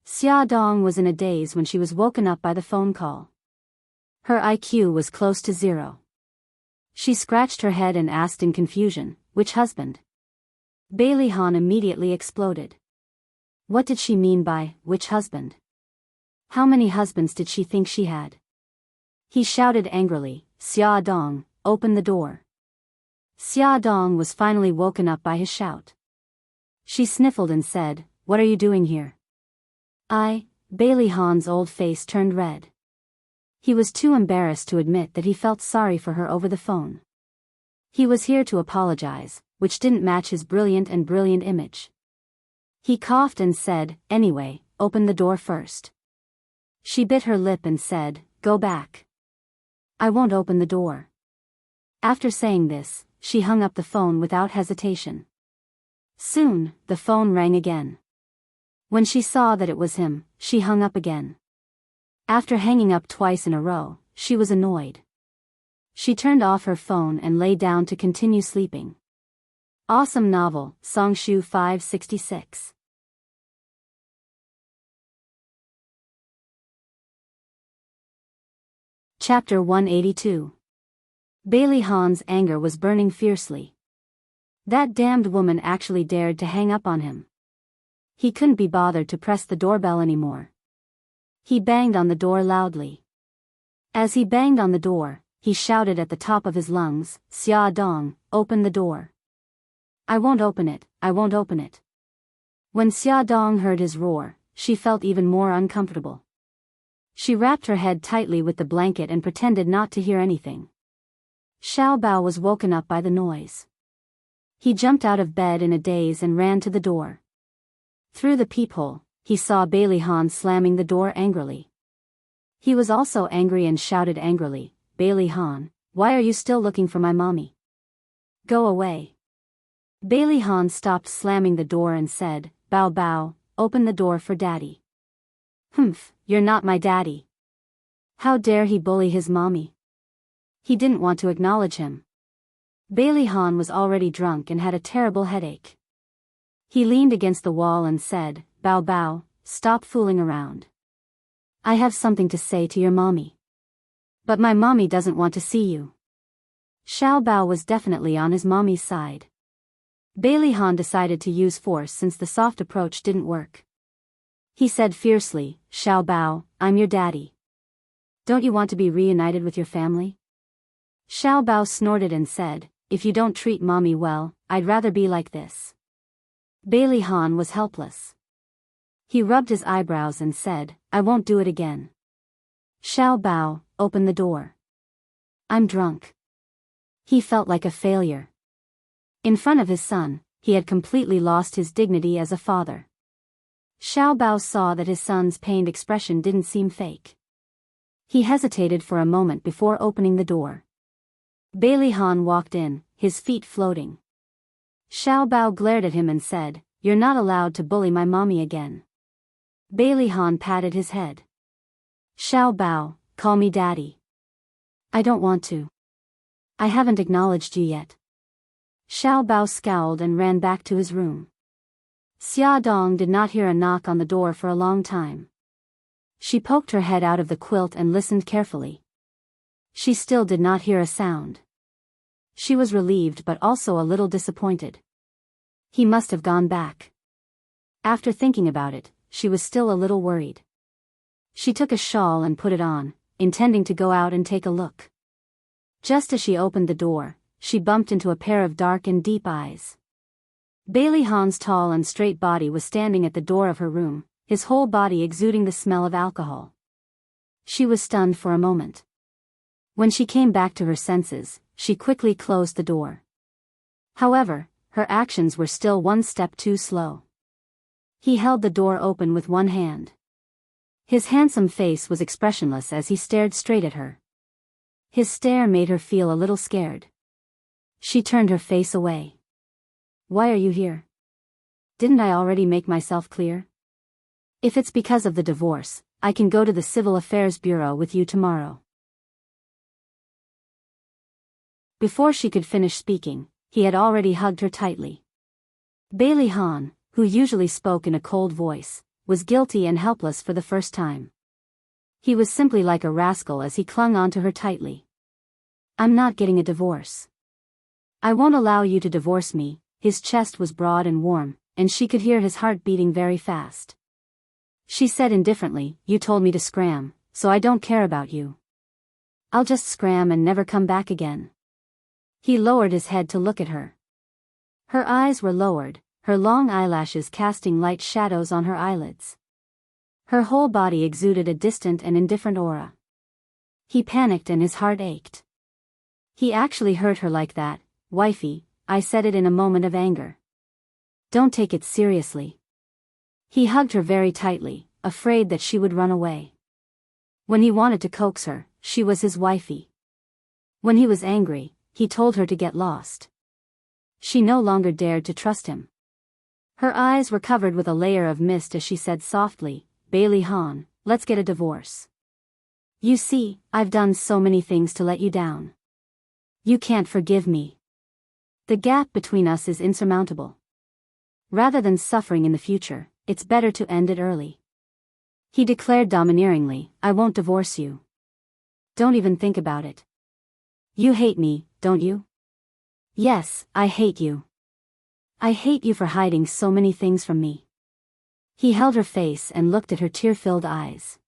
Xia Dong was in a daze when she was woken up by the phone call. Her IQ was close to 0. She scratched her head and asked in confusion, "Which husband?" Bai Lihan immediately exploded. What did she mean by, which husband? How many husbands did she think she had? He shouted angrily, "Xia Dong, open the door." Xia Dong was finally woken up by his shout. She sniffled and said, "What are you doing here?" Bai Lihan's old face turned red. He was too embarrassed to admit that he felt sorry for her over the phone. He was here to apologize, which didn't match his brilliant image. He coughed and said, "Anyway, open the door first." She bit her lip and said, "Go back. I won't open the door." After saying this, she hung up the phone without hesitation. Soon, the phone rang again. When she saw that it was him, she hung up again. After hanging up twice in a row, she was annoyed. She turned off her phone and lay down to continue sleeping. Awesome novel, Songshu 566. Chapter 182. Bailey Han's anger was burning fiercely. That damned woman actually dared to hang up on him. He couldn't be bothered to press the doorbell anymore. He banged on the door loudly. As he banged on the door, he shouted at the top of his lungs, "Xia Dong, open the door. I won't open it, I won't open it." When Xia Dong heard his roar, she felt even more uncomfortable. She wrapped her head tightly with the blanket and pretended not to hear anything. Xiao Bao was woken up by the noise. He jumped out of bed in a daze and ran to the door. Through the peephole, he saw Bailey Han slamming the door angrily. He was also angry and shouted angrily, "Bailey Han, why are you still looking for my mommy? Go away." Bailey Han stopped slamming the door and said, "Bao Bao, open the door for daddy." "Humph, you're not my daddy." How dare he bully his mommy? He didn't want to acknowledge him. Bailey Han was already drunk and had a terrible headache. He leaned against the wall and said, "Bao Bao, stop fooling around. I have something to say to your mommy. But my mommy doesn't want to see you." Xiao Bao was definitely on his mommy's side. Bailey Han decided to use force since the soft approach didn't work. He said fiercely, "Xiao Bao, I'm your daddy. Don't you want to be reunited with your family?" Xiao Bao snorted and said, "If you don't treat mommy well, I'd rather be like this." Bailey Han was helpless. He rubbed his eyebrows and said, "I won't do it again." "Xiao Bao, open the door. I'm drunk." He felt like a failure. In front of his son, he had completely lost his dignity as a father. Xiao Bao saw that his son's pained expression didn't seem fake. He hesitated for a moment before opening the door. Bailey Han walked in, his feet floating. Xiao Bao glared at him and said, "You're not allowed to bully my mommy again." Bailey Han patted his head. "Xiao Bao, call me daddy." "I don't want to. I haven't acknowledged you yet." Xiao Bao scowled and ran back to his room. Xia Dong did not hear a knock on the door for a long time. She poked her head out of the quilt and listened carefully. She still did not hear a sound. She was relieved but also a little disappointed. He must have gone back. After thinking about it, she was still a little worried. She took a shawl and put it on, intending to go out and take a look. Just as she opened the door, she bumped into a pair of dark and deep eyes. Bailey Han's tall and straight body was standing at the door of her room, his whole body exuding the smell of alcohol. She was stunned for a moment. When she came back to her senses, she quickly closed the door. However, her actions were still one step too slow. He held the door open with one hand. His handsome face was expressionless as he stared straight at her. His stare made her feel a little scared. She turned her face away. "Why are you here? Didn't I already make myself clear? If it's because of the divorce, I can go to the Civil Affairs Bureau with you tomorrow." Before she could finish speaking, he had already hugged her tightly. Bailey Han, who usually spoke in a cold voice, was guilty and helpless for the first time. He was simply like a rascal as he clung onto her tightly. "I'm not getting a divorce. I won't allow you to divorce me." His chest was broad and warm, and she could hear his heart beating very fast. She said indifferently, "You told me to scram, so I don't care about you. I'll just scram and never come back again." He lowered his head to look at her. Her eyes were lowered, her long eyelashes casting light shadows on her eyelids. Her whole body exuded a distant and indifferent aura. He panicked and his heart ached. He actually hurt her like that. "Wifey," I said it in a moment of anger. "Don't take it seriously." He hugged her very tightly, afraid that she would run away. When he wanted to coax her, she was his wifey. When he was angry, he told her to get lost. She no longer dared to trust him. Her eyes were covered with a layer of mist as she said softly, Bailey Han, let's get a divorce. You see, I've done so many things to let you down. You can't forgive me. The gap between us is insurmountable. Rather than suffering in the future, it's better to end it early. He declared domineeringly, I won't divorce you. Don't even think about it. You hate me, don't you? Yes, I hate you. I hate you for hiding so many things from me. He held her face and looked at her tear-filled eyes.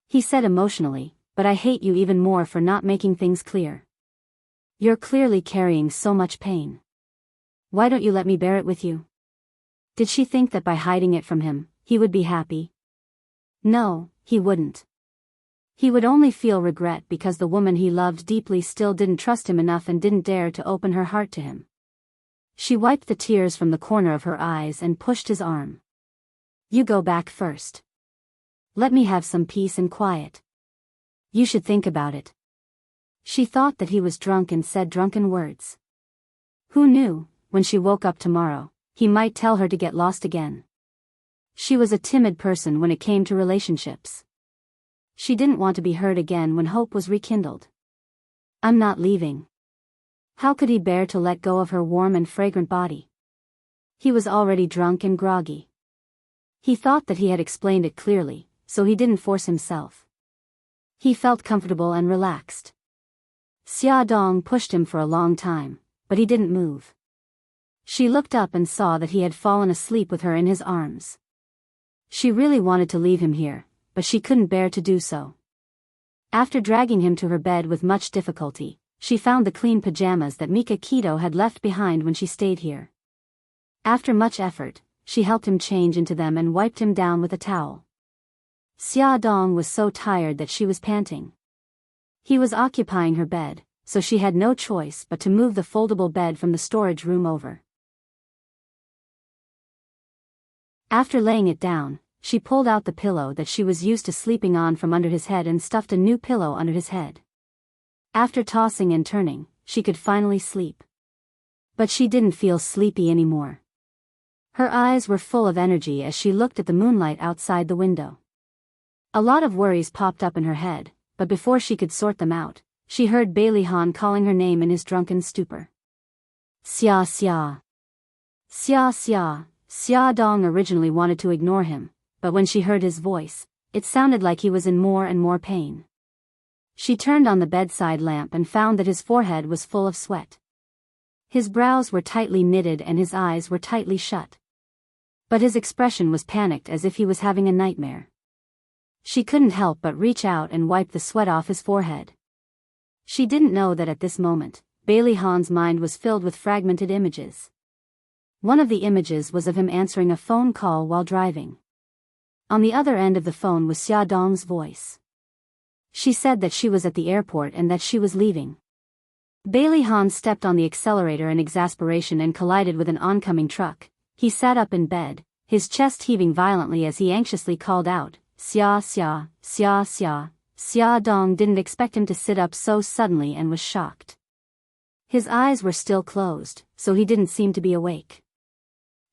He said emotionally, but I hate you even more for not making things clear. You're clearly carrying so much pain. Why don't you let me bear it with you? Did she think that by hiding it from him, he would be happy? No, he wouldn't. He would only feel regret because the woman he loved deeply still didn't trust him enough and didn't dare to open her heart to him. She wiped the tears from the corner of her eyes and pushed his arm. You go back first. Let me have some peace and quiet. You should think about it. She thought that he was drunk and said drunken words. Who knew, when she woke up tomorrow, he might tell her to get lost again. She was a timid person when it came to relationships. She didn't want to be hurt again when hope was rekindled. I'm not leaving. How could he bear to let go of her warm and fragrant body? He was already drunk and groggy. He thought that he had explained it clearly, so he didn't force himself. He felt comfortable and relaxed. Xia Dong pushed him for a long time, but he didn't move. She looked up and saw that he had fallen asleep with her in his arms. She really wanted to leave him here, but she couldn't bear to do so. After dragging him to her bed with much difficulty, she found the clean pajamas that Mika Keto had left behind when she stayed here. After much effort, she helped him change into them and wiped him down with a towel. Xia Dong was so tired that she was panting. He was occupying her bed, so she had no choice but to move the foldable bed from the storage room over. After laying it down, she pulled out the pillow that she was used to sleeping on from under his head and stuffed a new pillow under his head. After tossing and turning, she could finally sleep. But she didn't feel sleepy anymore. Her eyes were full of energy as she looked at the moonlight outside the window. A lot of worries popped up in her head, but before she could sort them out, she heard Bailey Han calling her name in his drunken stupor. Xia Xia. Xia Xia. Xia Dong originally wanted to ignore him, but when she heard his voice, it sounded like he was in more and more pain. She turned on the bedside lamp and found that his forehead was full of sweat. His brows were tightly knitted and his eyes were tightly shut. But his expression was panicked as if he was having a nightmare. She couldn't help but reach out and wipe the sweat off his forehead. She didn't know that at this moment, Bailey Han's mind was filled with fragmented images. One of the images was of him answering a phone call while driving. On the other end of the phone was Xia Dong's voice. She said that she was at the airport and that she was leaving. Bailey Han stepped on the accelerator in exasperation and collided with an oncoming truck. He sat up in bed, his chest heaving violently as he anxiously called out, Xia Xia, Xia Xia. Xia Dong didn't expect him to sit up so suddenly and was shocked. His eyes were still closed, so he didn't seem to be awake.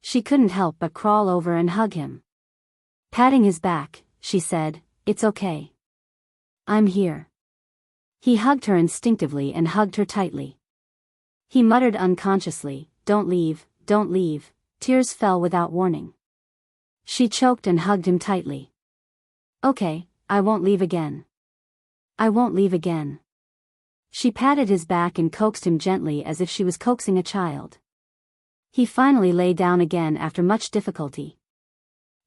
She couldn't help but crawl over and hug him. Patting his back, she said, It's okay. I'm here. He hugged her instinctively and hugged her tightly. He muttered unconsciously, Don't leave, don't leave. Tears fell without warning. She choked and hugged him tightly. Okay, I won't leave again. I won't leave again. She patted his back and coaxed him gently as if she was coaxing a child. He finally lay down again after much difficulty.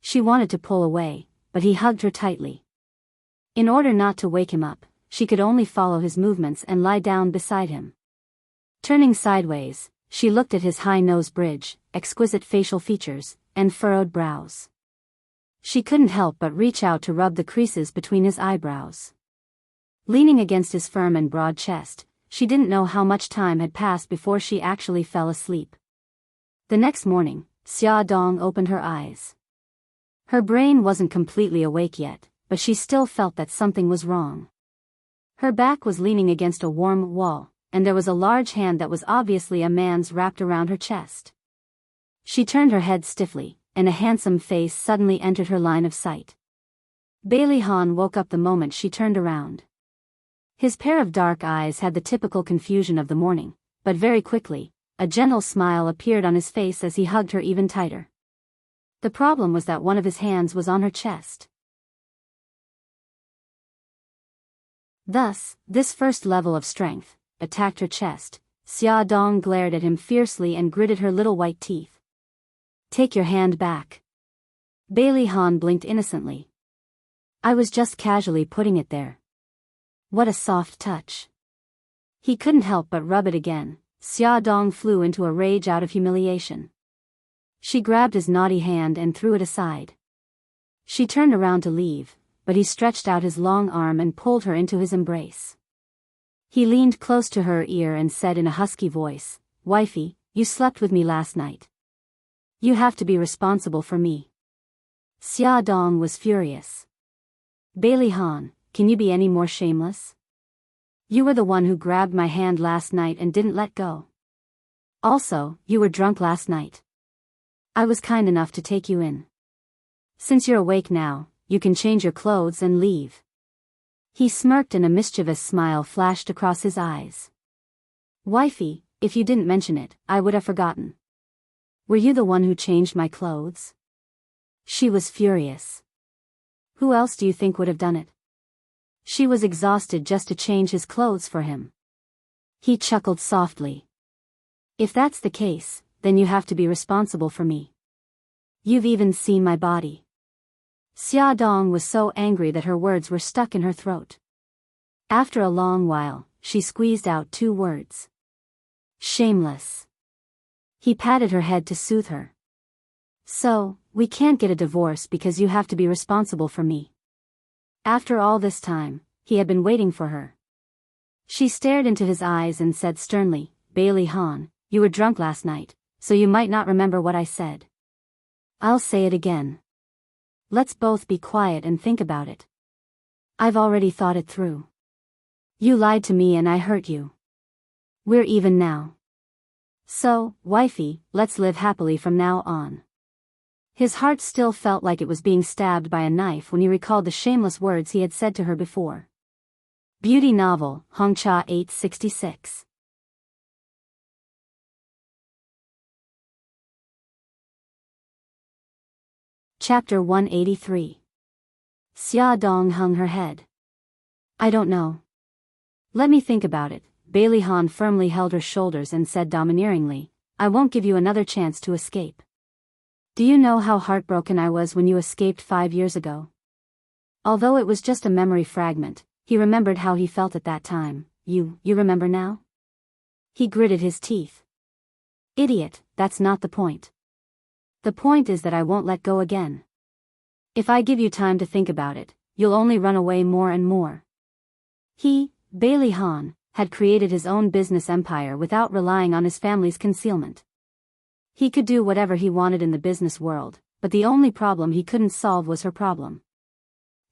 She wanted to pull away, but he hugged her tightly. In order not to wake him up, she could only follow his movements and lie down beside him. Turning sideways, she looked at his high nose bridge, exquisite facial features, and furrowed brows. She couldn't help but reach out to rub the creases between his eyebrows. Leaning against his firm and broad chest, she didn't know how much time had passed before she actually fell asleep. The next morning, Xia Dong opened her eyes. Her brain wasn't completely awake yet, but she still felt that something was wrong. Her back was leaning against a warm wall, and there was a large hand that was obviously a man's wrapped around her chest. She turned her head stiffly, and a handsome face suddenly entered her line of sight. Bailey Han woke up the moment she turned around. His pair of dark eyes had the typical confusion of the morning, but very quickly, a gentle smile appeared on his face as he hugged her even tighter. The problem was that one of his hands was on her chest. Thus, this first level of strength attacked her chest. Xia Dong glared at him fiercely and gritted her little white teeth. "Take your hand back." Bailey Han blinked innocently. "I was just casually putting it there." What a soft touch. He couldn't help but rub it again. Xia Dong flew into a rage out of humiliation. She grabbed his naughty hand and threw it aside. She turned around to leave, but he stretched out his long arm and pulled her into his embrace. He leaned close to her ear and said in a husky voice, "Wifey, you slept with me last night. You have to be responsible for me." Xia Dong was furious. "Bailey Han, can you be any more shameless? You were the one who grabbed my hand last night and didn't let go. Also, you were drunk last night. I was kind enough to take you in. Since you're awake now, you can change your clothes and leave." He smirked and a mischievous smile flashed across his eyes. "Wifey, if you didn't mention it, I would have forgotten. Were you the one who changed my clothes?" She was furious. Who else do you think would have done it? She was exhausted just to change his clothes for him. He chuckled softly. "If that's the case, then you have to be responsible for me. You've even seen my body." Xia Dong was so angry that her words were stuck in her throat. After a long while, she squeezed out 2 words. "Shameless." He patted her head to soothe her. "So, we can't get a divorce because you have to be responsible for me." After all this time, he had been waiting for her. She stared into his eyes and said sternly, "Bailey Han, you were drunk last night, so you might not remember what I said. I'll say it again. Let's both be quiet and think about it. I've already thought it through. You lied to me and I hurt you. We're even now. So, wifey, let's live happily from now on." His heart still felt like it was being stabbed by a knife when he recalled the shameless words he had said to her before. Beauty novel, Hongcha 866. Chapter 183. Xia Dong hung her head. "I don't know. Let me think about it." Bailey Han firmly held her shoulders and said domineeringly, "I won't give you another chance to escape. Do you know how heartbroken I was when you escaped 5 years ago?" Although it was just a memory fragment, he remembered how he felt at that time. You remember now?" He gritted his teeth. "Idiot, that's not the point. The point is that I won't let go again. If I give you time to think about it, you'll only run away more and more." He, Bailey Han, had created his own business empire without relying on his family's concealment. He could do whatever he wanted in the business world, but the only problem he couldn't solve was her problem.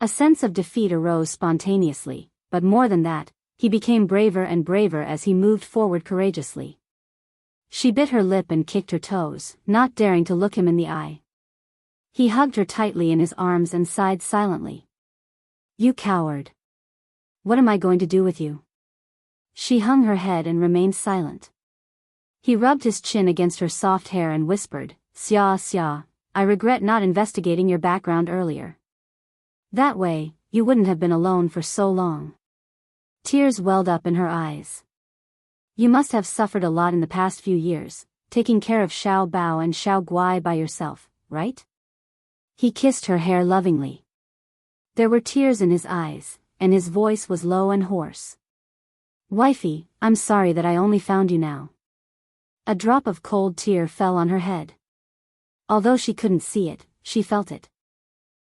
A sense of defeat arose spontaneously, but more than that, he became braver and braver as he moved forward courageously. She bit her lip and kicked her toes, not daring to look him in the eye. He hugged her tightly in his arms and sighed silently. "You coward. What am I going to do with you?" She hung her head and remained silent. He rubbed his chin against her soft hair and whispered, Xia, I regret not investigating your background earlier. That way, you wouldn't have been alone for so long." Tears welled up in her eyes. "You must have suffered a lot in the past few years, taking care of Xiao Bao and Xiao Guai by yourself, right?" He kissed her hair lovingly. There were tears in his eyes, and his voice was low and hoarse. "Wifey, I'm sorry that I only found you now." A drop of cold tear fell on her head. Although she couldn't see it, she felt it.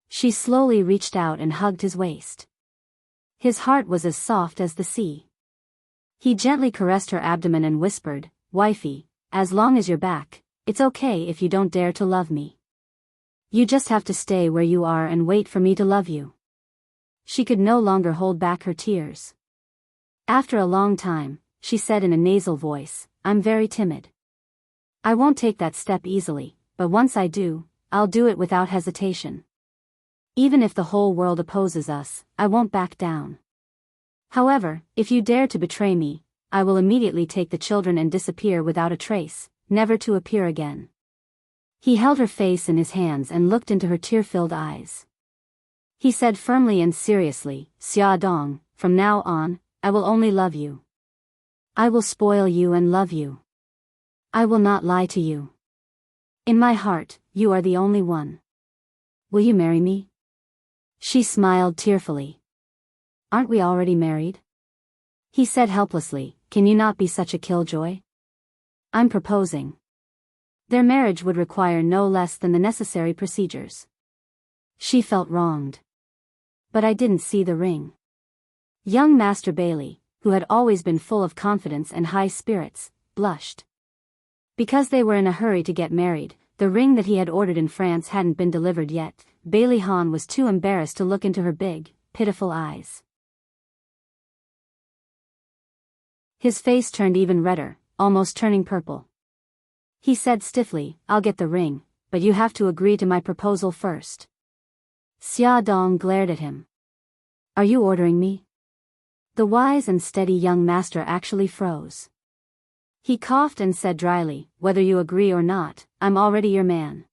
She slowly reached out and hugged his waist. His heart was as soft as the sea. He gently caressed her abdomen and whispered, "Wifey, as long as you're back, it's okay if you don't dare to love me. You just have to stay where you are and wait for me to love you." She could no longer hold back her tears. After a long time, she said in a nasal voice, I'm very timid. I won't take that step easily, but once I do, I'll do it without hesitation. Even if the whole world opposes us, I won't back down. However, if you dare to betray me, I will immediately take the children and disappear without a trace, never to appear again. He held her face in his hands and looked into her tear-filled eyes. He said firmly and seriously, Xia Dong, from now on, I will only love you. I will spoil you and love you. I will not lie to you. In my heart, you are the only one. Will you marry me? She smiled tearfully. Aren't we already married? He said helplessly, can you not be such a killjoy? I'm proposing. Their marriage would require no less than the necessary procedures. She felt wronged. But I didn't see the ring. Young Master Bailey, who had always been full of confidence and high spirits, blushed. Because they were in a hurry to get married, the ring that he had ordered in France hadn't been delivered yet. Bailey Han was too embarrassed to look into her big, pitiful eyes. His face turned even redder, almost turning purple. He said stiffly, I'll get the ring, but you have to agree to my proposal first. Xia Dong glared at him. Are you ordering me? The wise and steady young master actually froze. He coughed and said dryly, whether you agree or not, I'm already your man.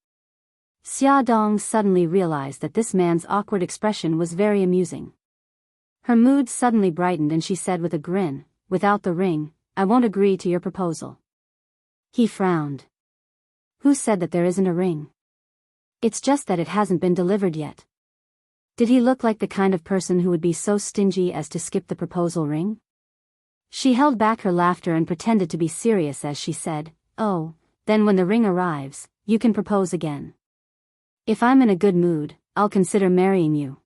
Xia Dong suddenly realized that this man's awkward expression was very amusing. Her mood suddenly brightened and she said with a grin, without the ring, I won't agree to your proposal. He frowned. Who said that there isn't a ring? It's just that it hasn't been delivered yet. Did he look like the kind of person who would be so stingy as to skip the proposal ring? She held back her laughter and pretended to be serious as she said, oh, then when the ring arrives, you can propose again. If I'm in a good mood, I'll consider marrying you.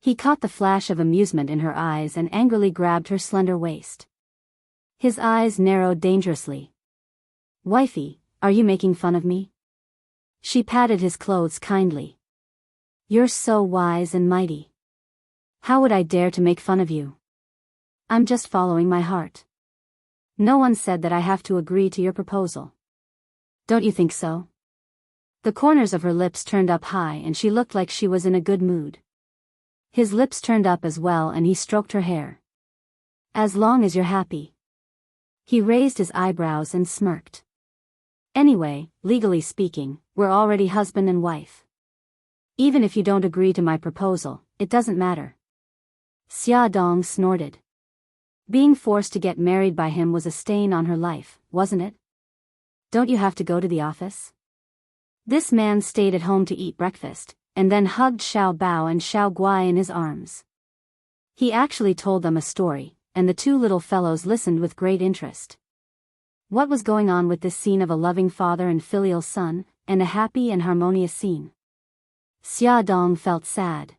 He caught the flash of amusement in her eyes and angrily grabbed her slender waist. His eyes narrowed dangerously. Wifey, are you making fun of me? She patted his clothes kindly. You're so wise and mighty. How would I dare to make fun of you? I'm just following my heart. No one said that I have to agree to your proposal. Don't you think so? The corners of her lips turned up high and she looked like she was in a good mood. His lips turned up as well and he stroked her hair. As long as you're happy. He raised his eyebrows and smirked. Anyway, legally speaking, we're already husband and wife. Even if you don't agree to my proposal, it doesn't matter. Xia Dong snorted. Being forced to get married by him was a stain on her life, wasn't it? Don't you have to go to the office? This man stayed at home to eat breakfast, and then hugged Xiao Bao and Xiao Guai in his arms. He actually told them a story, and the two little fellows listened with great interest. What was going on with this scene of a loving father and filial son, and a happy and harmonious scene? Xia Dong felt sad.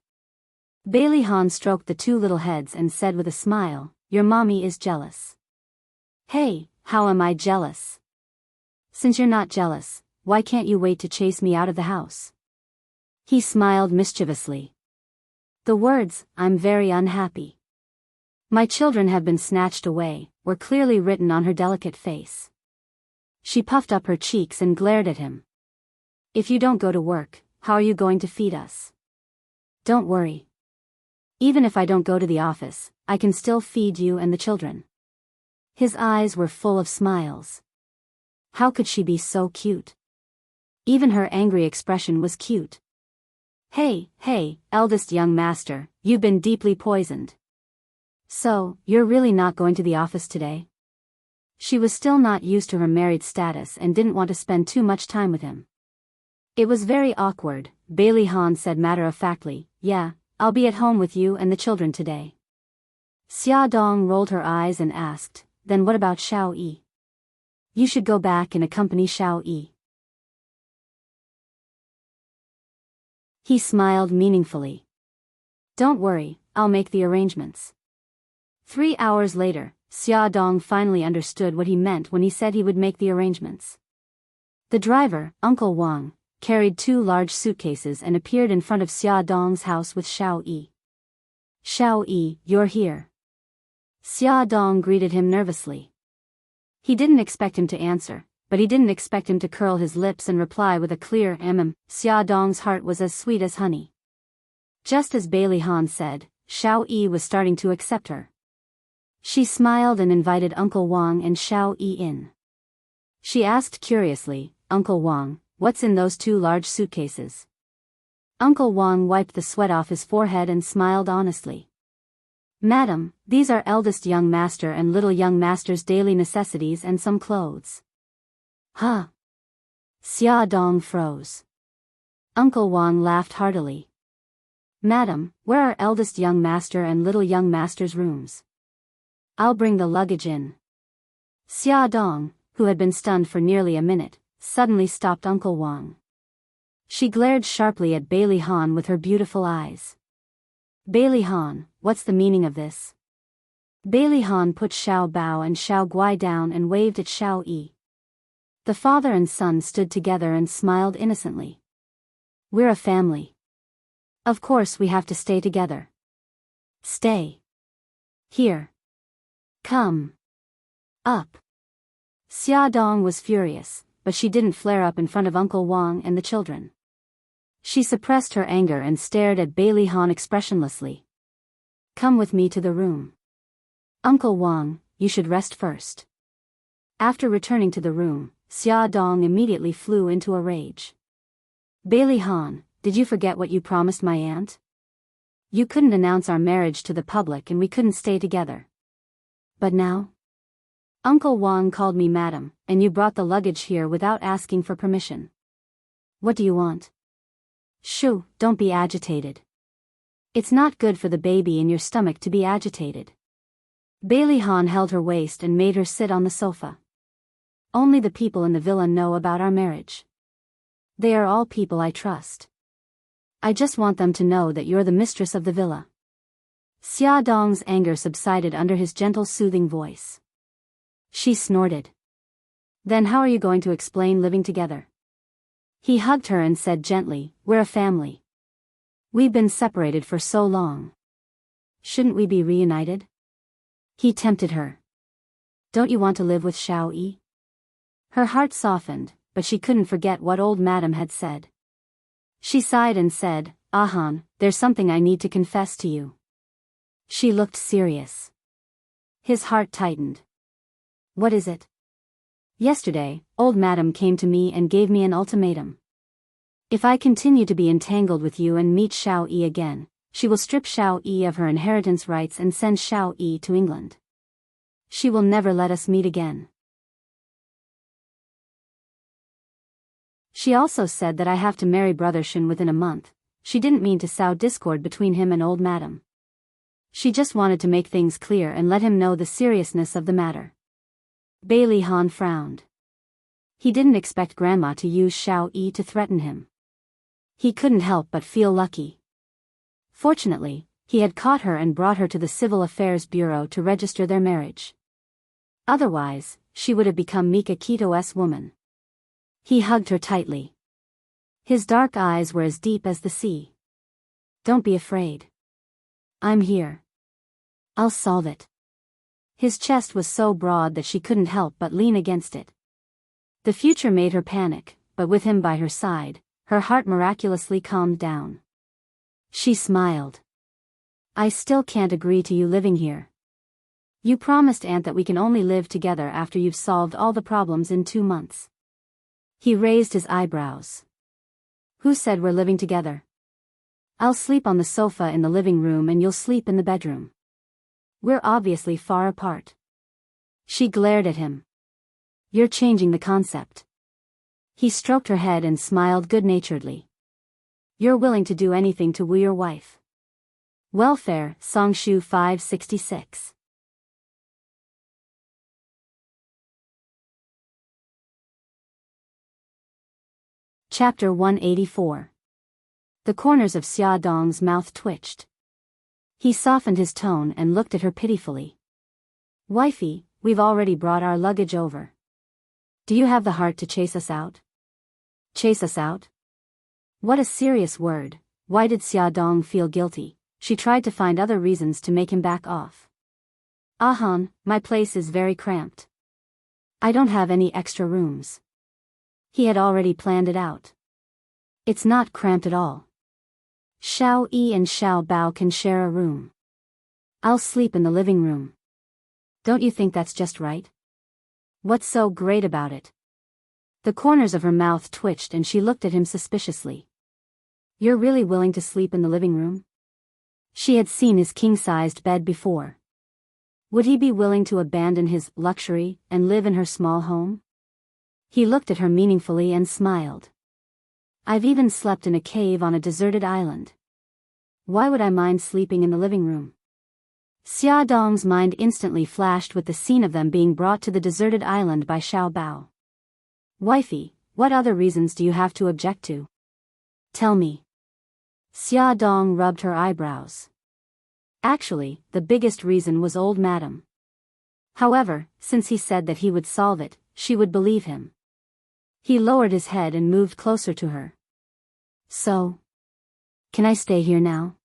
Bailey Han stroked the two little heads and said with a smile, your mommy is jealous. Hey, how am I jealous? Since you're not jealous, why can't you wait to chase me out of the house? He smiled mischievously. The words, I'm very unhappy. My children have been snatched away, were clearly written on her delicate face. She puffed up her cheeks and glared at him. If you don't go to work, how are you going to feed us? Don't worry. Even if I don't go to the office, I can still feed you and the children. His eyes were full of smiles. How could she be so cute? Even her angry expression was cute. Hey, eldest young master, you've been deeply poisoned. So, you're really not going to the office today? She was still not used to her married status and didn't want to spend too much time with him. It was very awkward. Bailey Han said matter-of-factly, yeah, I'll be at home with you and the children today. Xia Dong rolled her eyes and asked, then what about Xiao Yi? You should go back and accompany Xiao Yi. He smiled meaningfully. Don't worry, I'll make the arrangements. 3 hours later, Xia Dong finally understood what he meant when he said he would make the arrangements. The driver, Uncle Wang, carried 2 large suitcases and appeared in front of Xia Dong's house with Xiao Yi. Xiao Yi, you're here. Xia Dong greeted him nervously. He didn't expect him to answer, but he didn't expect him to curl his lips and reply with a clear Xia Dong's heart was as sweet as honey. Just as Bailey Han said, Xiao Yi was starting to accept her. She smiled and invited Uncle Wang and Xiao Yi in. She asked curiously, "Uncle Wang, what's in those 2 large suitcases?" Uncle Wang wiped the sweat off his forehead and smiled honestly. "Madam, these are eldest young master and little young master's daily necessities and some clothes." Huh? Xia Dong froze. Uncle Wang laughed heartily. "Madam, where are eldest young master and little young master's rooms? I'll bring the luggage in." Xia Dong, who had been stunned for nearly a minute, suddenly stopped Uncle Wang. She glared sharply at Bailey Han with her beautiful eyes. "Bailey Han, what's the meaning of this?" Bailey Han put Xiao Bao and Xiao Guai down and waved at Xiao Yi. The father and son stood together and smiled innocently. "We're a family. Of course we have to stay together." "Stay. Here. Come. Up." Xia Dong was furious, but she didn't flare up in front of Uncle Wang and the children. She suppressed her anger and stared at Bailey Han expressionlessly. "Come with me to the room. Uncle Wang, you should rest first." After returning to the room, Xia Dong immediately flew into a rage. "Bailey Han, did you forget what you promised my aunt? You couldn't announce our marriage to the public and we couldn't stay together. But now? Uncle Wang called me madam, and you brought the luggage here without asking for permission. What do you want?" "Shoo, don't be agitated. It's not good for the baby in your stomach to be agitated." Bailey Han held her waist and made her sit on the sofa. "Only the people in the villa know about our marriage. They are all people I trust. I just want them to know that you're the mistress of the villa." Xia Dong's anger subsided under his gentle soothing voice. She snorted. "Then how are you going to explain living together?" He hugged her and said gently, "We're a family. We've been separated for so long. Shouldn't we be reunited?" He tempted her. "Don't you want to live with Xiao Yi?" Her heart softened, but she couldn't forget what old madam had said. She sighed and said, "Ahan, there's something I need to confess to you." She looked serious. His heart tightened. "What is it?" "Yesterday, old madam came to me and gave me an ultimatum. If I continue to be entangled with you and meet Xiao Yi again, she will strip Xiao Yi of her inheritance rights and send Xiao Yi to England. She will never let us meet again. She also said that I have to marry Brother Shin within a month." She didn't mean to sow discord between him and old madam. She just wanted to make things clear and let him know the seriousness of the matter. Bailey Han frowned. He didn't expect Grandma to use Xiao Yi to threaten him. He couldn't help but feel lucky. Fortunately, he had caught her and brought her to the Civil Affairs Bureau to register their marriage. Otherwise, she would have become Mika Kito's woman. He hugged her tightly. His dark eyes were as deep as the sea. "Don't be afraid. I'm here. I'll solve it." His chest was so broad that she couldn't help but lean against it. The future made her panic, but with him by her side, her heart miraculously calmed down. She smiled. "I still can't agree to you living here. You promised Aunt that we can only live together after you've solved all the problems in 2 months. He raised his eyebrows. "Who said we're living together? I'll sleep on the sofa in the living room and you'll sleep in the bedroom. We're obviously far apart." She glared at him. "You're changing the concept." He stroked her head and smiled good-naturedly. "You're willing to do anything to woo your wife." Welfare, Songshu 566. Chapter 184. The corners of Xia Dong's mouth twitched. He softened his tone and looked at her pitifully. "Wifey, we've already brought our luggage over. Do you have the heart to chase us out?" "Chase us out?" What a serious word. Why did Xia Dong feel guilty? She tried to find other reasons to make him back off. Han, my place is very cramped. I don't have any extra rooms. He had already planned it out. It's not cramped at all. Xiao Yi and Xiao Bao can share a room. I'll sleep in the living room. Don't you think that's just right? What's so great about it? The corners of her mouth twitched and she looked at him suspiciously. You're really willing to sleep in the living room? She had seen his king-sized bed before. Would he be willing to abandon his luxury and live in her small home? He looked at her meaningfully and smiled. I've even slept in a cave on a deserted island. Why would I mind sleeping in the living room? Xia Dong's mind instantly flashed with the scene of them being brought to the deserted island by Xiao Bao. Wifey, what other reasons do you have to object to? Tell me. Xia Dong rubbed her eyebrows. Actually, the biggest reason was old madam. However, since he said that he would solve it, she would believe him. He lowered his head and moved closer to her. So? Can I stay here now?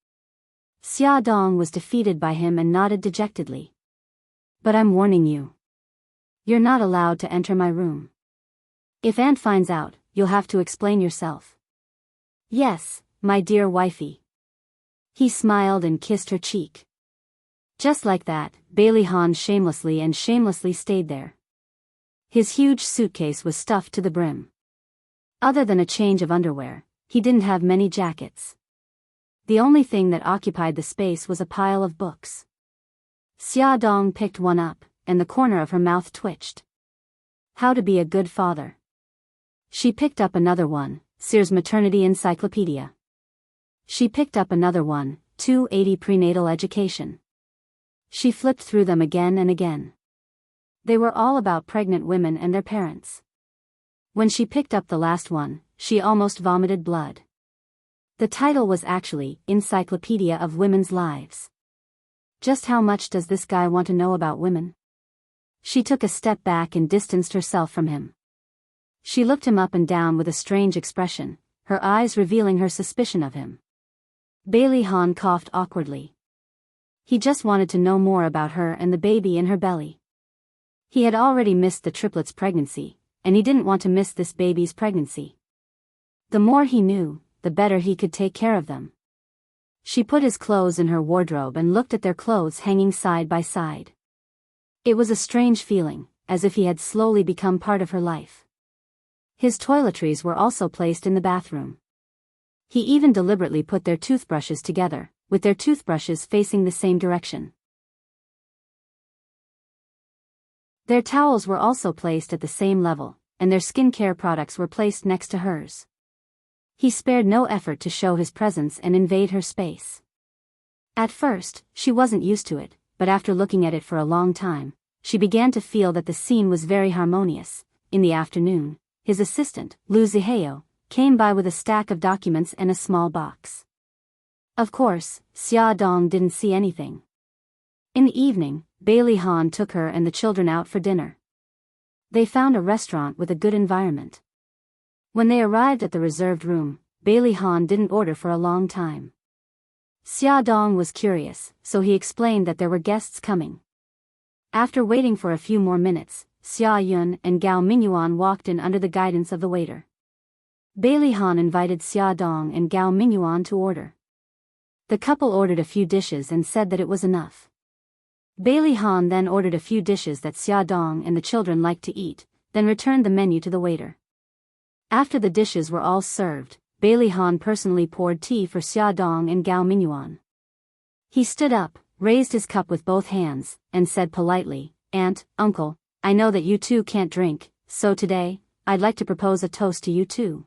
Xia Dong was defeated by him and nodded dejectedly. But I'm warning you. You're not allowed to enter my room. If Aunt finds out, you'll have to explain yourself. Yes, my dear wifey. He smiled and kissed her cheek. Just like that, Bailey Han shamelessly stayed there. His huge suitcase was stuffed to the brim. Other than a change of underwear, he didn't have many jackets. The only thing that occupied the space was a pile of books. Xia Dong picked one up, and the corner of her mouth twitched. How to be a good father. She picked up another one, Sears Maternity Encyclopedia. She picked up another one, 280 Prenatal Education. She flipped through them again and again. They were all about pregnant women and their parents. When she picked up the last one, she almost vomited blood. The title was actually Encyclopedia of Women's Lives. Just how much does this guy want to know about women? She took a step back and distanced herself from him. She looked him up and down with a strange expression, her eyes revealing her suspicion of him. Bailey Han coughed awkwardly. He just wanted to know more about her and the baby in her belly. He had already missed the triplets' pregnancy, and he didn't want to miss this baby's pregnancy. The more he knew, the better he could take care of them. She put his clothes in her wardrobe and looked at their clothes hanging side by side. It was a strange feeling, as if he had slowly become part of her life. His toiletries were also placed in the bathroom. He even deliberately put their toothbrushes together, with their toothbrushes facing the same direction. Their towels were also placed at the same level, and their skincare products were placed next to hers. He spared no effort to show his presence and invade her space. At first, she wasn't used to it, but after looking at it for a long time, she began to feel that the scene was very harmonious. In the afternoon, his assistant, Lu Ziheo, came by with a stack of documents and a small box. Of course, Xia Dong didn't see anything. In the evening, Bailey Han took her and the children out for dinner. They found a restaurant with a good environment. When they arrived at the reserved room, Bailey Han didn't order for a long time. Xia Dong was curious, so he explained that there were guests coming. After waiting for a few more minutes, Xia Yun and Gao Mingyuan walked in under the guidance of the waiter. Bailey Han invited Xia Dong and Gao Mingyuan to order. The couple ordered a few dishes and said that it was enough. Bailey Han then ordered a few dishes that Xia Dong and the children liked to eat, then returned the menu to the waiter. After the dishes were all served, Bailey Han personally poured tea for Xia Dong and Gao Mingyuan. He stood up, raised his cup with both hands, and said politely, "Aunt, Uncle, I know that you two can't drink, so today, I'd like to propose a toast to you two.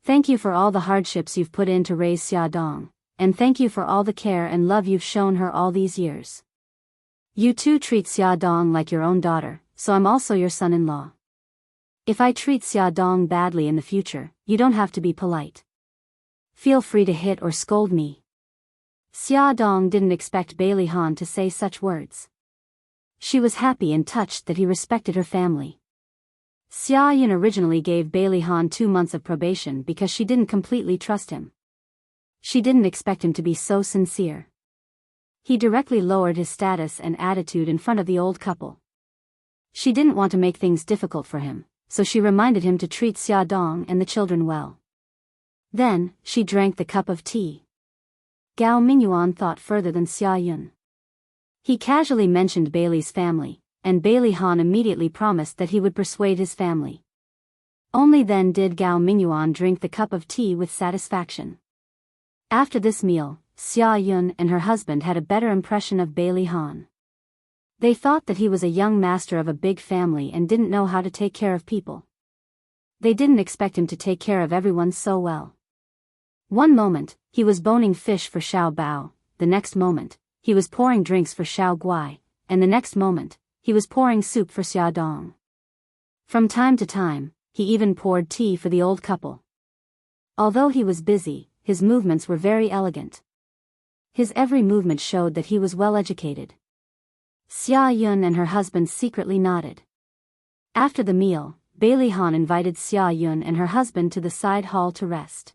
Thank you for all the hardships you've put in to raise Xia Dong, and thank you for all the care and love you've shown her all these years. You two treat Xia Dong like your own daughter, so I'm also your son-in-law. If I treat Xia Dong badly in the future, you don't have to be polite. Feel free to hit or scold me." Xia Dong didn't expect Bailey Han to say such words. She was happy and touched that he respected her family. Xia Yun originally gave Bailey Han 2 months of probation because she didn't completely trust him. She didn't expect him to be so sincere. He directly lowered his status and attitude in front of the old couple. She didn't want to make things difficult for him, so she reminded him to treat Xiaodong and the children well. Then, she drank the cup of tea. Gao Mingyuan thought further than Xia Yun. He casually mentioned Bailey's family, and Bailey Han immediately promised that he would persuade his family. Only then did Gao Mingyuan drink the cup of tea with satisfaction. After this meal, Xia Yun and her husband had a better impression of Bailey Han. They thought that he was a young master of a big family and didn't know how to take care of people. They didn't expect him to take care of everyone so well. One moment, he was boning fish for Xiao Bao, the next moment, he was pouring drinks for Xiao Guai, and the next moment, he was pouring soup for Xiaodong. From time to time, he even poured tea for the old couple. Although he was busy, his movements were very elegant. His every movement showed that he was well educated. Xia Yun and her husband secretly nodded. After the meal, Bailey Han invited Xia Yun and her husband to the side hall to rest.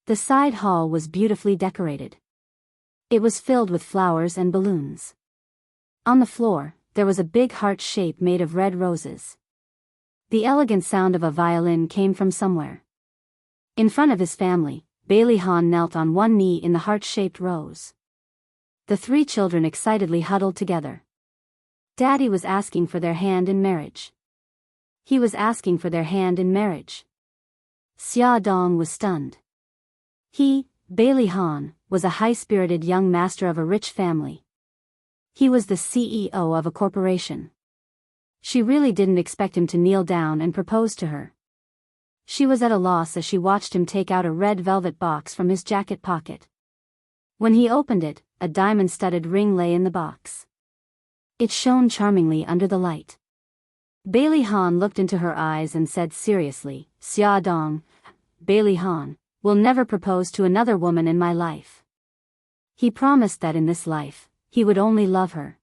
The side hall was beautifully decorated. It was filled with flowers and balloons. On the floor, there was a big heart shape made of red roses. The elegant sound of a violin came from somewhere. In front of his family, Bailey Han knelt on one knee in the heart-shaped rose. The three children excitedly huddled together. Daddy was asking for their hand in marriage. He was asking for their hand in marriage. Xia Dong was stunned. He, Bailey Han, was a high-spirited young master of a rich family. He was the CEO of a corporation. She really didn't expect him to kneel down and propose to her. She was at a loss as she watched him take out a red velvet box from his jacket pocket. When he opened it, a diamond-studded ring lay in the box. It shone charmingly under the light. Bailey Han looked into her eyes and said seriously, "Xia Dong, Bailey Han, will never propose to another woman in my life." He promised that in this life, he would only love her.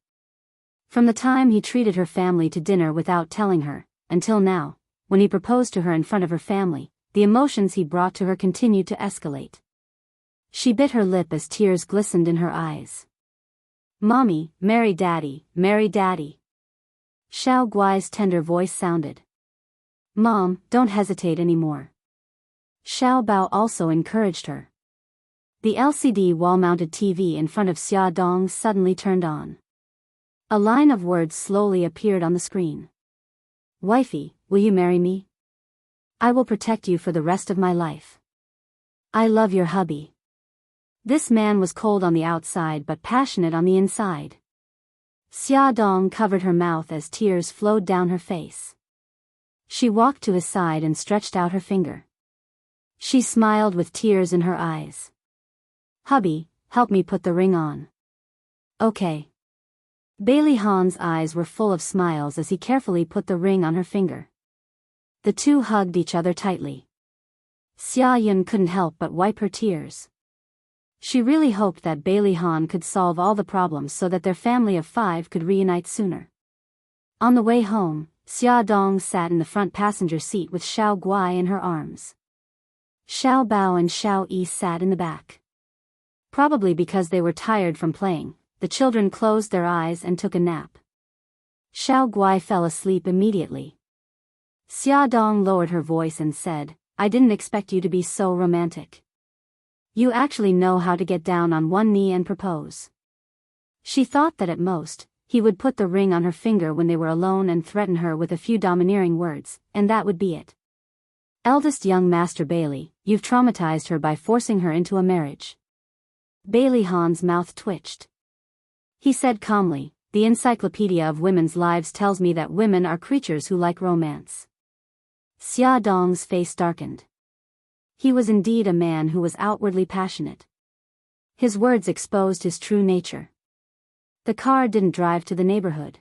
From the time he treated her family to dinner without telling her, until now, when he proposed to her in front of her family, the emotions he brought to her continued to escalate. She bit her lip as tears glistened in her eyes. "Mommy, marry Daddy, marry Daddy." Xiao Guai's tender voice sounded. "Mom, don't hesitate anymore." Xiao Bao also encouraged her. The LCD wall-mounted TV in front of Xia Dong suddenly turned on. A line of words slowly appeared on the screen. "Wifey, will you marry me? I will protect you for the rest of my life. I love your hubby." This man was cold on the outside but passionate on the inside. Xia Dong covered her mouth as tears flowed down her face. She walked to his side and stretched out her finger. She smiled with tears in her eyes. "Hubby, help me put the ring on." "Okay." Bailey Han's eyes were full of smiles as he carefully put the ring on her finger. The two hugged each other tightly. Xia Yun couldn't help but wipe her tears. She really hoped that Bailey Han could solve all the problems so that their family of 5 could reunite sooner. On the way home, Xia Dong sat in the front passenger seat with Xiao Guai in her arms. Xiao Bao and Xiao Yi sat in the back. Probably because they were tired from playing, the children closed their eyes and took a nap. Xiao Guai fell asleep immediately. Xia Dong lowered her voice and said, "I didn't expect you to be so romantic. You actually know how to get down on one knee and propose." She thought that at most, he would put the ring on her finger when they were alone and threaten her with a few domineering words, and that would be it. "Eldest young Master Bailey, you've traumatized her by forcing her into a marriage." Bailey Han's mouth twitched. He said calmly, "The Encyclopedia of Women's Lives tells me that women are creatures who like romance." Xia Dong's face darkened. He was indeed a man who was outwardly passionate. His words exposed his true nature. The car didn't drive to the neighborhood.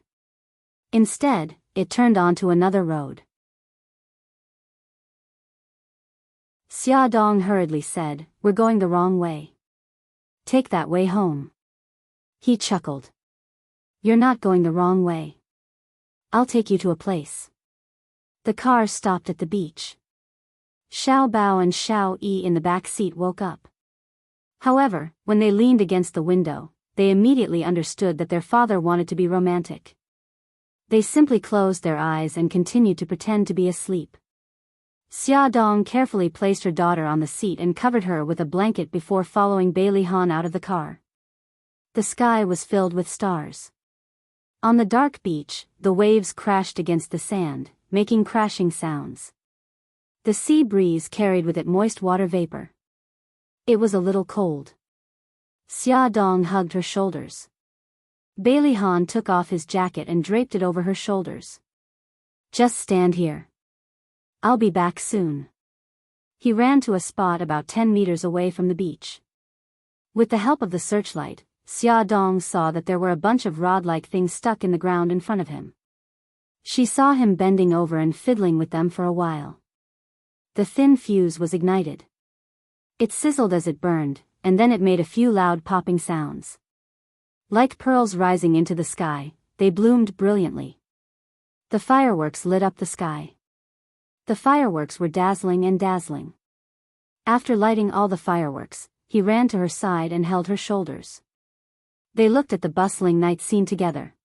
Instead, it turned onto another road. Xia Dong hurriedly said, "We're going the wrong way. Take that way home." He chuckled. "You're not going the wrong way. I'll take you to a place." The car stopped at the beach. Xiao Bao and Xiao Yi in the back seat woke up. However, when they leaned against the window, they immediately understood that their father wanted to be romantic. They simply closed their eyes and continued to pretend to be asleep. Xia Dong carefully placed her daughter on the seat and covered her with a blanket before following Bailey Han out of the car. The sky was filled with stars. On the dark beach, the waves crashed against the sand, making crashing sounds. The sea breeze carried with it moist water vapor. It was a little cold. Xia Dong hugged her shoulders. Bailey Han took off his jacket and draped it over her shoulders. Just stand here. I'll be back soon. He ran to a spot about 10 meters away from the beach. With the help of the searchlight, Xia Dong saw that there were a bunch of rod-like things stuck in the ground in front of him. She saw him bending over and fiddling with them for a while. The thin fuse was ignited. It sizzled as it burned, and then it made a few loud popping sounds. Like pearls rising into the sky, they bloomed brilliantly. The fireworks lit up the sky. The fireworks were dazzling and dazzling. After lighting all the fireworks, he ran to her side and held her shoulders. They looked at the bustling night scene together.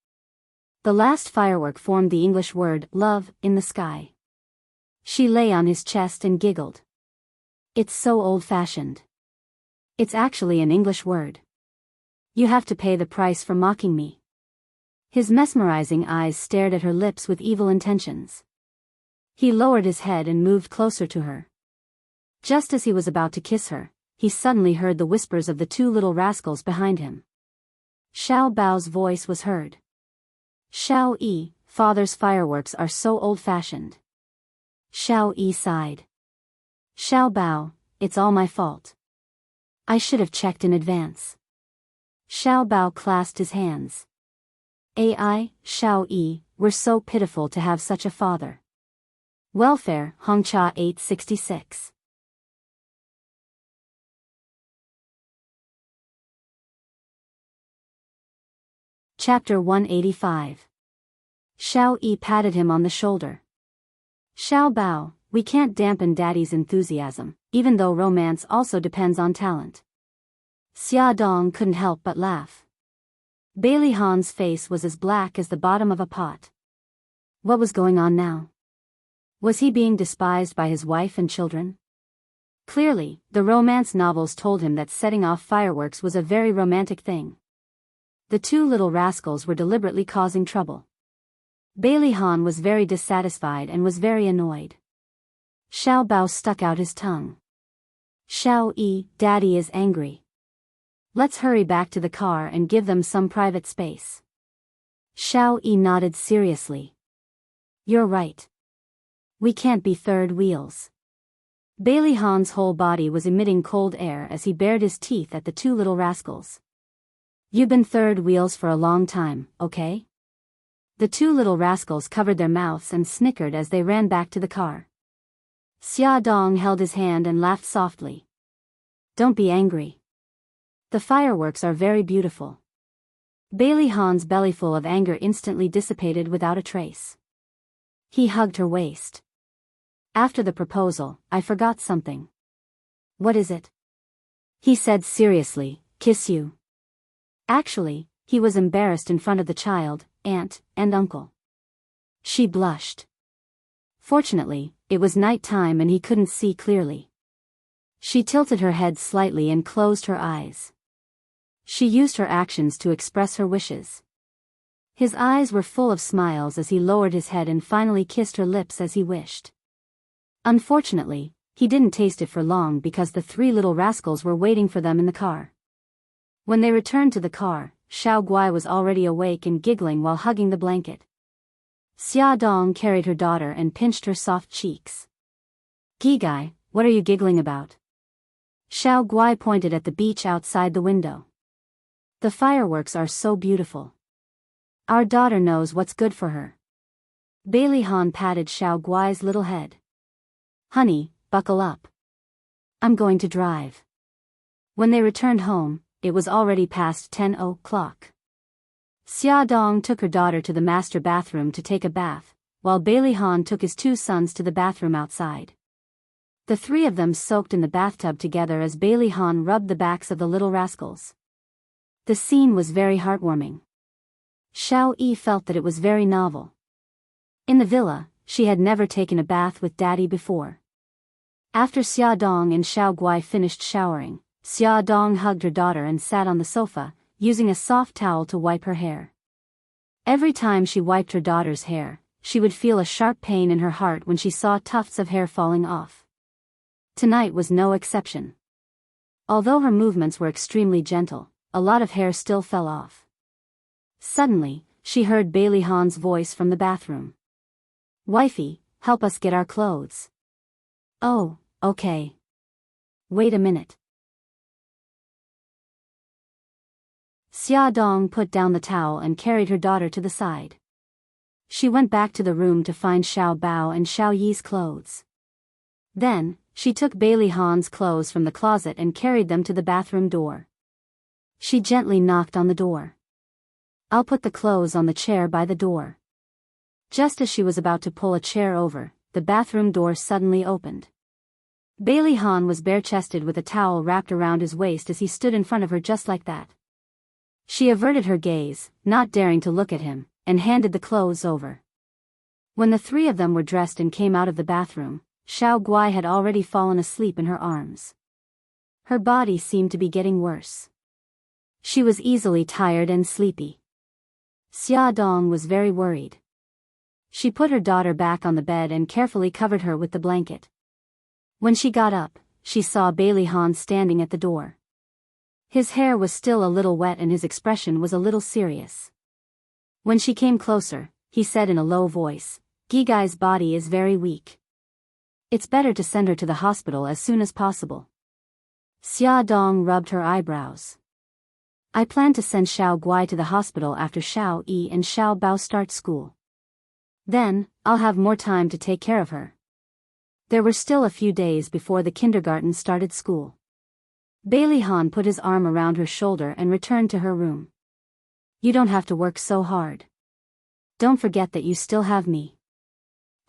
The last firework formed the English word, love, in the sky. She lay on his chest and giggled. It's so old-fashioned. It's actually an English word. You have to pay the price for mocking me. His mesmerizing eyes stared at her lips with evil intentions. He lowered his head and moved closer to her. Just as he was about to kiss her, he suddenly heard the whispers of the two little rascals behind him. Xiao Bao's voice was heard. Xiao Yi, father's fireworks are so old-fashioned. Xiao Yi sighed. Xiao Bao, it's all my fault. I should have checked in advance. Xiao Bao clasped his hands. Ai, Xiao Yi, we're so pitiful to have such a father. Welfare, Hongcha 866. Chapter 185. Xiao Yi patted him on the shoulder. Xiao Bao, we can't dampen Daddy's enthusiasm, even though romance also depends on talent. Xia Dong couldn't help but laugh. Bailey Han's face was as black as the bottom of a pot. What was going on now? Was he being despised by his wife and children? Clearly, the romance novels told him that setting off fireworks was a very romantic thing. The two little rascals were deliberately causing trouble. Bailey Han was very dissatisfied and was very annoyed. Xiao Bao stuck out his tongue. Xiao Yi, Daddy is angry. Let's hurry back to the car and give them some private space. Xiao Yi nodded seriously. You're right. We can't be third wheels. Bailey Han's whole body was emitting cold air as he bared his teeth at the two little rascals. You've been third wheels for a long time, okay? The two little rascals covered their mouths and snickered as they ran back to the car. Xia Dong held his hand and laughed softly. Don't be angry. The fireworks are very beautiful. Bailey Han's bellyful of anger instantly dissipated without a trace. He hugged her waist. After the proposal, I forgot something. What is it? He said seriously, kiss you. Actually, he was embarrassed in front of the child, aunt, and uncle. She blushed. Fortunately, it was night time and he couldn't see clearly. She tilted her head slightly and closed her eyes. She used her actions to express her wishes. His eyes were full of smiles as he lowered his head and finally kissed her lips as he wished. Unfortunately, he didn't taste it for long because the three little rascals were waiting for them in the car. When they returned to the car, Xiao Guai was already awake and giggling while hugging the blanket. Xia Dong carried her daughter and pinched her soft cheeks. Gigai, what are you giggling about? Xiao Guai pointed at the beach outside the window. The fireworks are so beautiful. Our daughter knows what's good for her. Bailey Han patted Xiao Guai's little head. Honey, buckle up. I'm going to drive. When they returned home, it was already past 10 o'clock. Xia Dong took her daughter to the master bathroom to take a bath, while Bailey Han took his two sons to the bathroom outside. The three of them soaked in the bathtub together as Bailey Han rubbed the backs of the little rascals. The scene was very heartwarming. Xiao Yi felt that it was very novel. In the villa, she had never taken a bath with Daddy before. After Xia Dong and Xiao Guai finished showering, Xia Dong hugged her daughter and sat on the sofa, using a soft towel to wipe her hair. Every time she wiped her daughter's hair, she would feel a sharp pain in her heart when she saw tufts of hair falling off. Tonight was no exception. Although her movements were extremely gentle, a lot of hair still fell off. Suddenly, she heard Bailey Han's voice from the bathroom. "Wifey, help us get our clothes." "Oh, okay. Wait a minute." Xia Dong put down the towel and carried her daughter to the side. She went back to the room to find Xiao Bao and Xiao Yi's clothes. Then, she took Bailey Han's clothes from the closet and carried them to the bathroom door. She gently knocked on the door. "I'll put the clothes on the chair by the door." Just as she was about to pull a chair over, the bathroom door suddenly opened. Bailey Han was bare-chested with a towel wrapped around his waist as he stood in front of her just like that. She averted her gaze, not daring to look at him, and handed the clothes over. When the three of them were dressed and came out of the bathroom, Xiao Guai had already fallen asleep in her arms. Her body seemed to be getting worse. She was easily tired and sleepy. Xia Dong was very worried. She put her daughter back on the bed and carefully covered her with the blanket. When she got up, she saw Bailey Han standing at the door. His hair was still a little wet and his expression was a little serious. When she came closer, he said in a low voice, "Gigai's body is very weak. It's better to send her to the hospital as soon as possible." Xia Dong rubbed her eyebrows. "I plan to send Xiao Guai to the hospital after Xiao Yi and Xiao Bao start school. Then, I'll have more time to take care of her." There were still a few days before the kindergarten started school. Bailey Han put his arm around her shoulder and returned to her room. "You don't have to work so hard. Don't forget that you still have me.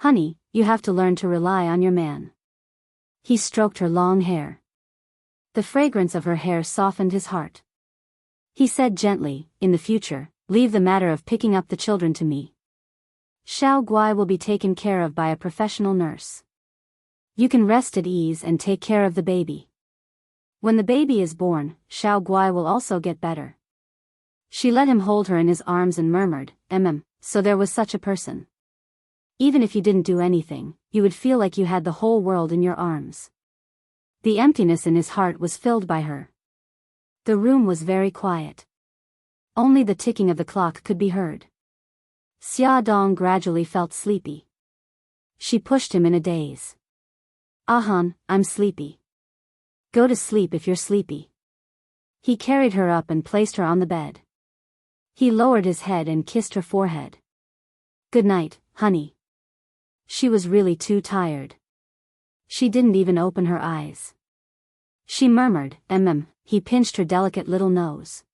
Honey, you have to learn to rely on your man." He stroked her long hair. The fragrance of her hair softened his heart. He said gently, "In the future, leave the matter of picking up the children to me. Xiao Guai will be taken care of by a professional nurse. You can rest at ease and take care of the baby. When the baby is born, Xiao Guai will also get better." She let him hold her in his arms and murmured, So there was such a person. Even if you didn't do anything, you would feel like you had the whole world in your arms." The emptiness in his heart was filled by her. The room was very quiet. Only the ticking of the clock could be heard. Xia Dong gradually felt sleepy. She pushed him in a daze. "Han, I'm sleepy. Go to sleep if you're sleepy." He carried her up and placed her on the bed. He lowered his head and kissed her forehead. "Good night, honey." She was really too tired. She didn't even open her eyes. She murmured, He pinched her delicate little nose.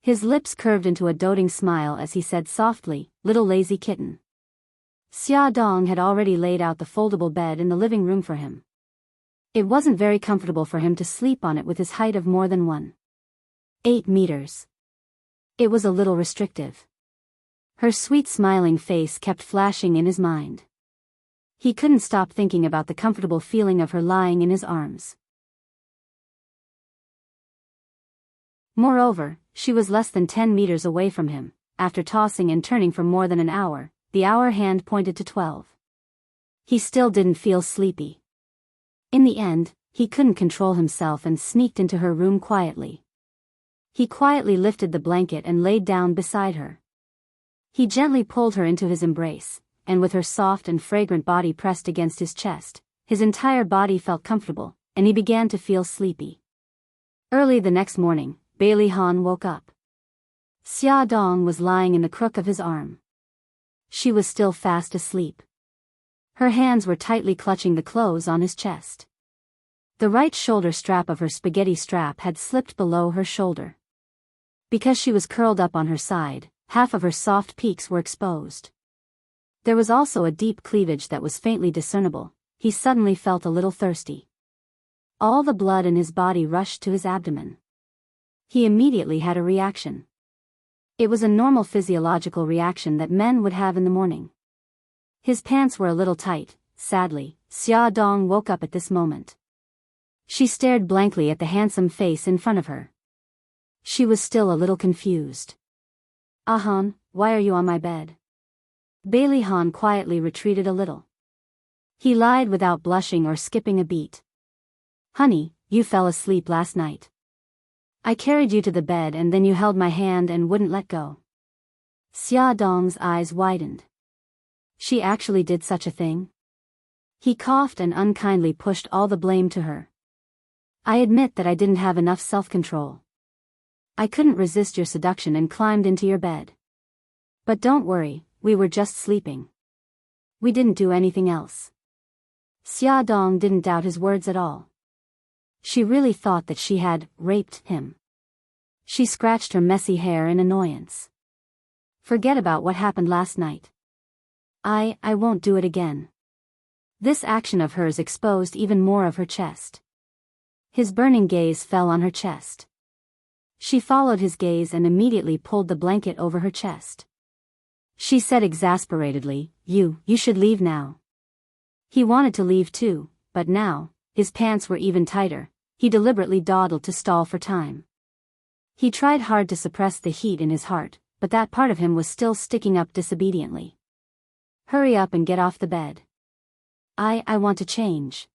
His lips curved into a doting smile as he said softly, "Little lazy kitten." Xia Dong had already laid out the foldable bed in the living room for him. It wasn't very comfortable for him to sleep on it with his height of more than 1.8 meters. It was a little restrictive. Her sweet smiling face kept flashing in his mind. He couldn't stop thinking about the comfortable feeling of her lying in his arms. Moreover, she was less than 10 meters away from him. After tossing and turning for more than an hour, the hour hand pointed to 12. He still didn't feel sleepy. In the end, he couldn't control himself and sneaked into her room quietly. He quietly lifted the blanket and laid down beside her. He gently pulled her into his embrace, and with her soft and fragrant body pressed against his chest, his entire body felt comfortable, and he began to feel sleepy. Early the next morning, Bailey Han woke up. Xia Dong was lying in the crook of his arm. She was still fast asleep. Her hands were tightly clutching the clothes on his chest. The right shoulder strap of her spaghetti strap had slipped below her shoulder. Because she was curled up on her side, half of her soft peaks were exposed. There was also a deep cleavage that was faintly discernible, he suddenly felt a little thirsty. All the blood in his body rushed to his abdomen. He immediately had a reaction. It was a normal physiological reaction that men would have in the morning. His pants were a little tight, sadly. Xia Dong woke up at this moment. She stared blankly at the handsome face in front of her. She was still a little confused. Han, why are you on my bed? Bailey Han quietly retreated a little. He lied without blushing or skipping a beat. Honey, you fell asleep last night. I carried you to the bed and then you held my hand and wouldn't let go. Xia Dong's eyes widened. She actually did such a thing? He coughed and unkindly pushed all the blame to her. I admit that I didn't have enough self-control. I couldn't resist your seduction and climbed into your bed. But don't worry, we were just sleeping. We didn't do anything else. Xia Dong didn't doubt his words at all. She really thought that she had raped him. She scratched her messy hair in annoyance. Forget about what happened last night. I won't do it again. This action of hers exposed even more of her chest. His burning gaze fell on her chest. She followed his gaze and immediately pulled the blanket over her chest. She said exasperatedly, You should leave now. He wanted to leave too, but now, his pants were even tighter, he deliberately dawdled to stall for time. He tried hard to suppress the heat in his heart, but that part of him was still sticking up disobediently. Hurry up and get off the bed. I want to change.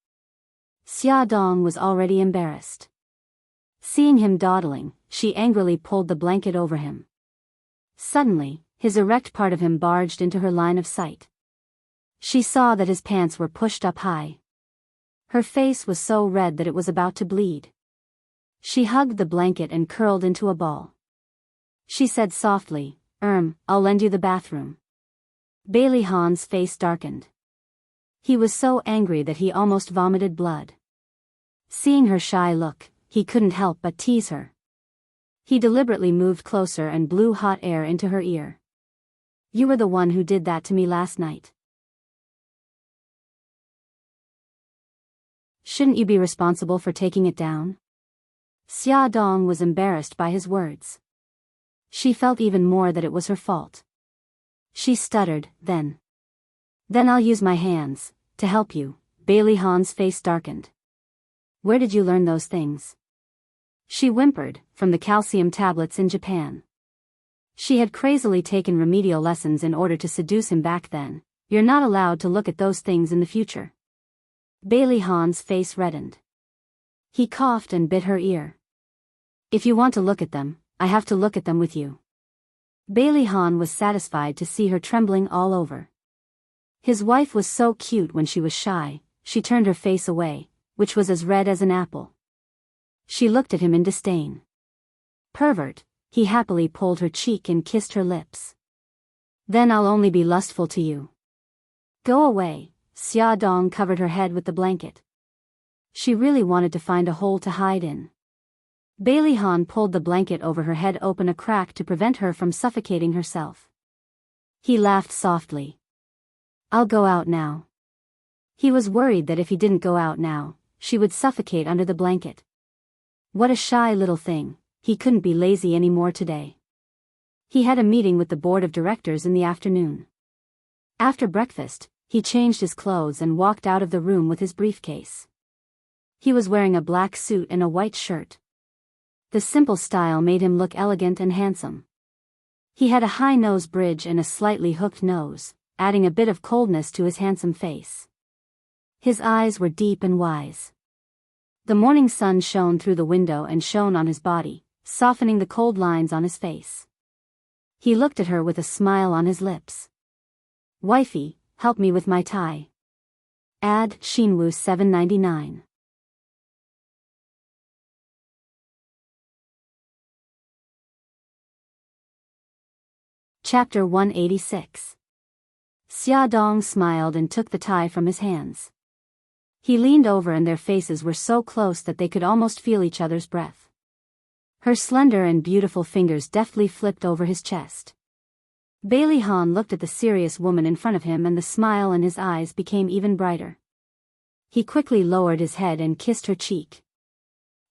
Xia Dong was already embarrassed. Seeing him dawdling, she angrily pulled the blanket over him. Suddenly, his erect part of him barged into her line of sight. She saw that his pants were pushed up high. Her face was so red that it was about to bleed. She hugged the blanket and curled into a ball. She said softly, I'll lend you the bathroom. Bailey Han's face darkened. He was so angry that he almost vomited blood. Seeing her shy look, he couldn't help but tease her. He deliberately moved closer and blew hot air into her ear. You were the one who did that to me last night. Shouldn't you be responsible for taking it down? Xia Dong was embarrassed by his words. She felt even more that it was her fault. She stuttered, Then I'll use my hands, to help you. Bailey Han's face darkened. Where did you learn those things? She whimpered, From the calcium tablets in Japan. She had crazily taken remedial lessons in order to seduce him back then. You're not allowed to look at those things in the future. Bailey Han's face reddened. He coughed and bit her ear. If you want to look at them, I have to look at them with you. Bailey Han was satisfied to see her trembling all over. His wife was so cute when she was shy, she turned her face away, which was as red as an apple. She looked at him in disdain. Pervert, he happily pulled her cheek and kissed her lips. Then I'll only be lustful to you. Go away. Xia Dong covered her head with the blanket. She really wanted to find a hole to hide in. Bailey Han pulled the blanket over her head open a crack to prevent her from suffocating herself. He laughed softly. I'll go out now. He was worried that if he didn't go out now, she would suffocate under the blanket. What a shy little thing, he couldn't be lazy anymore today. He had a meeting with the board of directors in the afternoon. After breakfast, he changed his clothes and walked out of the room with his briefcase. He was wearing a black suit and a white shirt. The simple style made him look elegant and handsome. He had a high nose bridge and a slightly hooked nose, adding a bit of coldness to his handsome face. His eyes were deep and wise. The morning sun shone through the window and shone on his body, softening the cold lines on his face. He looked at her with a smile on his lips. Wifey, help me with my tie. Add Shinwoo 799. Chapter 186. Xia Dong smiled and took the tie from his hands. He leaned over and their faces were so close that they could almost feel each other's breath. Her slender and beautiful fingers deftly flipped over his chest. Bailey Han looked at the serious woman in front of him and the smile in his eyes became even brighter. He quickly lowered his head and kissed her cheek.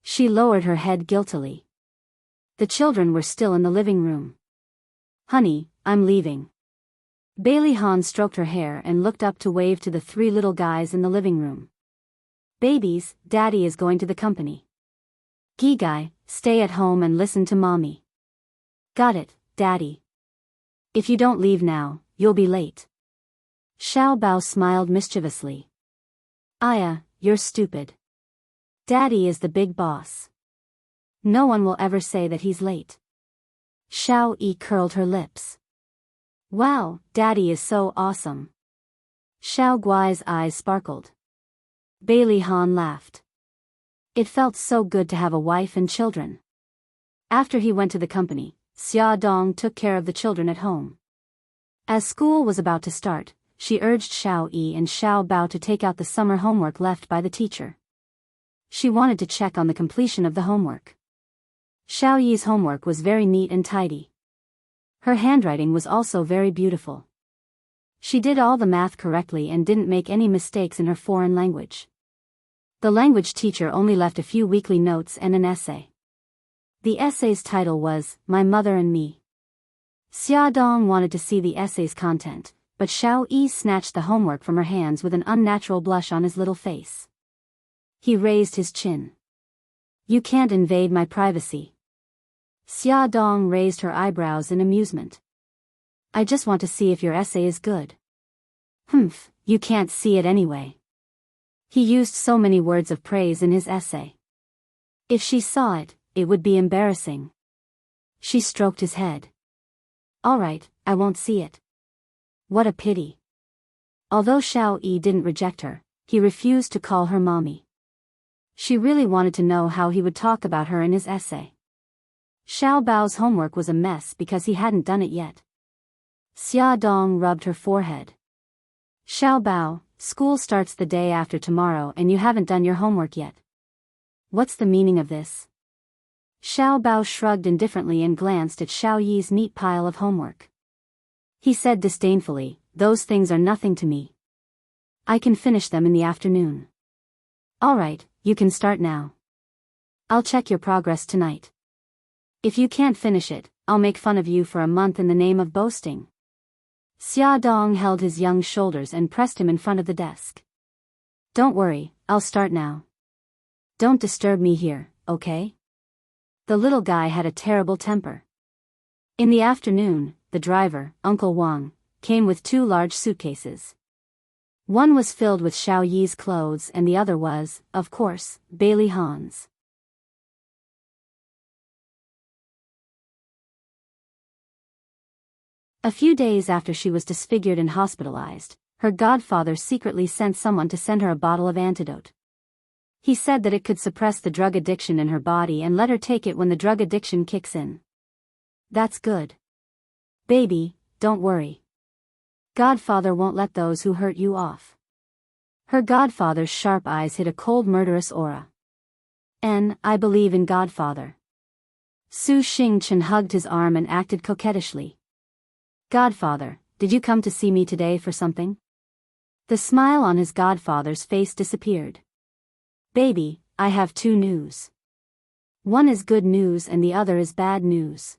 She lowered her head guiltily. The children were still in the living room. Honey, I'm leaving. Bailey Han stroked her hair and looked up to wave to the three little guys in the living room. Babies, Daddy is going to the company. Gigai, stay at home and listen to Mommy. Got it, Daddy. If you don't leave now, you'll be late. Xiao Bao smiled mischievously. Aya, you're stupid. Daddy is the big boss. No one will ever say that he's late. Xiao Yi curled her lips. Wow, Daddy is so awesome. Xiao Guai's eyes sparkled. Bailey Han laughed. It felt so good to have a wife and children. After he went to the company, Xia Dong took care of the children at home. As school was about to start, she urged Xiao Yi and Xiao Bao to take out the summer homework left by the teacher. She wanted to check on the completion of the homework. Xiao Yi's homework was very neat and tidy. Her handwriting was also very beautiful. She did all the math correctly and didn't make any mistakes in her foreign language. The language teacher only left a few weekly notes and an essay. The essay's title was, My Mother and Me. Xia Dong wanted to see the essay's content, but Xiao Yi snatched the homework from her hands with an unnatural blush on his little face. He raised his chin. You can't invade my privacy. Xia Dong raised her eyebrows in amusement. I just want to see if your essay is good. Humph, you can't see it anyway. He used so many words of praise in his essay. If she saw it, it would be embarrassing. She stroked his head. All right, I won't see it. What a pity. Although Xiao Yi didn't reject her, he refused to call her mommy. She really wanted to know how he would talk about her in his essay. Xiao Bao's homework was a mess because he hadn't done it yet. Xia Dong rubbed her forehead. Xiao Bao, school starts the day after tomorrow and you haven't done your homework yet. What's the meaning of this? Xiao Bao shrugged indifferently and glanced at Xiao Yi's neat pile of homework. He said disdainfully, those things are nothing to me. I can finish them in the afternoon. All right, you can start now. I'll check your progress tonight. If you can't finish it, I'll make fun of you for a month in the name of boasting. Xia Dong held his young shoulders and pressed him in front of the desk. Don't worry, I'll start now. Don't disturb me here, okay? The little guy had a terrible temper. In the afternoon, the driver, Uncle Wang, came with 2 large suitcases. One was filled with Xiao Yi's clothes and the other was, of course, Bailey Han's. A few days after she was disfigured and hospitalized, her godfather secretly sent someone to send her a bottle of antidote. He said that it could suppress the drug addiction in her body and let her take it when the drug addiction kicks in. That's good. Baby, don't worry. Godfather won't let those who hurt you off. Her godfather's sharp eyes hid a cold murderous aura. I believe in Godfather. Su Xingchen hugged his arm and acted coquettishly. Godfather, did you come to see me today for something? The smile on his godfather's face disappeared. Baby, I have 2 news. One is good news and the other is bad news.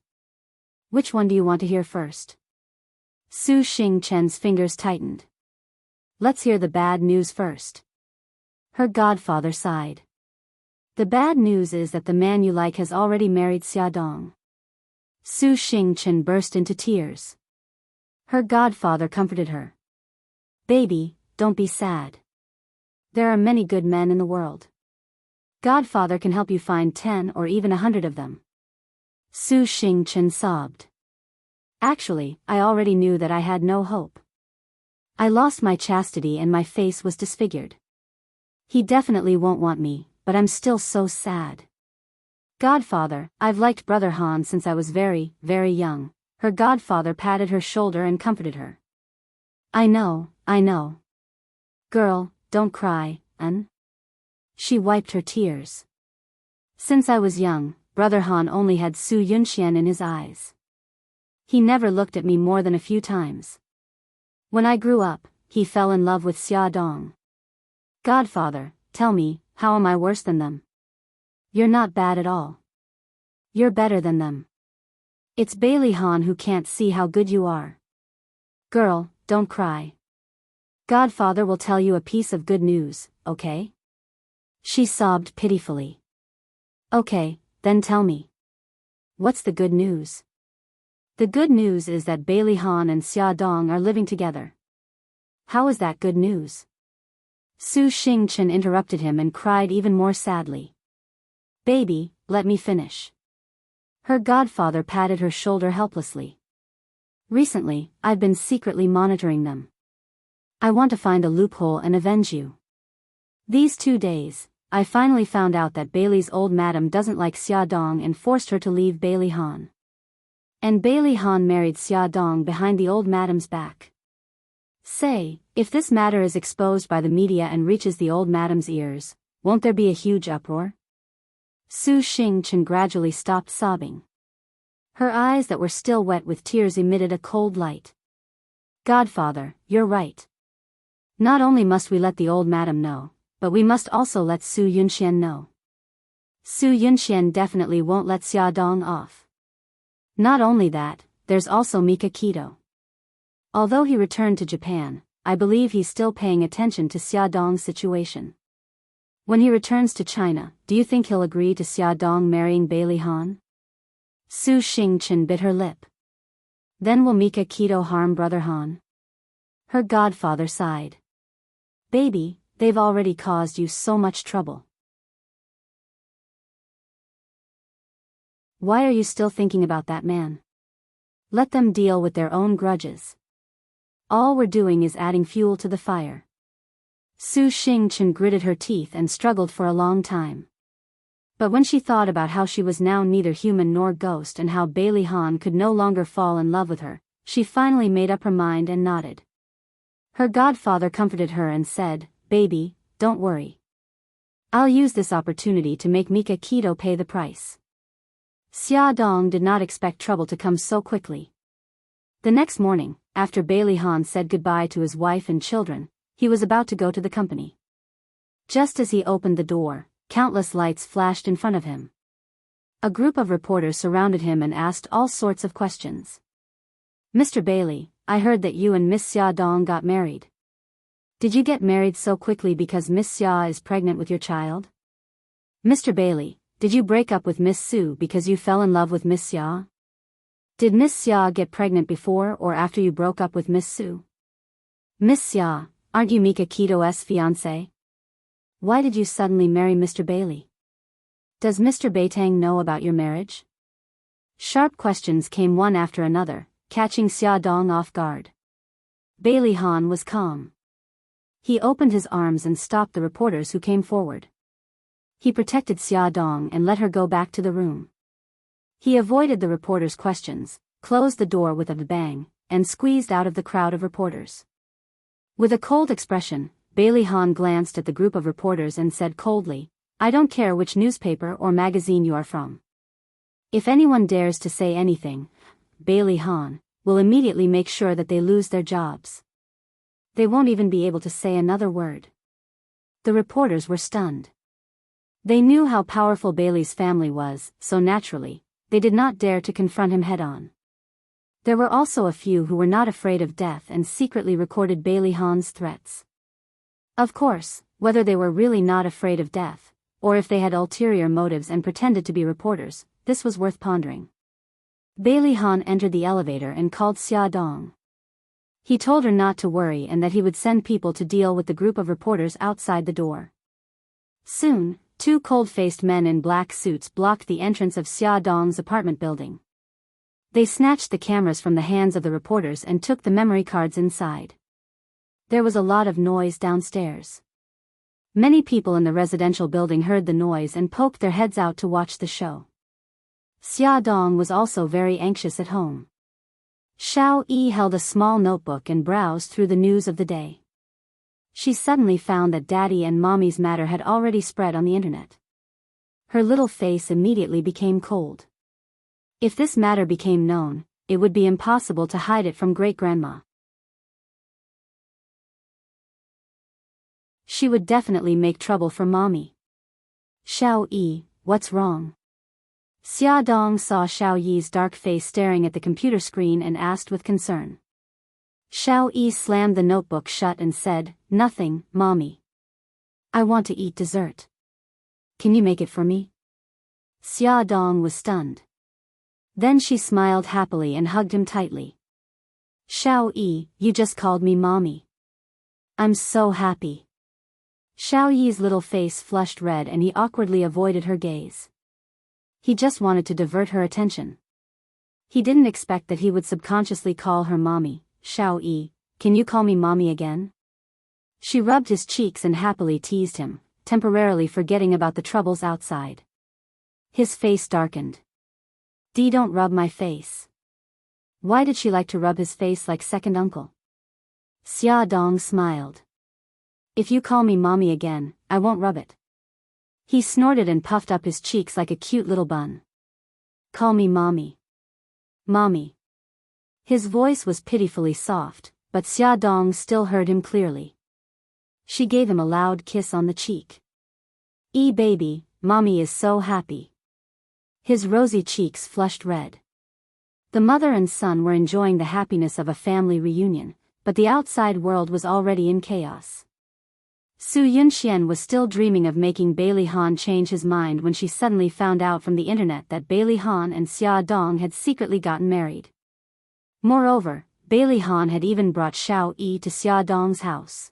Which one do you want to hear first? Su Xingchen's fingers tightened. Let's hear the bad news first. Her godfather sighed. The bad news is that the man you like has already married Xia Dong. Su Xingchen burst into tears. Her godfather comforted her. Baby, don't be sad. There are many good men in the world. Godfather can help you find 10 or even 100 of them. Su Xingchen sobbed. Actually, I already knew that I had no hope. I lost my chastity and my face was disfigured. He definitely won't want me, but I'm still so sad. Godfather, I've liked Brother Han since I was very, very young. Her godfather patted her shoulder and comforted her. I know. Girl, don't cry, She wiped her tears. Since I was young, Brother Han only had Su Yunxian in his eyes. He never looked at me more than a few times. When I grew up, he fell in love with Xia Dong. Godfather, tell me, how am I worse than them? You're not bad at all. You're better than them. It's Bailey Han who can't see how good you are. Girl, don't cry. Godfather will tell you a piece of good news, okay? She sobbed pitifully. Okay, then tell me. What's the good news? The good news is that Bailey Han and Xia Dong are living together. How is that good news? Su Xingchen interrupted him and cried even more sadly. Baby, let me finish. Her godfather patted her shoulder helplessly. Recently, I've been secretly monitoring them. I want to find a loophole and avenge you. These 2 days, I finally found out that Bailey's old madam doesn't like Xia Dong and forced her to leave Bailey Han. And Bailey Han married Xia Dong behind the old madam's back. Say, if this matter is exposed by the media and reaches the old madam's ears, won't there be a huge uproar? Su Xingchen gradually stopped sobbing. Her eyes that were still wet with tears emitted a cold light. Godfather, you're right. Not only must we let the old madam know, but we must also let Su Yunxian know. Su Yunxian definitely won't let Xia Dong off. Not only that, there's also Mika Keto. Although he returned to Japan, I believe he's still paying attention to Xia Dong's situation. When he returns to China, do you think he'll agree to Xia Dong marrying Bailey Han? Su Xingchen bit her lip. Then will Mika Keto harm Brother Han? Her godfather sighed. Baby, they've already caused you so much trouble. Why are you still thinking about that man? Let them deal with their own grudges. All we're doing is adding fuel to the fire. Su Xingchen gritted her teeth and struggled for a long time. But when she thought about how she was now neither human nor ghost and how Bailey Han could no longer fall in love with her, she finally made up her mind and nodded. Her godfather comforted her and said, Baby, don't worry. I'll use this opportunity to make Mika Keto pay the price. Xia Dong did not expect trouble to come so quickly. The next morning, after Bailey Han said goodbye to his wife and children, he was about to go to the company. Just as he opened the door, countless lights flashed in front of him. A group of reporters surrounded him and asked all sorts of questions. Mr. Bailey, I heard that you and Miss Xia Dong got married. Did you get married so quickly because Miss Xia is pregnant with your child? Mr. Bailey, did you break up with Miss Su because you fell in love with Miss Xia? Did Miss Xia get pregnant before or after you broke up with Miss Su? Miss Xia, aren't you Mika Keto's fiancé? Why did you suddenly marry Mr. Bailey? Does Mr. Beitang know about your marriage? Sharp questions came one after another, catching Xia Dong off guard. Bailey Han was calm. He opened his arms and stopped the reporters who came forward. He protected Xia Dong and let her go back to the room. He avoided the reporters' questions, closed the door with a bang, and squeezed out of the crowd of reporters. With a cold expression, Bailey Han glanced at the group of reporters and said coldly, I don't care which newspaper or magazine you are from. If anyone dares to say anything, Bailey Han will immediately make sure that they lose their jobs. They won't even be able to say another word. The reporters were stunned. They knew how powerful Bailey's family was, so naturally, they did not dare to confront him head-on. There were also a few who were not afraid of death and secretly recorded Bailey Han's threats. Of course, whether they were really not afraid of death, or if they had ulterior motives and pretended to be reporters, this was worth pondering. Bailey Han entered the elevator and called Xia Dong. He told her not to worry and that he would send people to deal with the group of reporters outside the door. Soon, 2 cold-faced men in black suits blocked the entrance of Xia Dong's apartment building. They snatched the cameras from the hands of the reporters and took the memory cards inside. There was a lot of noise downstairs. Many people in the residential building heard the noise and poked their heads out to watch the show. Xia Dong was also very anxious at home. Xiao Yi held a small notebook and browsed through the news of the day. She suddenly found that Daddy and Mommy's matter had already spread on the internet. Her little face immediately became cold. If this matter became known, it would be impossible to hide it from great-grandma. She would definitely make trouble for mommy. Xiao Yi, what's wrong? Xia Dong saw Xiao Yi's dark face staring at the computer screen and asked with concern. Xiao Yi slammed the notebook shut and said, "Nothing, mommy. I want to eat dessert. Can you make it for me?" Xia Dong was stunned. Then she smiled happily and hugged him tightly. Xiao Yi, you just called me mommy. I'm so happy. Xiao Yi's little face flushed red and he awkwardly avoided her gaze. He just wanted to divert her attention. He didn't expect that he would subconsciously call her mommy. Xiao Yi, can you call me mommy again? She rubbed his cheeks and happily teased him, temporarily forgetting about the troubles outside. His face darkened. Don't rub my face. Why did she like to rub his face like second uncle? Xia Dong smiled. If you call me mommy again, I won't rub it. He snorted and puffed up his cheeks like a cute little bun. Call me mommy. Mommy. His voice was pitifully soft, but Xia Dong still heard him clearly. She gave him a loud kiss on the cheek. Baby, mommy is so happy. His rosy cheeks flushed red. The mother and son were enjoying the happiness of a family reunion, but the outside world was already in chaos. Su Yunxian was still dreaming of making Bailey Han change his mind when she suddenly found out from the internet that Bailey Han and Xia Dong had secretly gotten married. Moreover, Bailey Han had even brought Xiao Yi to Xia Dong's house.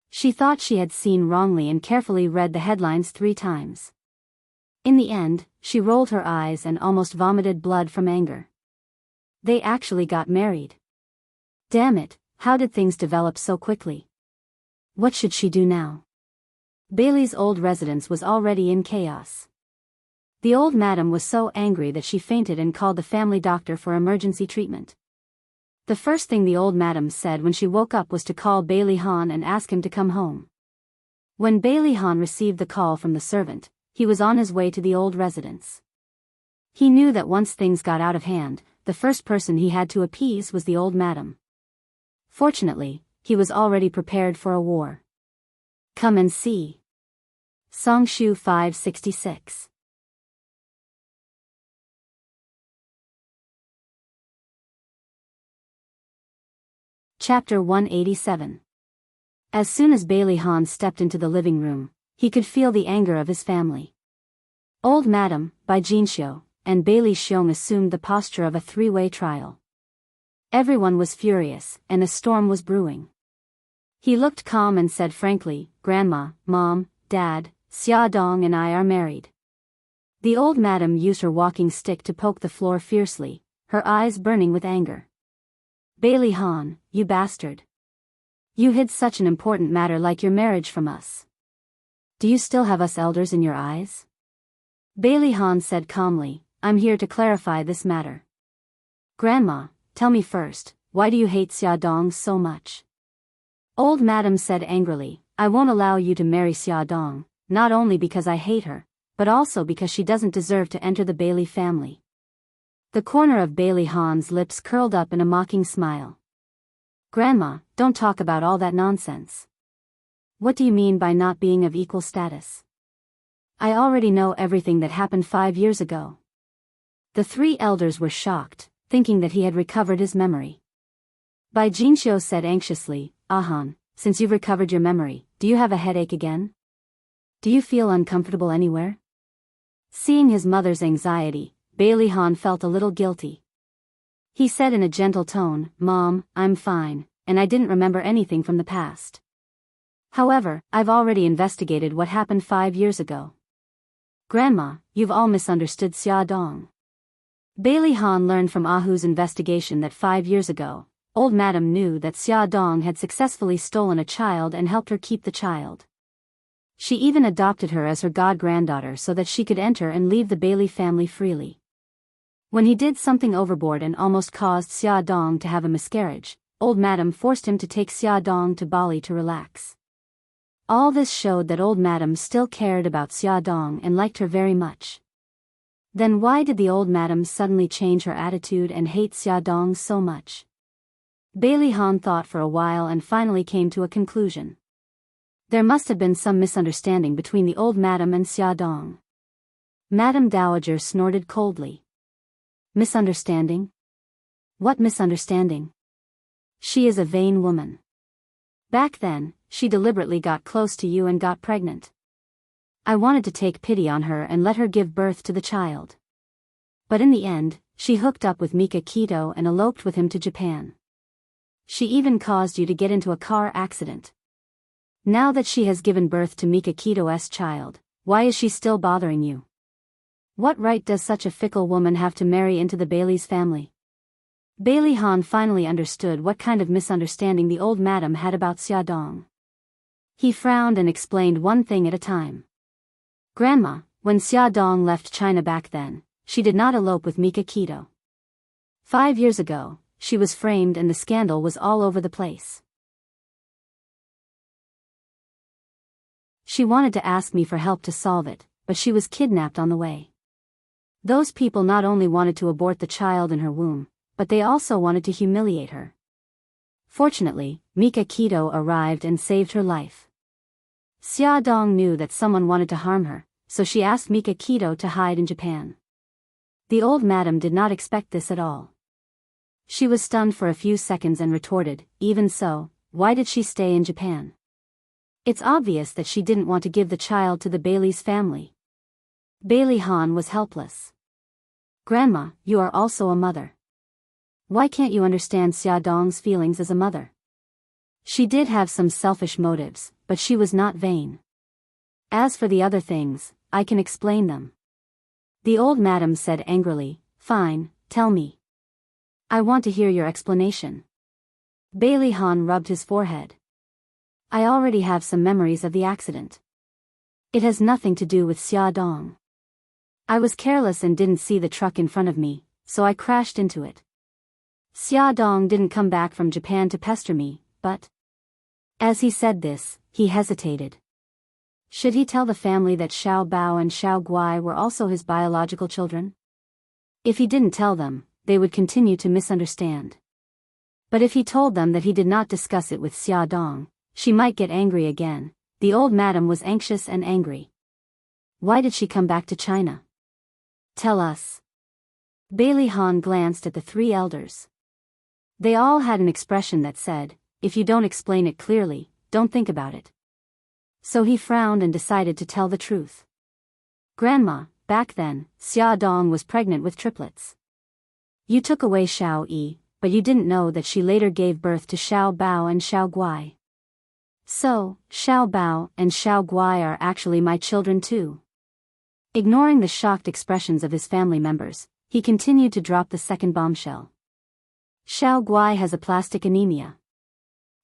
She thought she had seen wrongly and carefully read the headlines 3 times. In the end, she rolled her eyes and almost vomited blood from anger. They actually got married. Damn it, how did things develop so quickly? What should she do now? Bailey's old residence was already in chaos. The old madam was so angry that she fainted and called the family doctor for emergency treatment. The first thing the old madam said when she woke up was to call Bailey Han and ask him to come home. When Bailey Han received the call from the servant, he was on his way to the old residence. He knew that once things got out of hand, the first person he had to appease was the old madam. Fortunately, he was already prepared for a war. Come and see. Songshu 566. Chapter 187. As soon as Bailey Han stepped into the living room, he could feel the anger of his family. Old Madam, Bai Jinxiu, and Bailey Xiong assumed the posture of a 3-way trial. Everyone was furious, and a storm was brewing. He looked calm and said frankly, "Grandma, Mom, Dad, Xia Dong and I are married." The old madam used her walking stick to poke the floor fiercely, her eyes burning with anger. "Bailey Han, you bastard. You hid such an important matter like your marriage from us. Do you still have us elders in your eyes?" Bailey Han said calmly, "I'm here to clarify this matter. Grandma, tell me first, why do you hate Xia Dong so much?" Old Madam said angrily, "I won't allow you to marry Xia Dong, not only because I hate her, but also because she doesn't deserve to enter the Bailey family." The corner of Bailey Han's lips curled up in a mocking smile. "Grandma, don't talk about all that nonsense. What do you mean by not being of equal status? I already know everything that happened 5 years ago." The 3 elders were shocked, thinking that he had recovered his memory. Bai Jinxiu said anxiously, "Han, since you've recovered your memory, do you have a headache again? Do you feel uncomfortable anywhere?" Seeing his mother's anxiety, Bailey Han felt a little guilty. He said in a gentle tone, "Mom, I'm fine, and I didn't remember anything from the past. However, I've already investigated what happened 5 years ago." "Grandma, you've all misunderstood Xia Dong." Bailey Han learned from Ahu's investigation that 5 years ago, Old Madam knew that Xia Dong had successfully stolen a child and helped her keep the child. She even adopted her as her god-granddaughter so that she could enter and leave the Bailey family freely. When he did something overboard and almost caused Xia Dong to have a miscarriage, Old Madam forced him to take Xia Dong to Bali to relax. All this showed that Old Madam still cared about Xia Dong and liked her very much. Then why did the Old Madam suddenly change her attitude and hate Xia Dong so much? Bailey Han thought for a while and finally came to a conclusion. There must have been some misunderstanding between the old madam and Xiaodong. Madame Dowager snorted coldly. Misunderstanding? What misunderstanding? She is a vain woman. Back then, she deliberately got close to you and got pregnant. I wanted to take pity on her and let her give birth to the child. But in the end, she hooked up with Mika Kito and eloped with him to Japan. She even caused you to get into a car accident. Now that she has given birth to Mika Kito's child, why is she still bothering you? What right does such a fickle woman have to marry into the Bailey's family? Bailey Han finally understood what kind of misunderstanding the old madam had about Xiaodong. He frowned and explained one thing at a time. Grandma, when Xiaodong left China back then, she did not elope with Mika Kito. 5 years ago, she was framed and the scandal was all over the place. She wanted to ask me for help to solve it, but she was kidnapped on the way. Those people not only wanted to abort the child in her womb, but they also wanted to humiliate her. Fortunately, Mika Kito arrived and saved her life. Xiaodong knew that someone wanted to harm her, so she asked Mika Kito to hide in Japan. The old madam did not expect this at all. She was stunned for a few seconds and retorted, even so, why did she stay in Japan? It's obvious that she didn't want to give the child to the Bailey's family. Bailey Han was helpless. Grandma, you are also a mother. Why can't you understand Xiaodong's feelings as a mother? She did have some selfish motives, but she was not vain. As for the other things, I can explain them. The old madam said angrily, fine, tell me. I want to hear your explanation. Bailey Han rubbed his forehead. I already have some memories of the accident. It has nothing to do with Xiaodong. I was careless and didn't see the truck in front of me, so I crashed into it. Xiaodong didn't come back from Japan to pester me, but... As he said this, he hesitated. Should he tell the family that Xiao Bao and Xiao Guai were also his biological children? If he didn't tell them, they would continue to misunderstand. But if he told them that he did not discuss it with Xiaodong, she might get angry again. The old madam was anxious and angry. Why did she come back to China? Tell us. Bailey Han glanced at the three elders. They all had an expression that said, if you don't explain it clearly, don't think about it. So he frowned and decided to tell the truth. Grandma, back then, Xiaodong was pregnant with triplets. You took away Xiao Yi, but you didn't know that she later gave birth to Xiao Bao and Xiao Guai. So, Xiao Bao and Xiao Guai are actually my children too. Ignoring the shocked expressions of his family members, he continued to drop the second bombshell. Xiao Guai has aplastic anemia.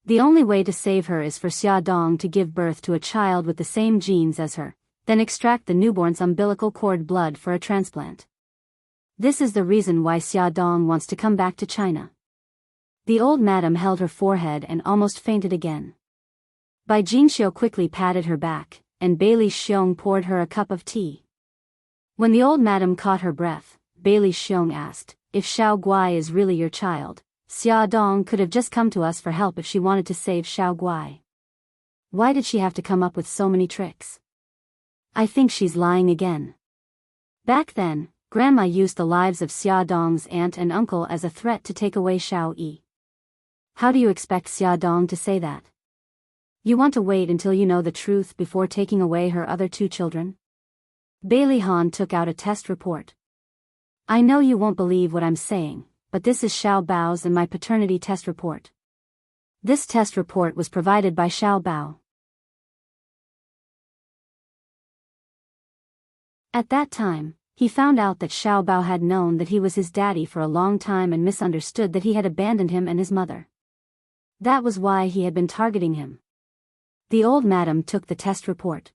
The only way to save her is for Xiaodong to give birth to a child with the same genes as her, then extract the newborn's umbilical cord blood for a transplant. This is the reason why Xiaodong wants to come back to China. The old madam held her forehead and almost fainted again. Bai Jinxiu quickly patted her back, and Bailey Xiong poured her a cup of tea. When the old madam caught her breath, Bailey Xiong asked, if Xiao Guai is really your child, Xiaodong could have just come to us for help if she wanted to save Xiao Guai. Why did she have to come up with so many tricks? I think she's lying again. Back then, Grandma used the lives of Xiaodong's aunt and uncle as a threat to take away Xiao Yi. How do you expect Xiaodong to say that? You want to wait until you know the truth before taking away her other two children? Bailey Han took out a test report. I know you won't believe what I'm saying, but this is Xiao Bao's and my paternity test report. This test report was provided by Xiao Bao. At that time, he found out that Xiao Bao had known that he was his daddy for a long time and misunderstood that he had abandoned him and his mother. That was why he had been targeting him. The old madam took the test report.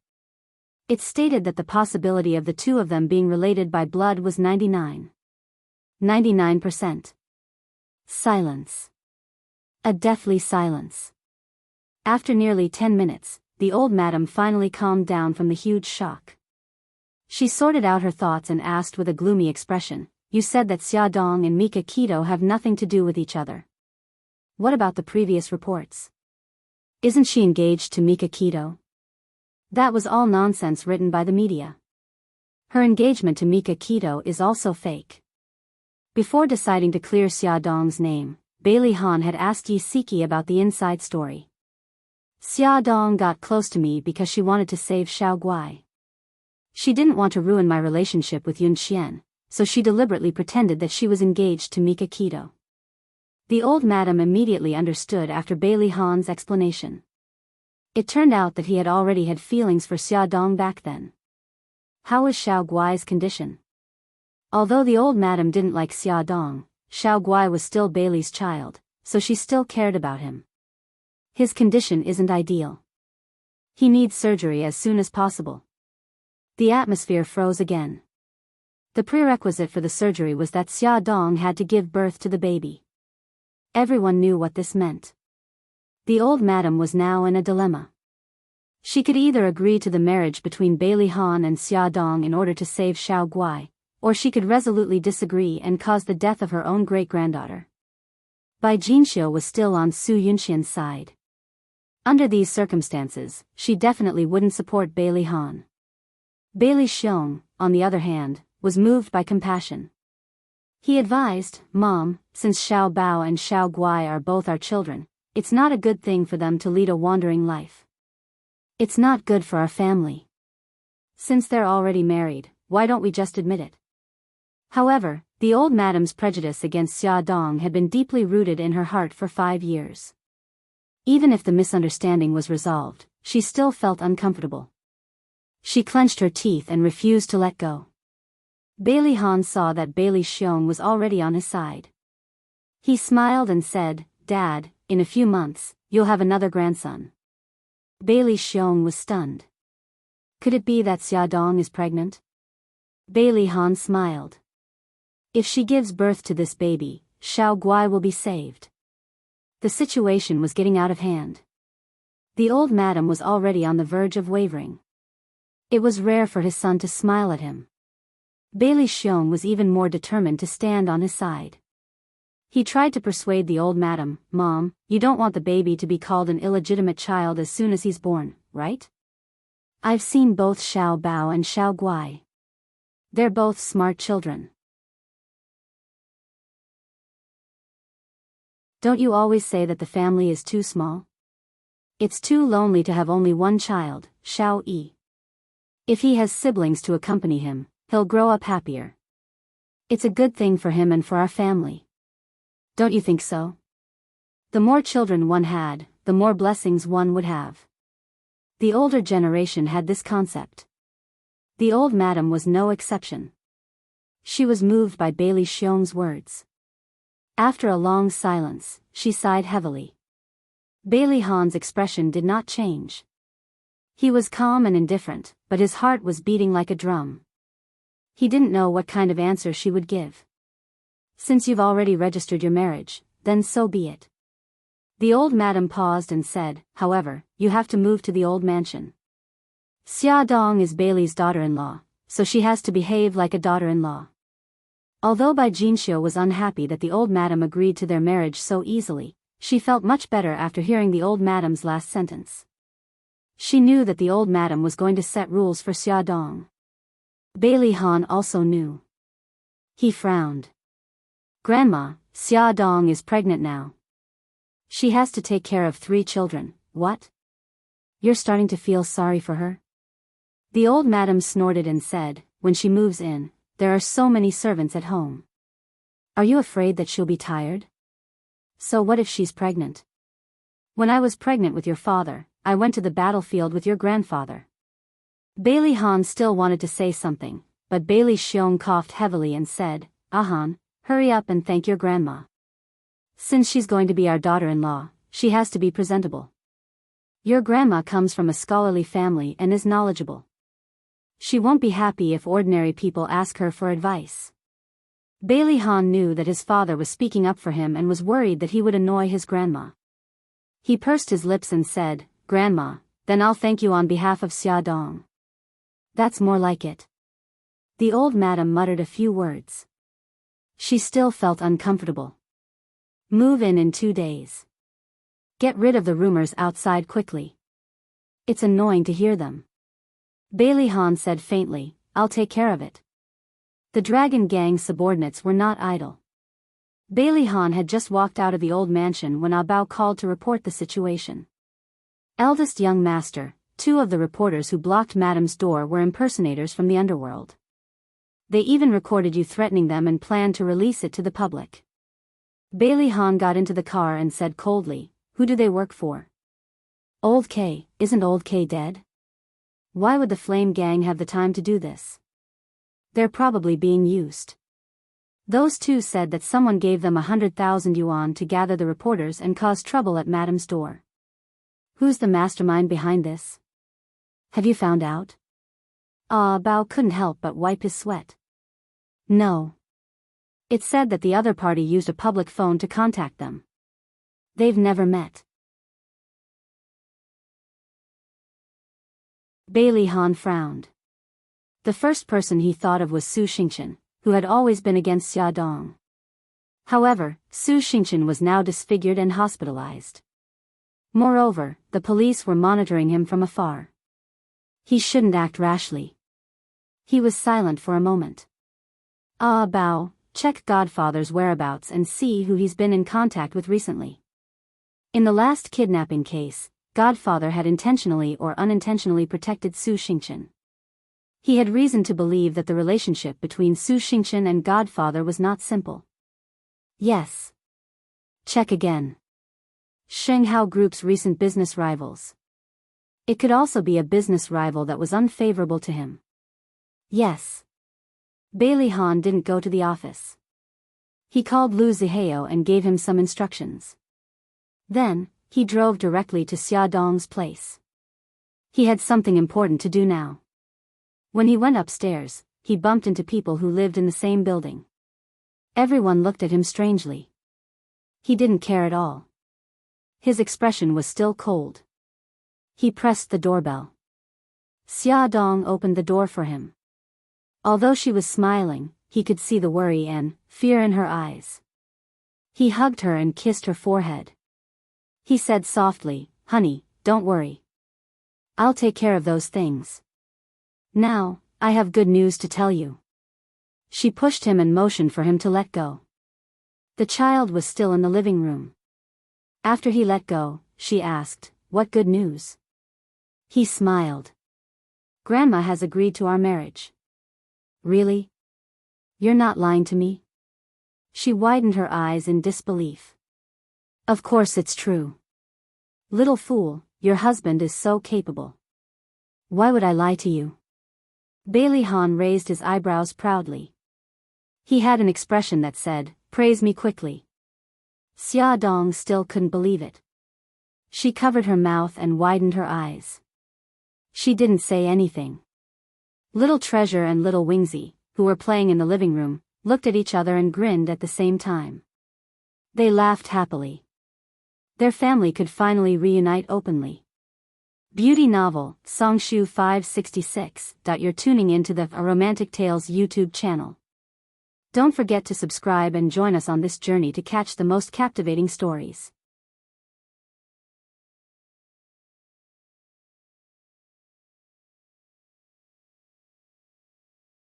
It stated that the possibility of the two of them being related by blood was 99%. Silence. A deathly silence. After nearly 10 minutes, the old madam finally calmed down from the huge shock. She sorted out her thoughts and asked with a gloomy expression, you said that Xiaodong and Mika Kito have nothing to do with each other. What about the previous reports? Isn't she engaged to Mika Keto? That was all nonsense written by the media. Her engagement to Mika Keto is also fake. Before deciding to clear Xiaodong's name, Bailey Han had asked Yi Siki about the inside story. Xiaodong got close to me because she wanted to save Xiao Guai. She didn't want to ruin my relationship with Yun Xian, so she deliberately pretended that she was engaged to Mika Keto. The old madam immediately understood after Bailey Han's explanation. It turned out that he had already had feelings for Xiaodong back then. How was Xiao Guai's condition? Although the old madam didn't like Xiaodong, Xiao Guai was still Bailey's child, so she still cared about him. His condition isn't ideal. He needs surgery as soon as possible. The atmosphere froze again. The prerequisite for the surgery was that Xiaodong had to give birth to the baby. Everyone knew what this meant. The old madam was now in a dilemma. She could either agree to the marriage between Bailey Han and Xiaodong in order to save Xiao Guai, or she could resolutely disagree and cause the death of her own great-granddaughter. Bai Jinxiu was still on Su Yunxian's side. Under these circumstances, she definitely wouldn't support Bailey Han. Bailey Xiong, on the other hand, was moved by compassion. He advised, "Mom, since Xiao Bao and Xiao Guai are both our children, it's not a good thing for them to lead a wandering life. It's not good for our family. Since they're already married, why don't we just admit it?" However, the old madam's prejudice against Xiaodong had been deeply rooted in her heart for 5 years. Even if the misunderstanding was resolved, she still felt uncomfortable. She clenched her teeth and refused to let go. Bailey Han saw that Bailey Xiong was already on his side. He smiled and said, "Dad, in a few months, you'll have another grandson." Bailey Xiong was stunned. Could it be that Xiaodong is pregnant? Bailey Han smiled. If she gives birth to this baby, Xiao Guai will be saved. The situation was getting out of hand. The old madam was already on the verge of wavering. It was rare for his son to smile at him. Bailey Xiong was even more determined to stand on his side. He tried to persuade the old madam, "Mom, you don't want the baby to be called an illegitimate child as soon as he's born, right? I've seen both Xiao Bao and Xiao Guai. They're both smart children. Don't you always say that the family is too small? It's too lonely to have only one child, Xiao Yi. If he has siblings to accompany him, he'll grow up happier. It's a good thing for him and for our family. Don't you think so? The more children one had, the more blessings one would have." The older generation had this concept. The old madam was no exception. She was moved by Bailey Xiong's words. After a long silence, she sighed heavily. Bailey Han's expression did not change. He was calm and indifferent, but his heart was beating like a drum. He didn't know what kind of answer she would give. "Since you've already registered your marriage, then so be it." The old madam paused and said, "However, you have to move to the old mansion. Xiaodong is Bailey's daughter-in-law, so she has to behave like a daughter-in-law." Although Bai Jinxiu was unhappy that the old madam agreed to their marriage so easily, she felt much better after hearing the old madam's last sentence. She knew that the old madam was going to set rules for Xiaodong. Bailey Han also knew. He frowned. "Grandma, Xiaodong is pregnant now. She has to take care of 3 children, what? You're starting to feel sorry for her?" The old madam snorted and said, "When she moves in, there are so many servants at home. Are you afraid that she'll be tired? So what if she's pregnant? When I was pregnant with your father, I went to the battlefield with your grandfather." Bailey Han still wanted to say something, but Bailey Xiong coughed heavily and said, "Ahan, hurry up and thank your grandma. Since she's going to be our daughter-in-law, she has to be presentable. Your grandma comes from a scholarly family and is knowledgeable. She won't be happy if ordinary people ask her for advice." Bailey Han knew that his father was speaking up for him and was worried that he would annoy his grandma. He pursed his lips and said, "Grandma, then I'll thank you on behalf of Xiaodong." "That's more like it." The old madam muttered a few words. She still felt uncomfortable. "Move in 2 days. Get rid of the rumors outside quickly. It's annoying to hear them. Bailey Han said faintly, I'll take care of it. The Dragon Gang's subordinates were not idle. Bailey Han had just walked out of the old mansion when Ah Bao called to report the situation. Eldest young master, two of the reporters who blocked Madame's door were impersonators from the underworld. They even recorded you threatening them and planned to release it to the public. Bailey Han got into the car and said coldly, who do they work for? Old K, isn't Old K dead? Why would the Flame Gang have the time to do this? They're probably being used. Those two said that someone gave them 100,000 yuan to gather the reporters and cause trouble at Madame's door. Who's the mastermind behind this? Have you found out? Ah Bao couldn't help but wipe his sweat. No. It said that the other party used a public phone to contact them. They've never met. Bailey Han frowned. The first person he thought of was Su Xingchen, who had always been against Xia Dong. However, Su Xingchen was now disfigured and hospitalized. Moreover, the police were monitoring him from afar. He shouldn't act rashly. He was silent for a moment. Ah Bao, check Godfather's whereabouts and see who he's been in contact with recently. In the last kidnapping case, Godfather had intentionally or unintentionally protected Su Xingchen. He had reason to believe that the relationship between Su Xingchen and Godfather was not simple. Yes. Check again. Shenghao Group's recent business rivals. It could also be a business rival that was unfavorable to him. Yes. Bailey Han didn't go to the office. He called Lu Zihao and gave him some instructions. Then, he drove directly to Xia Dong's place. He had something important to do now. When he went upstairs, he bumped into people who lived in the same building. Everyone looked at him strangely. He didn't care at all. His expression was still cold. He pressed the doorbell. Xia Dong opened the door for him. Although she was smiling, he could see the worry and fear in her eyes. He hugged her and kissed her forehead. He said softly, honey, don't worry. I'll take care of those things. Now, I have good news to tell you. She pushed him and motioned for him to let go. The child was still in the living room. After he let go, she asked, what good news? He smiled. Grandma has agreed to our marriage. Really? You're not lying to me? She widened her eyes in disbelief. Of course it's true. Little fool, your husband is so capable. Why would I lie to you? Bailey Han raised his eyebrows proudly. He had an expression that said, praise me quickly. Xia Dong still couldn't believe it. She covered her mouth and widened her eyes. She didn't say anything. Little Treasure and Little Wingsy, who were playing in the living room, looked at each other and grinned at the same time. They laughed happily. Their family could finally reunite openly. Beauty novel, Songshu 566. You're tuning into the A Romantic Tales YouTube channel. Don't forget to subscribe and join us on this journey to catch the most captivating stories.